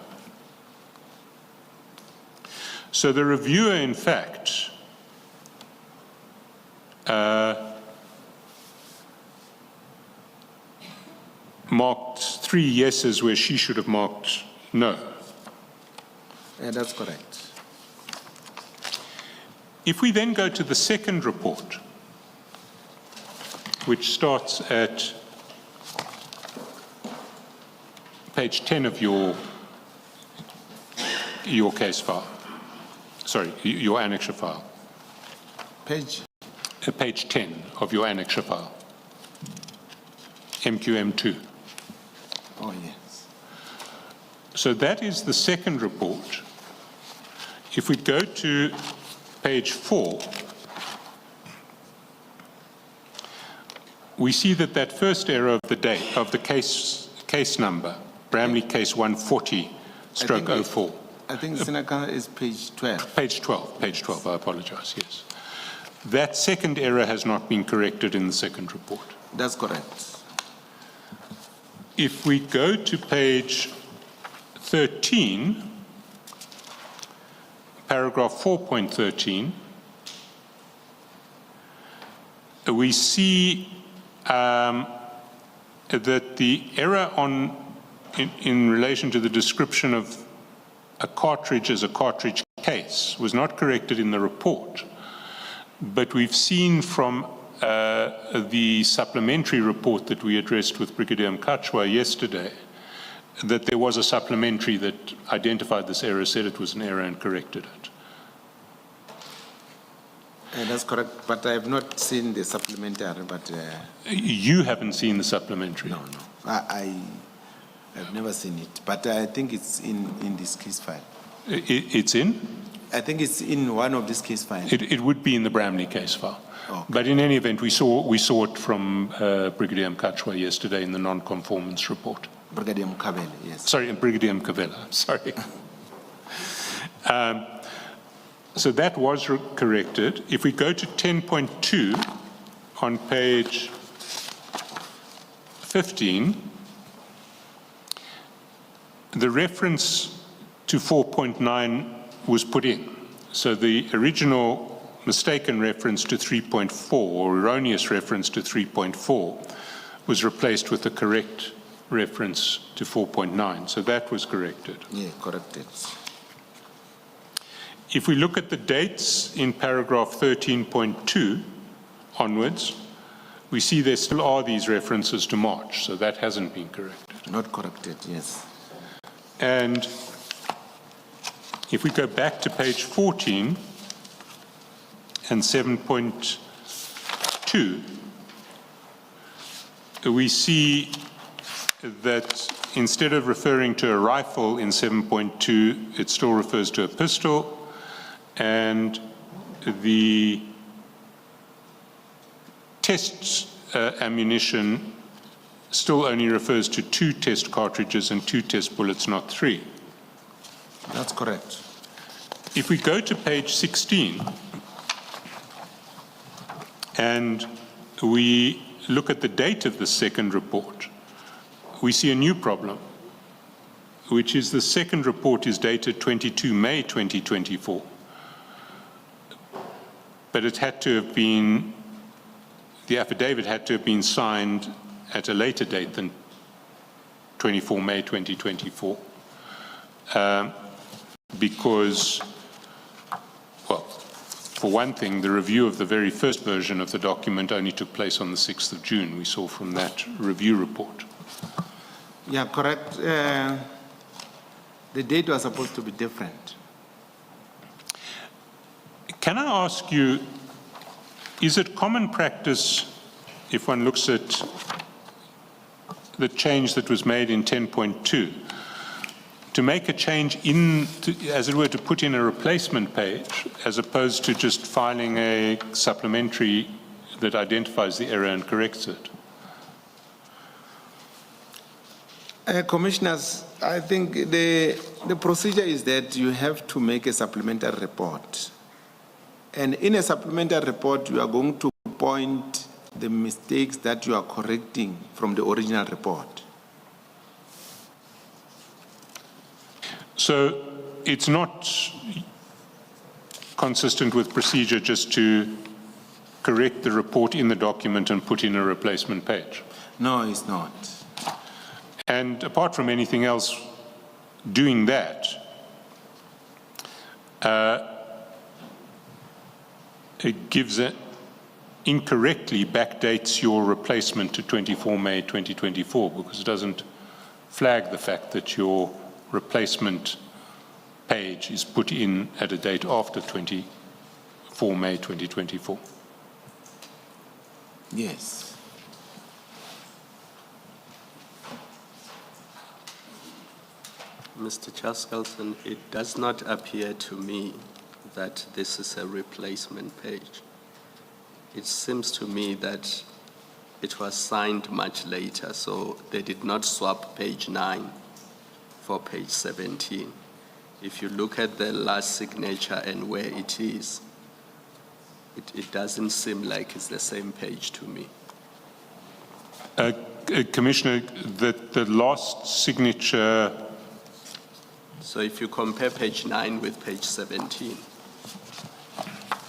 So the reviewer, in fact, marked 3 yeses where she should have marked no. Yeah, that's correct. If we then go to the second report, which starts at page 10 of your case file, sorry, your annexure file. Page? Page 10 of your annexure file, MQM2. Oh, yes. So that is the second report. If we go to page 4, we see that that first error of the date, of the case number, Bramley case 140/04. I think Seneca is page 12. Page 12, I apologize, yes. That second error has not been corrected in the second report. That's correct. If we go to page 13, paragraph 4.13, we see that the error in relation to the description of a cartridge as a cartridge case was not corrected in the report. But we've seen from the supplementary report that we addressed with Brigadier Mkachwa yesterday that there was a supplementary that identified this error, said it was an error and corrected it. That's correct, but I have not seen the supplementary, but... You haven't seen the supplementary? No. I've never seen it, but I think it's in this case file. It's in? I think it's in one of these case files. It would be in the Bramley case file. Okay. But in any event, we saw it from Brigadier Mkachwa yesterday in the non-conformance report. Brigadier Mkabele, yes. Sorry, Brigadier Mkavela, sorry. So that was corrected. If we go to 10.2 on page 15, the reference to 4.9 was put in. So the original mistaken reference to 3.4 or erroneous reference to 3.4 was replaced with the correct reference to 4.9. So that was corrected. Yeah, corrected. If we look at the dates in paragraph 13.2 onwards, we see there still are these references to March, so that hasn't been corrected. Not corrected, yes. And if we go back to page 14 and 7.2, we see that instead of referring to a rifle in 7.2, it still refers to a pistol, and the test ammunition still only refers to 2 test cartridges and 2 test bullets, not 3. That's correct. If we go to page 16 and we look at the date of the second report, we see a new problem, which is the second report is dated 22 May 2024. But it had to have been, the affidavit had to have been signed at a later date than 24 May 2024. Because, well, for one thing, the review of the very first version of the document only took place on the 6th of June, we saw from that review report. Yeah, correct. The date was supposed to be different. Can I ask you, is it common practice, if one looks at the change that was made in 10.2, to make a change as it were, to put in a replacement page, as opposed to just filing a supplementary that identifies the error and corrects it? Commissioners, I think the procedure is that you have to make a supplementary report. And in a supplementary report, you are going to point the mistakes that you are correcting from the original report. So it's not consistent with procedure just to correct the report in the document and put in a replacement page? No, it's not. And apart from anything else, doing that, it gives it incorrectly backdates your replacement to 24 May 2024 because it doesn't flag the fact that your replacement page is put in at a date after 24 May 2024. Yes. Mr. Chaskalson, it does not appear to me that this is a replacement page. It seems to me that it was signed much later, so they did not swap page 9 for page 17. If you look at the last signature and where it is, it doesn't seem like it's the same page to me. Commissioner, the last signature. So if you compare page 9 with page 17.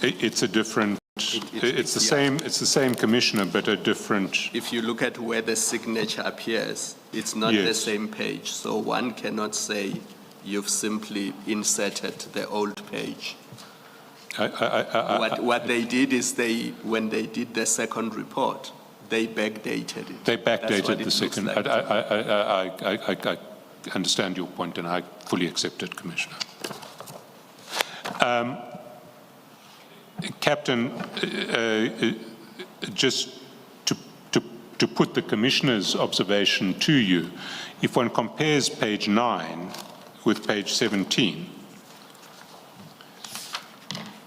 It's a different, it's the same commissioner, but a different. If you look at where the signature appears, it's not the same page. So one cannot say you've simply inserted the old page. What they did is when they did the second report, they backdated it. They backdated the second. Like I understand your point, and I fully accept it, Commissioner. Captain, just to put the Commissioner's observation to you, if one compares page 9 with page 17,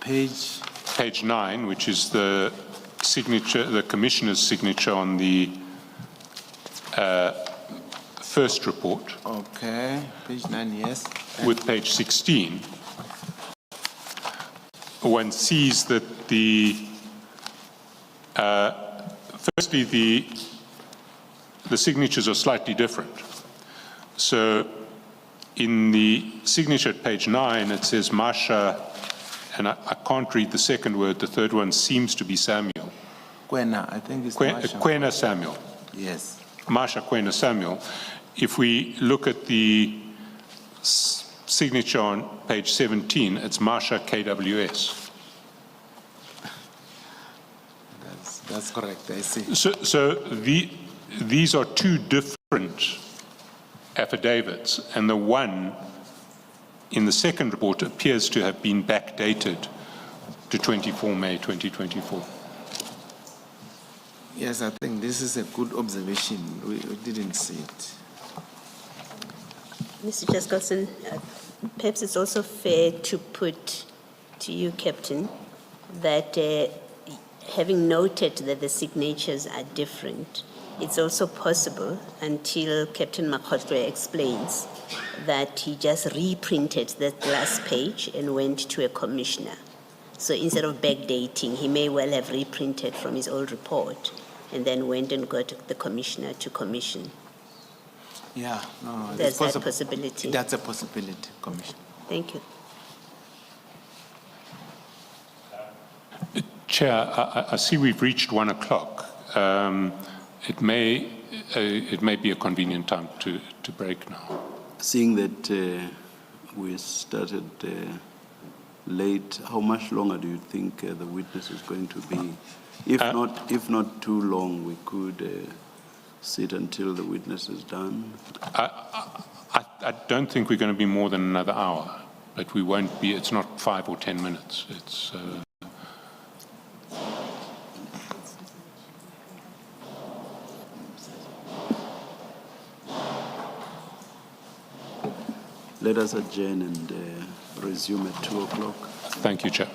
page 9, which is the signature, the Commissioner's signature on the first report. Okay, page 9, yes. With page 16, one sees that firstly, the signatures are slightly different. So in the signature at page 9, it says Masha, and I can't read the second word, the third one seems to be Samuel. Kwena, I think it's Masha. Kwena Samuel. Yes. Masha Kwena Samuel. If we look at the signature on page 17, it's Masha KWS. That's correct, I see. So these are two different affidavits, and the one in the second report appears to have been backdated to 24 May 2024. Yes, I think this is a good observation. We didn't see it. Mr. Chaskalson, perhaps it's also fair to put to you, Captain, that having noted that the signatures are different, it's also possible, until Captain Makhotlwe explains, that he just reprinted that last page and went to a commissioner. So instead of backdating, he may well have reprinted from his old report and then went and got the commissioner to commission. Yeah, no, There's that possibility. That's a possibility, Commissioner. Thank you. Chair, I see we've reached 1 o'clock. It may be a convenient time to break now. Seeing that we started late, how much longer do you think the witness is going to be? If not too long, we could sit until the witness is done. I I don't think we're going to be more than another hour, but we won't be, it's not 5 or 10 minutes. It's, Let us adjourn and resume at 2 o'clock. thank you, Chair.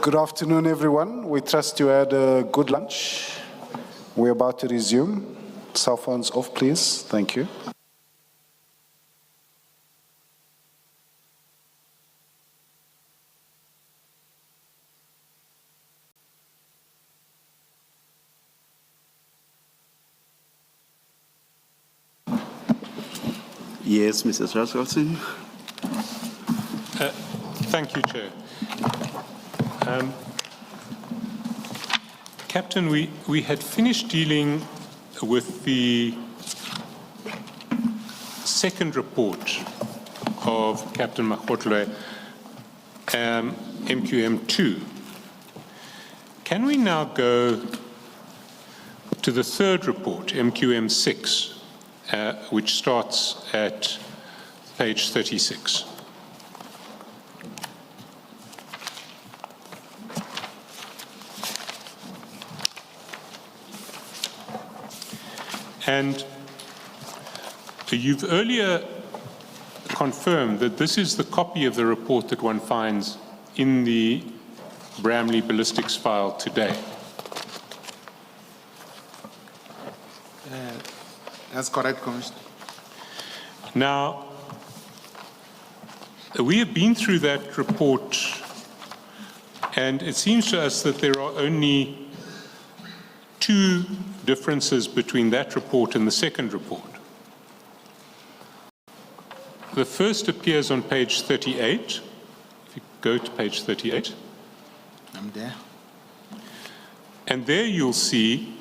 Good afternoon, everyone. We trust you had a good lunch. We're about to resume. Cell phones off, please. Thank you. Yes, Mr. Straskovsky. Thank you, Chair. Captain, we had finished dealing with the second report of Captain Makgotle, MQM2. Can we now go to the third report, MQM6, which starts at page 36? And you've earlier confirmed that this is the copy of the report that one finds in the Bramley ballistics file today. That's correct, Commissioner. Now, we have been through that report, and it seems to us that there are only two differences between that report and the second report. The first appears on page 38. If you go to page 38. I'm there. And there you'll see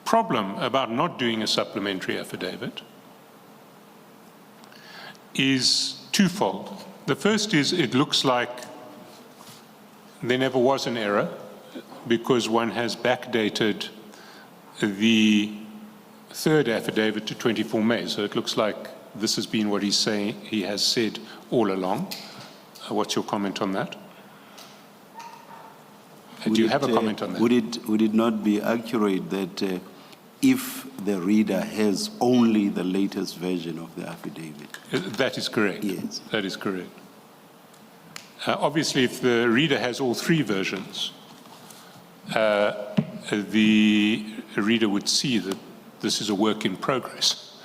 problem about not doing a supplementary affidavit is twofold. The first is it looks like there never was an error because one has backdated the third affidavit to 24 May. So it looks like this has been what he's saying, he has said all along. What's your comment on that? Do you have a comment on that? Would it not be accurate that if the reader has only the latest version of the affidavit? That is correct. Yes. That is correct. Obviously, if the reader has all three versions, the reader would see that this is a work in progress.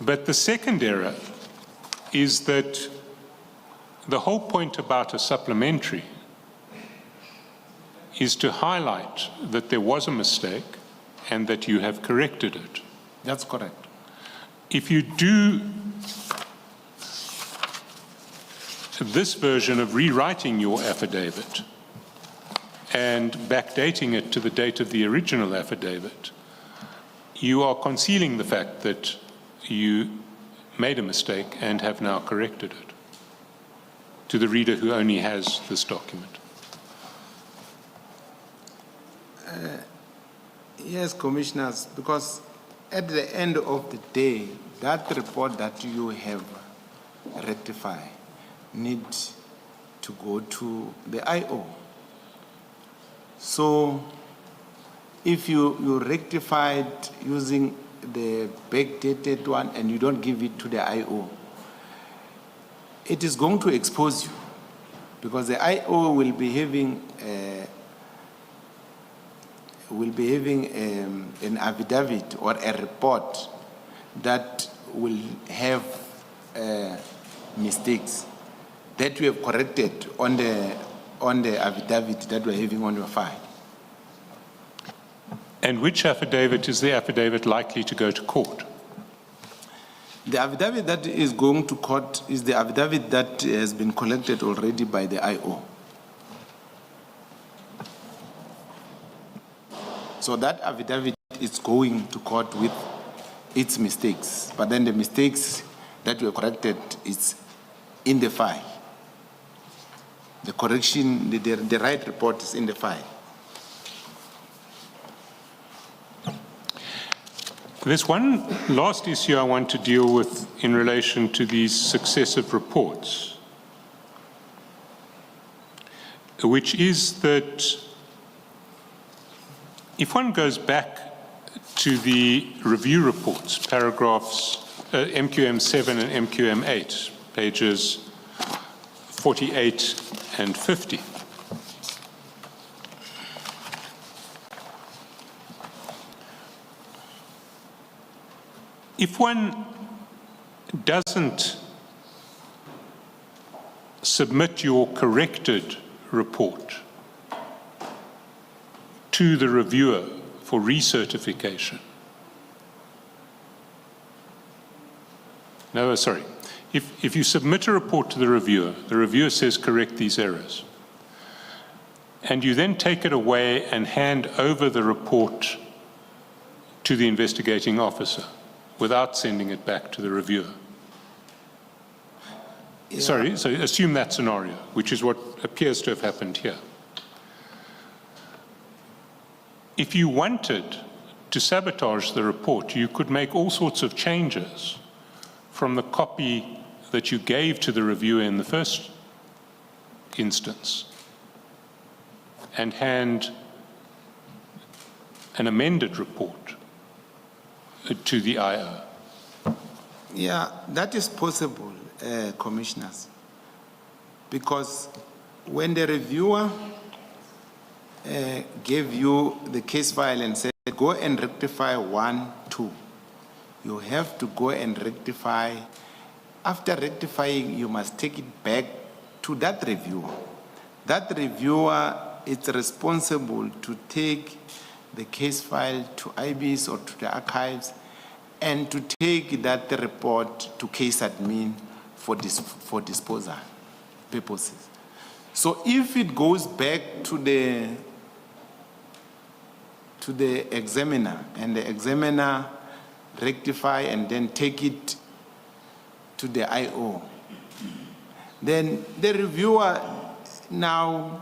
But the second error is that the whole point about a supplementary is to highlight that there was a mistake and that you have corrected it. That's correct. If you do this version of rewriting your affidavit and backdating it to the date of the original affidavit, you are concealing the fact that you made a mistake and have now corrected it to the reader who only has this document. Yes, Commissioners, because at the end of the day, that report that you have rectified needs to go to the IO. So if you rectified using the backdated one and you don't give it to the IO, it is going to expose you, because the IO will be having an affidavit or a report that will have mistakes that we have corrected on the affidavit that we're having on your file. And which affidavit is the affidavit likely to go to court? The affidavit that is going to court is the affidavit that has been collected already by the IO. So that affidavit is going to court with its mistakes, but then the mistakes that were corrected is in the file. The correction, the right report is in the file. There's one last issue I want to deal with in relation to these successive reports, which is that if one goes back to the review reports, paragraphs MQM 7 and MQM 8, pages 48 and 50, if one doesn't submit your corrected report to the reviewer for recertification. No, sorry. If you submit a report to the reviewer says correct these errors, and you then take it away and hand over the report to the investigating officer without sending it back to the reviewer. Yeah. Sorry, so assume that scenario, which is what appears to have happened here. If you wanted to sabotage the report, you could make all sorts of changes from the copy that you gave to the reviewer in the first instance and hand an amended report to the IO. Yeah, that is possible, Commissioners, because when the reviewer gave you the case file and said, go and rectify 1, 2, you have to go and rectify. After rectifying, you must take it back to that reviewer. That reviewer is responsible to take the case file to IBS or to the archives and to take that report to case admin for disposal purposes. So if it goes back to the examiner and the examiner rectify and then take it to the IO, then the reviewer now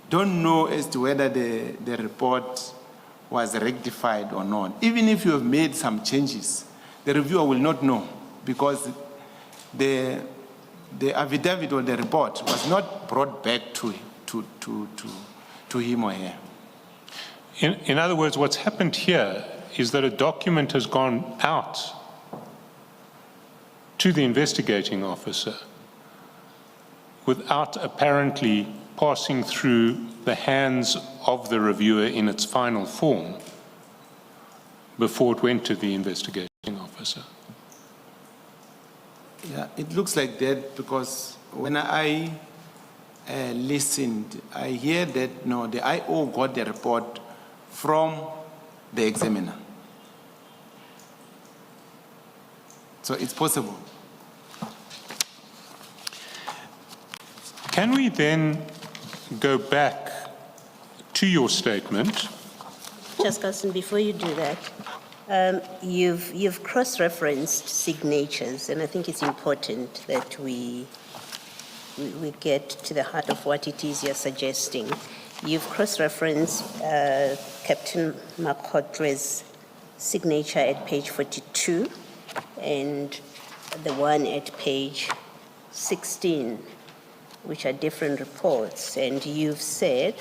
don't know as to whether the report was rectified or not. Even if you have made some changes, the reviewer will not know because the affidavit or the report was not brought back to him or her. In other words, what's happened here is that a document has gone out to the investigating officer without apparently passing through the hands of the reviewer in its final form before it went to the investigating officer? Yeah, it looks like that because when I listened, I hear that no, the IO got the report from the examiner. So it's possible. Can we then go back to your statement? Chairperson, before you do that, you've cross-referenced signatures, and I think it's important that we get to the heart of what it is you're suggesting. You've cross-referenced Captain Makotre's signature at page 42 and the one at page 16, which are different reports, and you've said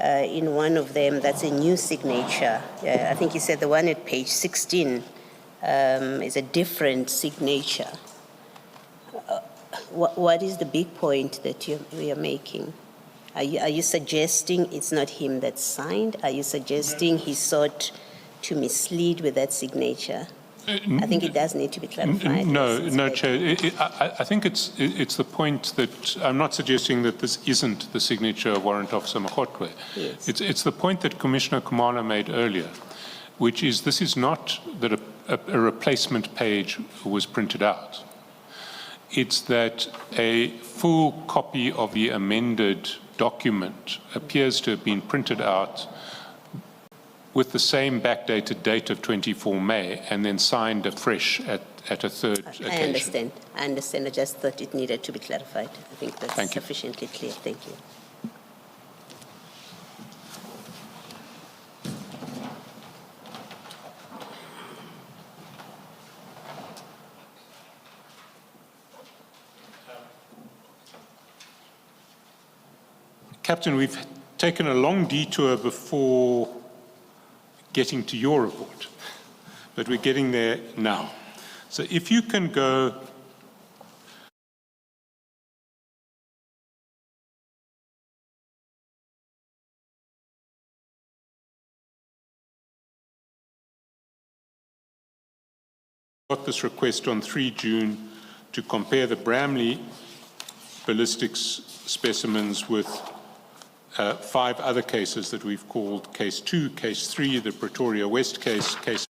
in one of them that's a new signature. I think you said the one at page 16 is a different signature. What is the big point that we are making? Are you suggesting it's not him that signed? Are you suggesting he sought to mislead with that signature? I think it does need to be clarified. No, Chair. I think it's the point that I'm not suggesting that this isn't the signature of Warrant Officer Makotwe. Yes. It's the point that Commissioner Kumalo made earlier, which is this is not that a replacement page was printed out. It's that a full copy of the amended document appears to have been printed out with the same backdated date of 24 May and then signed afresh at a third occasion. I understand. I just thought it needed to be clarified. I think that's Thank you. sufficiently clear. Thank you. Captain, we've taken a long detour before getting to your report, but we're getting there now. So if you can go got this request on 3 June to compare the Bramley ballistics specimens with 5 other cases that we've called Case 2, Case 3, the Pretoria West case, Case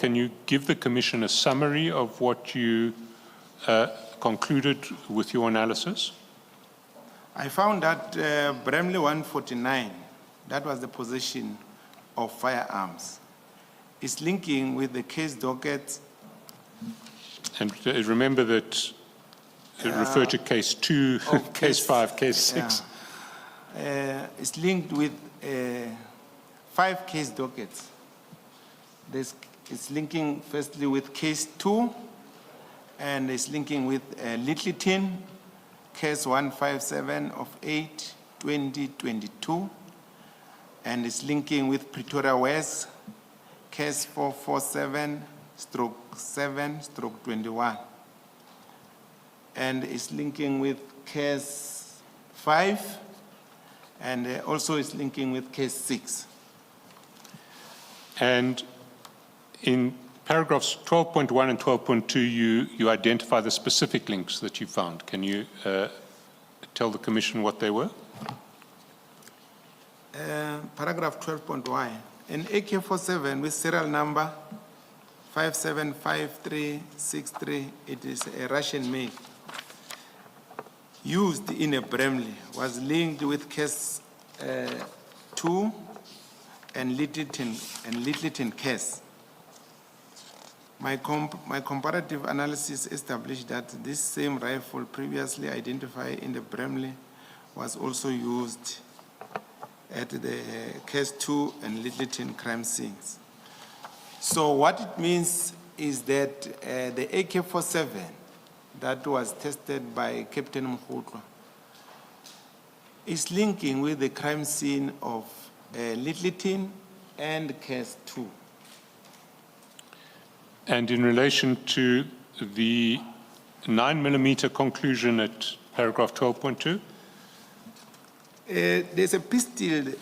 can you give the Commission a summary of what you concluded with your analysis? I found that Bramley 149, that was the possession of firearms, is linking with the case docket. And remember that it referred to case 2, case 5, case 6. It's linked with 5 case dockets. It's linking firstly with case 2, and it's linking with Littleton, case 157 of 8/2022, and it's linking with Pretoria West, case 447/7/21, and it's linking with case 5, and also it's linking with case 6. And in paragraphs 12.1 and 12.2, you identify the specific links that you found. Can you tell the Commission what they were? Paragraph 12.1, an AK-47 with serial number 575363, it is a Russian make, used in a Bramley, was linked with case 2 and Littleton case. My comparative analysis established that this same rifle previously identified in the Bramley was also used at the case 2 and Littleton crime scenes. So what it means is that the AK-47 that was tested by Captain Mkhutwa is linking with the crime scene of Littleton and case 2. And in relation to the 9mm conclusion at paragraph 12.2? There's a pistol,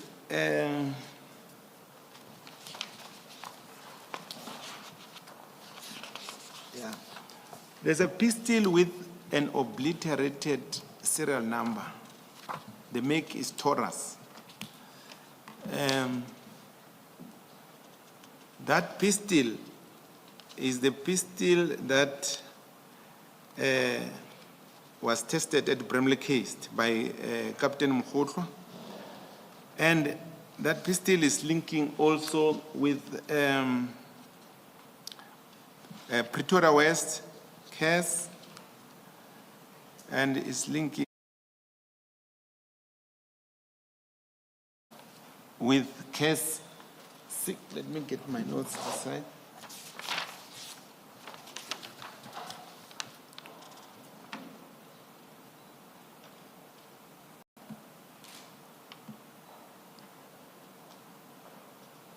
there's a pistol with an obliterated serial number. The make is Taurus. That pistol is the pistol that was tested at Bramley case by Captain Mkhutwa. And that pistol is linking also with Pretoria West case, and is linking with case 6. Let me get my notes aside.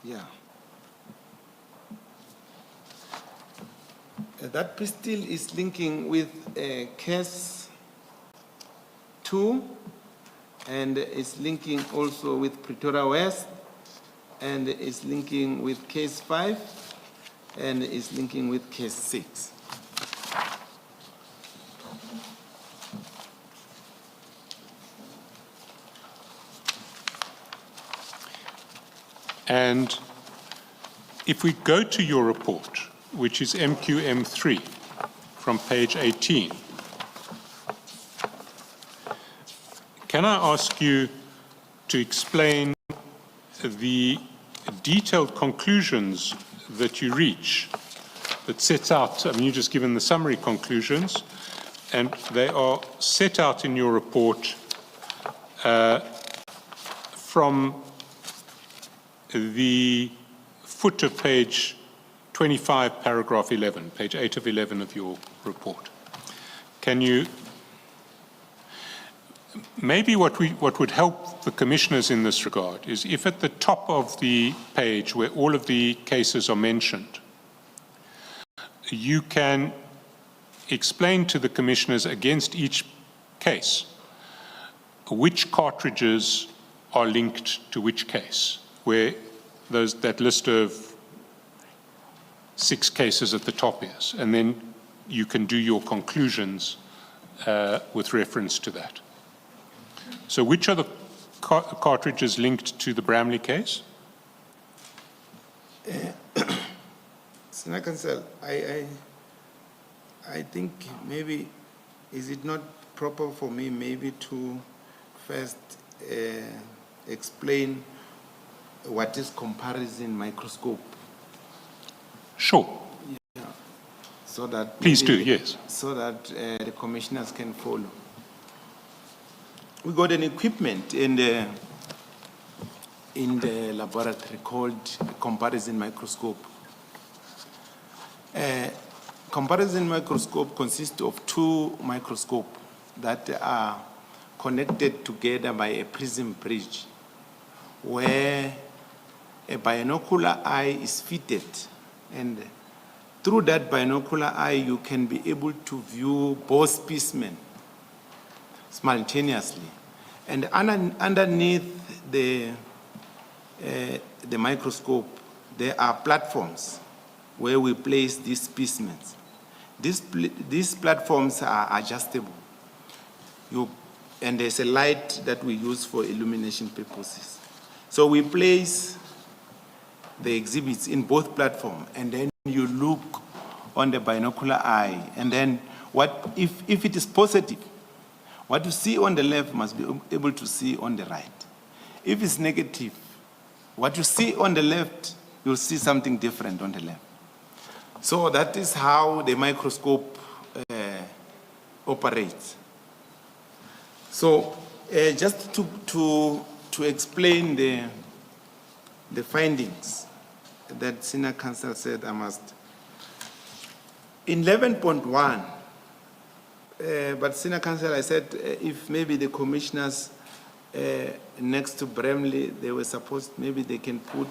Yeah. That pistol is linking with case 2, and it's linking also with Pretoria West, and it's linking with case 5, and it's linking with case 6. And if we go to your report, which is MQM3 from page 18, can I ask you to explain the detailed conclusions that you reach that sets out, I mean, you've just given the summary conclusions, and they are set out in your report from the foot of page 25, paragraph 11, page 8 of 11 of your report. Can you, maybe what would help the commissioners in this regard is if at the top of the page where all of the cases are mentioned, you can explain to the commissioners against each case which cartridges are linked to which case, where that list of 6 cases at the top is, and then you can do your conclusions with reference to that. So which are the cartridges linked to the Bramley case? Senior Counsel, I think maybe, is it not proper for me maybe to first explain what is comparison microscope? Sure. So that Please maybe do, yes. So that the commissioners can follow. We got an equipment in the laboratory called comparison microscope. Comparison microscope consists of two microscopes that are connected together by a prism bridge, where a binocular eye is fitted, and through that binocular eye you can be able to view both specimens simultaneously. And underneath the microscope there are platforms where we place these specimens. These platforms are adjustable. And there's a light that we use for illumination purposes. So we place the exhibits in both platforms, and then you look on the binocular eye, and then if it is positive, what you see on the left must be able to see on the right. If it's negative, what you see on the left, you'll see something different on the left. So that is how the microscope operates. So just to explain the findings that Senior Counsel said I must. In 11.1, but Senior Counsel, I said if maybe the commissioners next to Bramley, they were supposed, maybe they can put,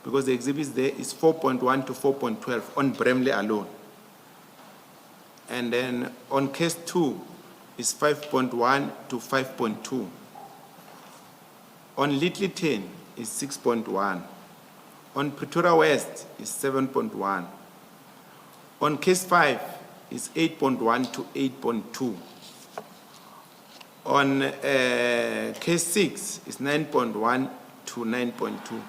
because the exhibits there is 4.1 to 4.12 on Bramley alone. And then on case 2 is 5.1 to 5.2. On Littleton is 6.1. On Pretoria West is 7.1. On case 5 is 8.1 to 8.2. On case 6 is 9.1 to 9.2.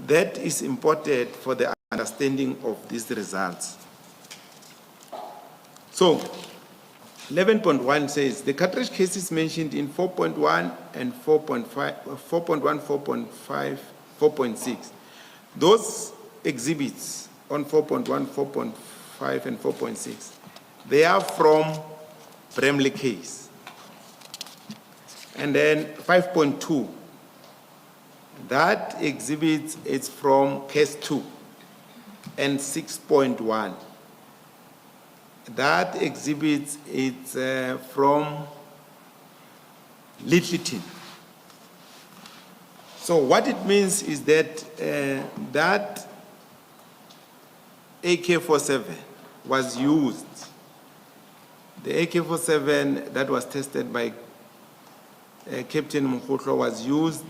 That is important for the understanding of these results. So 11.1 says the cartridge cases mentioned in 4.1 and 4.5, 4.1, 4.5, 4.6, those exhibits on 4.1, 4.5, and 4.6, they are from Bramley case. And then 5.2, that exhibit is from case 2. And 6.1, that exhibit is from Littleton. So what it means is that that AK-47 was used. The AK-47 that was tested by Captain Mkhotlo was used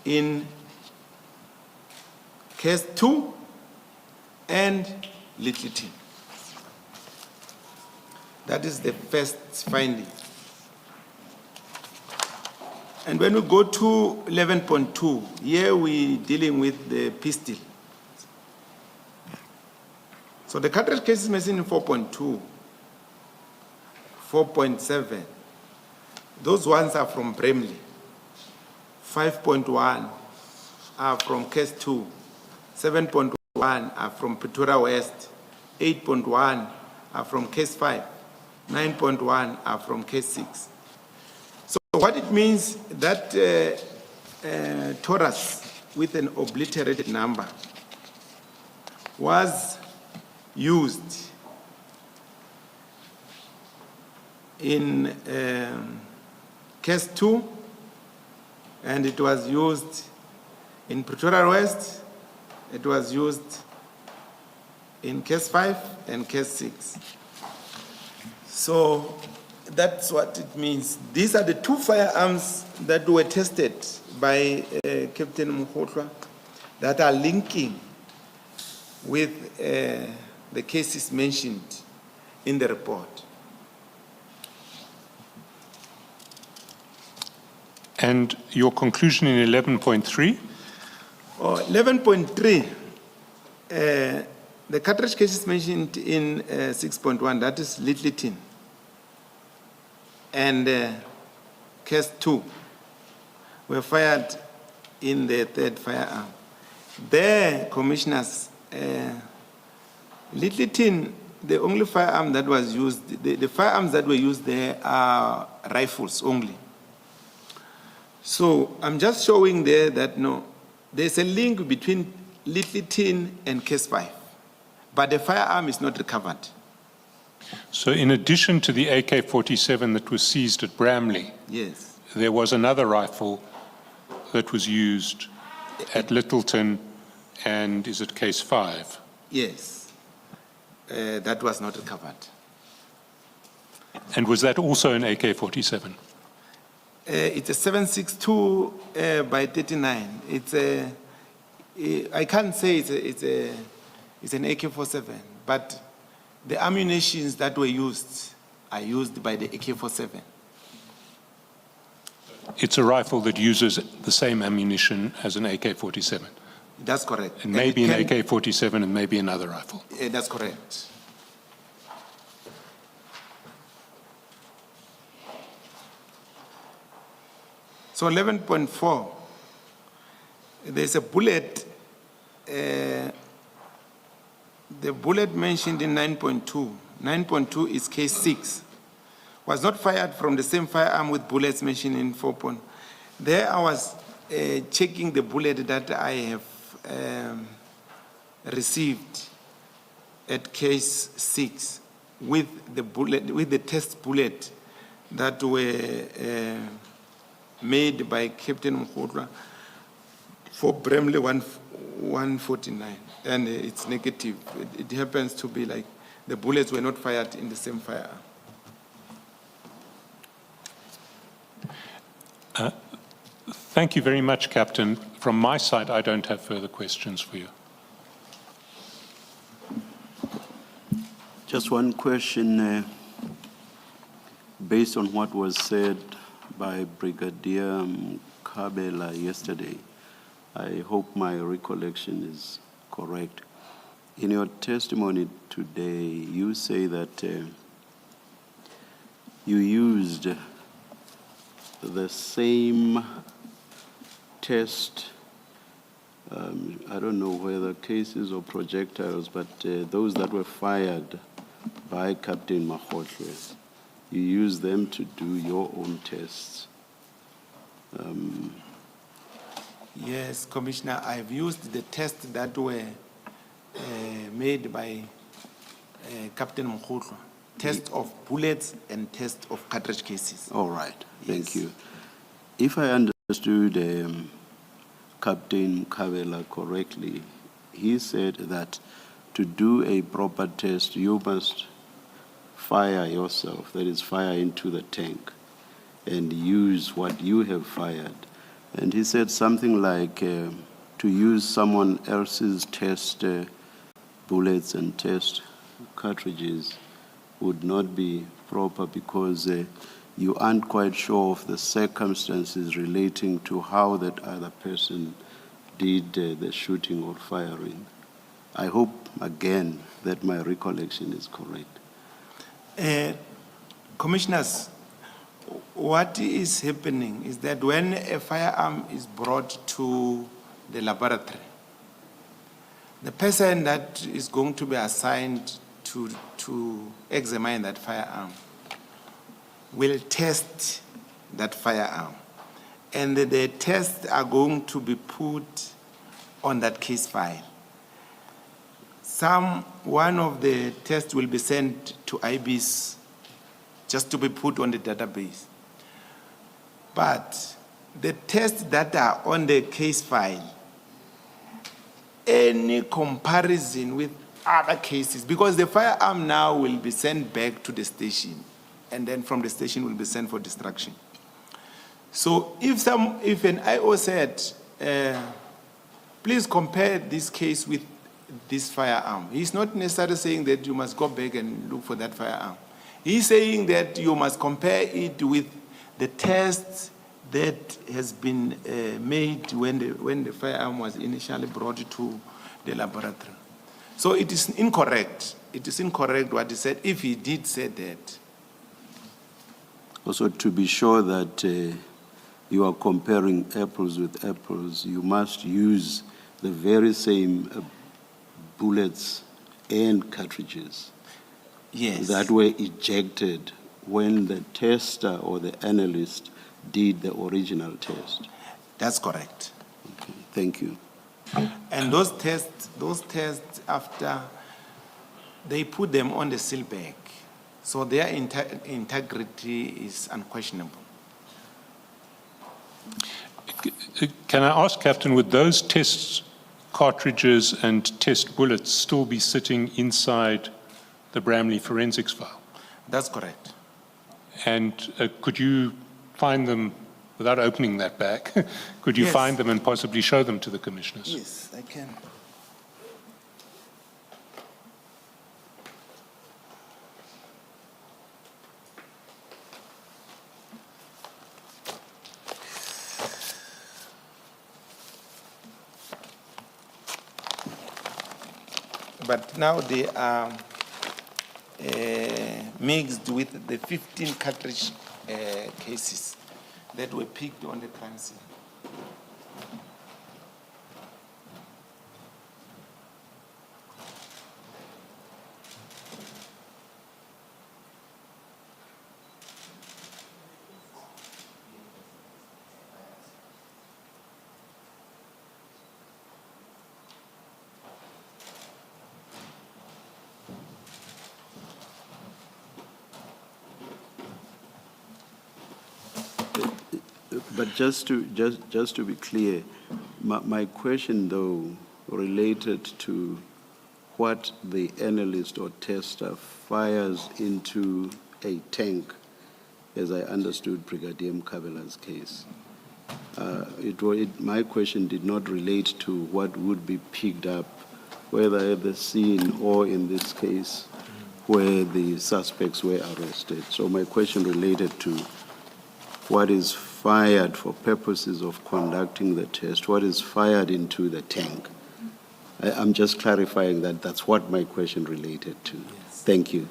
in case 2 and Littleton. That is the first finding. And when we go to 11.2, here we're dealing with the pistol. So the cartridge cases mentioned in 4.2, 4.7, those ones are from Bramley. 5.1 are from case 2. 7.1 are from Pretoria West. 8.1 are from case 5. 9.1 are from case 6. So what it means that torus with an obliterated number was used in case 2, and it was used in Pretoria West, it was used in case 5 and case 6. So that's what it means. These are the two firearms that were tested by Captain Mkhotlo that are linking with the cases mentioned in the report. And your conclusion in 11.3? 11.3, the cartridge cases mentioned in 6.1, that is little tin, and case 2 were fired in the third firearm. There, commissioners, little tin, the only firearm that was used, the firearms that were used there are rifles only. So I'm just showing there that no, there's a link between little tin and case 5, but the firearm is not recovered. So in addition to the AK-47 that was seized at Bramley, Yes. there was another rifle that was used at Littleton, and is it case 5? Yes. That was not recovered. And was that also an AK-47? It's a 7.62 by 39. It's a, I can't say it's an AK-47, but the ammunitions that were used are used by the AK-47. It's a rifle that uses the same ammunition as an AK-47. That's correct. And maybe an AK-47 and maybe another rifle. That's correct. So 11.4, there's a bullet, the bullet mentioned in 9.2. 9.2 is case 6. Was not fired from the same firearm with bullets mentioned in 4. There I was checking the bullet that I have received at case 6 with the bullet, with the test bullet that were made by Captain Mkhodwa for Bramley 149, and it's negative. It happens to be like the bullets were not fired in the same firearm. Thank you very much, Captain. From my side, I don't have further questions for you. Just one question, based on what was said by Brigadier Kabela yesterday. I hope my recollection is correct. In your testimony today, you say that you used the same test, I don't know whether cases or projectiles, but those that were fired by Captain Mkhodwa, you use them to do your own tests. Yes, Commissioner, I've used the tests that were made by Captain Mkhodwa. Test of bullets and test of cartridge cases. All right, thank Yes. you. If I understood Captain Kabela correctly, he said that to do a proper test, you must fire yourself, that is, fire into the tank and use what you have fired. And he said something like to use someone else's test bullets and test cartridges would not be proper because you aren't quite sure of the circumstances relating to how that other person did the shooting or firing. I hope, again, that my recollection is correct. Commissioners, what is happening is that when a firearm is brought to the laboratory, the person that is going to be assigned to examine that firearm will test that firearm. And the tests are going to be put on that case file. One of the tests will be sent to IBIS just to be put on the database. But the tests that are on the case file, any comparison with other cases, because the firearm now will be sent back to the station, and then from the station will be sent for destruction. So if an IO said, please compare this case with this firearm, he's not necessarily saying that you must go back and look for that firearm. He's saying that you must compare it with the tests that has been made when the firearm was initially brought to the laboratory. So it is incorrect. It is incorrect what he said, if he did say that. Also, to be sure that you are comparing apples with apples, you must use the very same bullets and cartridges Yes. that were ejected when the tester or the analyst did the original test. That's correct. Okay, thank you. And those tests after, they put them on the seal bag. So their integrity is unquestionable. Can I ask, Captain, would those test cartridges and test bullets still be sitting inside the Bramley forensics file? That's correct. And could you find them, without opening that bag, could you Yes. find them and possibly show them to the commissioners? Yes, I can. But now they are mixed with the 15 cartridge cases that were picked on the crime scene. But just to be clear, my question though related to what the analyst or tester fires into a tank, as I understood Brigadier Mkabela's case. My question did not relate to what would be picked up, whether at the scene or in this case where the suspects were arrested. So my question related to what is fired for purposes of conducting the test, what is fired into the tank. I'm just clarifying that that's what my question related to. Yes. Thank you,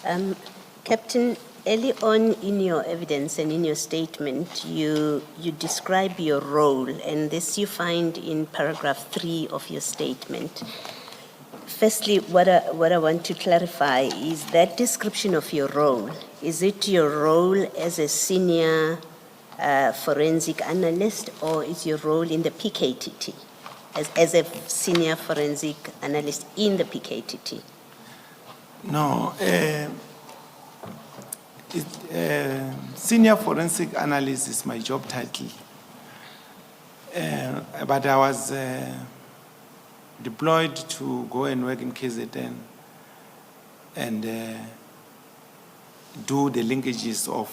Captain. Captain, early on in your evidence and in your statement, you describe your role, and this you find in paragraph 3 of your statement. Firstly, what I want to clarify is that description of your role. Is it your role as a senior forensic analyst, or is your role in the PKTT as a senior forensic analyst in the PKTT? No, senior forensic analyst is my job title. But I was deployed to go and work in KZN and do the linkages of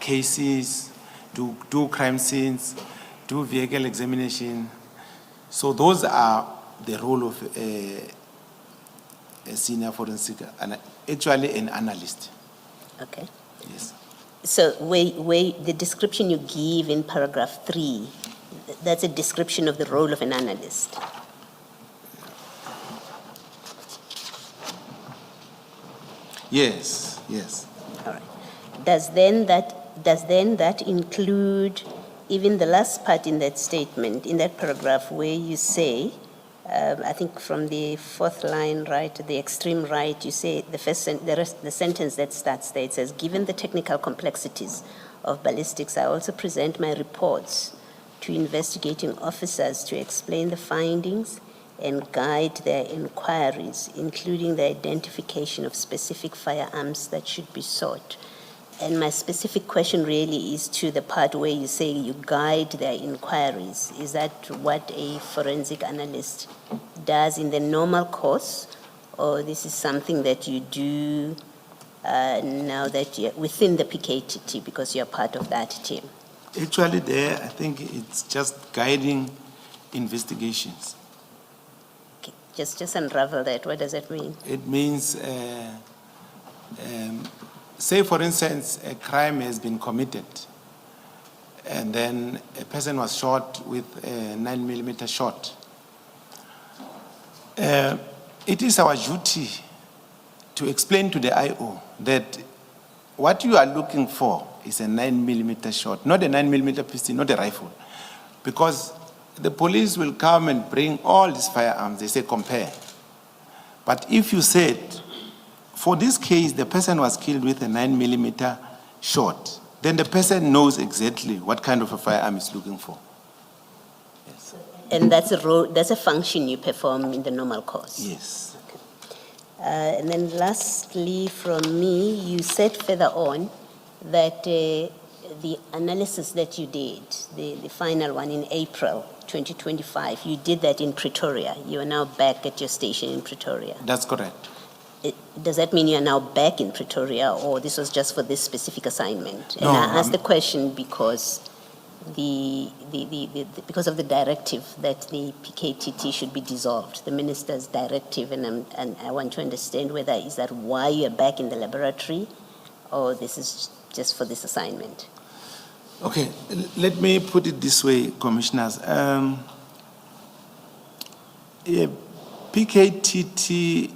cases, do crime scenes, do vehicle examination. So those are the role of a senior forensic, actually an analyst. Okay. Yes. So the description you give in paragraph 3, that's a description of the role of an analyst. Yes, yes. All right. Does then that include even the last part in that statement, in that paragraph where you say, I think from the 4th line right to the extreme right, you say the sentence that starts there, it says, given the technical complexities of ballistics, I also present my reports to investigating officers to explain the findings and guide their inquiries, including the identification of specific firearms that should be sought. And my specific question really is to the part where you say you guide their inquiries. Is that what a forensic analyst does in the normal course, or this is something that you do now that you're within the PKTT because you're part of that team? Actually there, I think it's just guiding investigations. Okay. Just unravel that. What does that mean? It means, say for instance, a crime has been committed and then a person was shot with a 9mm shot. It is our duty to explain to the IO that what you are looking for is a 9mm shot, not a 9mm pistol, not a rifle. Because the police will come and bring all these firearms, they say compare. But if you said, for this case, the person was killed with a 9mm shot, then the person knows exactly what kind of a firearm he's looking for. Yes. And that's a role, that's a function you perform in the normal course? Yes. And then lastly from me, you said further on that the analysis that you did, the final one in April 2025, you did that in Pretoria. You are now back at your station in Pretoria. That's correct. Does that mean you are now back in Pretoria, or this was just for this specific assignment? And No, I asked the question because because of the directive that the PKTT should be dissolved, the minister's directive, and I want to understand whether is that why you're back in the laboratory, or this is just for this assignment? Okay, let me put it this way, commissioners. PKTT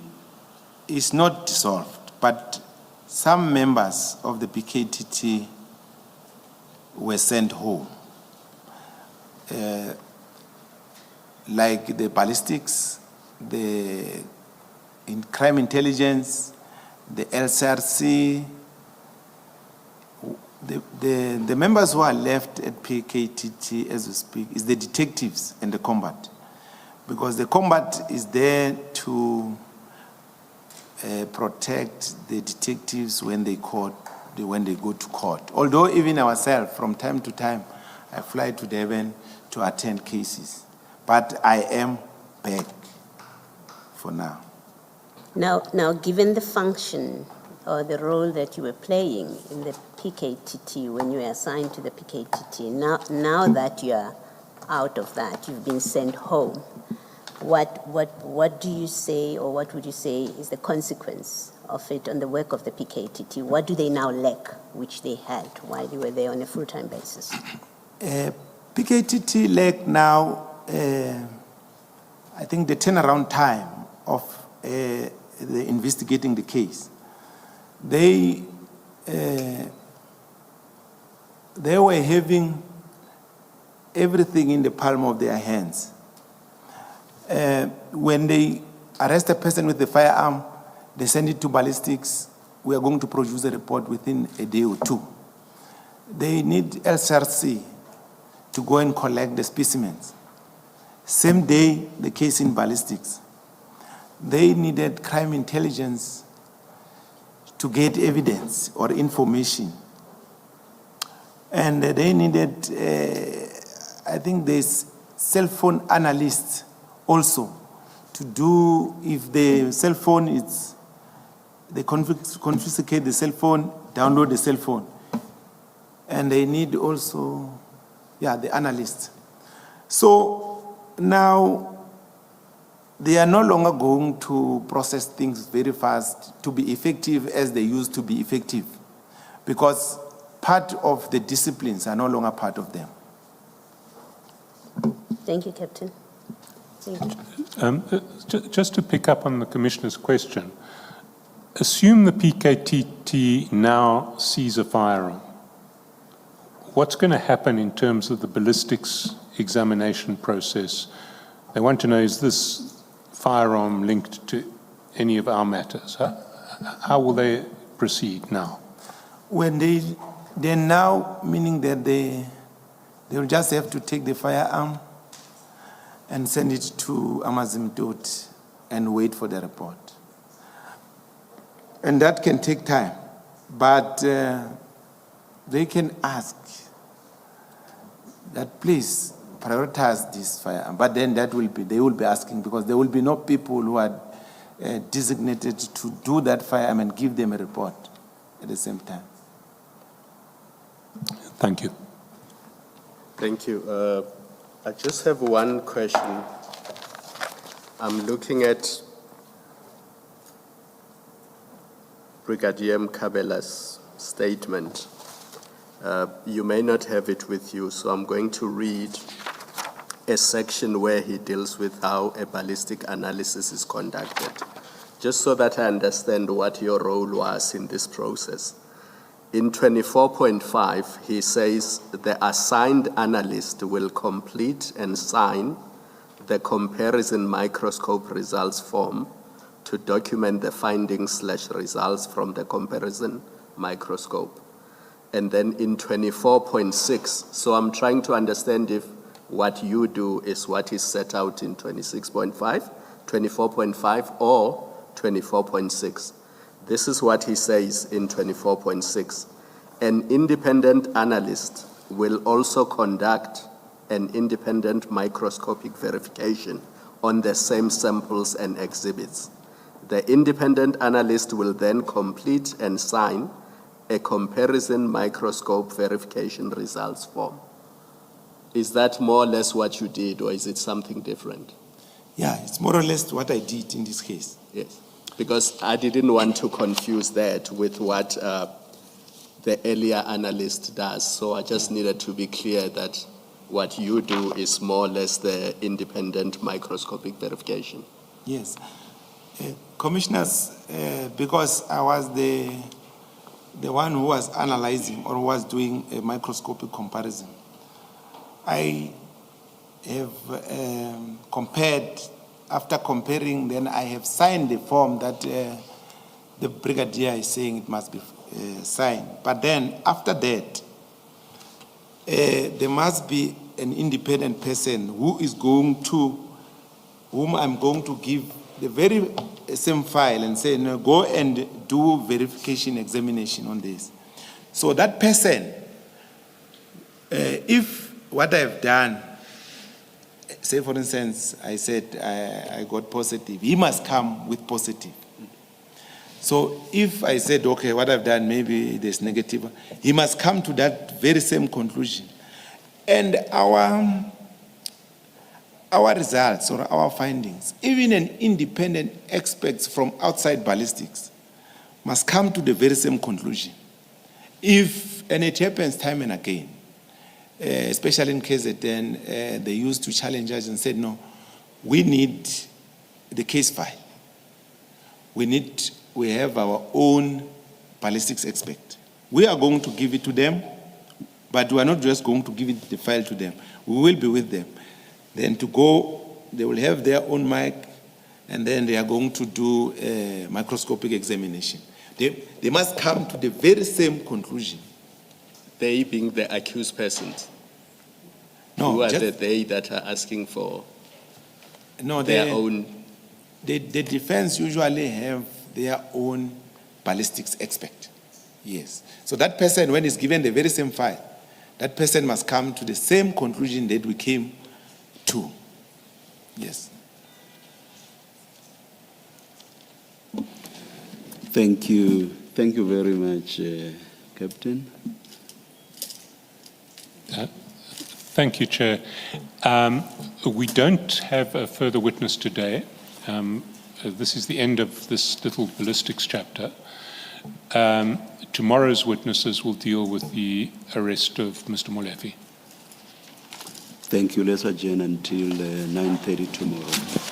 is not dissolved, but some members of the PKTT were sent home. Like the ballistics, in crime intelligence, the LCRC, the members who are left at PKTT as we speak is the detectives and the combat. Because the combat is there to protect the detectives when they go to court. Although even ourselves, from time to time, I fly to Devon to attend cases. But I am back for now. Now, given the function or the role that you were playing in the PKTT when you were assigned to the PKTT, now that you are out of that, you've been sent home, what do you say, or what would you say is the consequence of it on the work of the PKTT? What do they now lack, which they had while you were there on a full-time basis? PKTT lack now, I think, the turnaround time of the investigating the case. They were having everything in the palm of their hands. When they arrest a person with a firearm, they send it to ballistics. We are going to produce a report within a day or two. They need LCRC to go and collect the specimens. Same day, the case in ballistics. They needed crime intelligence to get evidence or information. And they needed, I think there's cell phone analysts also to do, if the cell phone is, they confiscate the cell phone, download the cell phone. And they need also, the analysts. So now they are no longer going to process things very fast to be effective as they used to be effective, because part of the disciplines are no longer part of them. Thank you, Captain. Thank you. Just to pick up on the Commissioner's question, assume the PKTT now sees a firearm. What's going to happen in terms of the ballistics examination process? They want to know, is this firearm linked to any of our matters? How will they proceed now? When they're now, meaning that they'll just have to take the firearm and send it to Amazimdot and wait for the report. And that can take time, but they can ask that, please prioritize this firearm. But then they will be asking, because there will be no people who are designated to do that firearm and give them a report at the same time. Thank you. Thank you. I just have one question. I'm looking at Brigadier Mkabela's statement You may not have it with you, so I'm going to read a section where he deals with how a ballistic analysis is conducted, just so that I understand what your role was in this process. In 24.5, he says the assigned analyst will complete and sign the comparison microscope results form to document the findings/results from the comparison microscope. And then in 24.6, so I'm trying to understand if what you do is what is set out in 26.5, 24.5, or 24.6. This is what he says in 24.6. An independent analyst will also conduct an independent microscopic verification on the same samples and exhibits. The independent analyst will then complete and sign a comparison microscope verification results form. Is that more or less what you did, or is it something different? Yeah, it's more or less what I did in this case. Yes, because I didn't want to confuse that with what the earlier analyst does. So I just needed to be clear that what you do is more or less the independent microscopic verification. Yes. Commissioners, because I was the one who was analyzing or was doing a microscopic comparison, I have compared. After comparing, then I have signed the form that the brigadier is saying it must be signed. But then after that, there must be an independent person who is going to, whom I'm going to give the very same file and say, no, go and do verification examination on this. So that person, if what I've done, say for instance, I said I got positive, he must come with positive. So if I said, okay, what I've done, maybe there's negative, he must come to that very same conclusion. And our results or our findings, even an independent experts from outside ballistics must come to the very same conclusion. And it happens time and again, especially in KZN, they used to challenge us and said, no, we need the case file. We have our own ballistics expert. We are going to give it to them, but we are not just going to give it the file to them. We will be with them. Then to go, they will have their own mic, and then they are going to do a microscopic examination. They must come to the very same conclusion. They being the accused persons? No, who are they that are asking for their own? The defense usually have their own ballistics expert. Yes. So that person, when he's given the very same file, that person must come to the same conclusion that we came to. Yes. Thank you. Thank you very much, Captain. Thank you, Chair. We don't have a further witness today. This is the end of this little ballistics chapter. Tomorrow's witnesses will deal with the arrest of Mr. Molefe. Thank you. Let's adjourn until 9:30 tomorrow.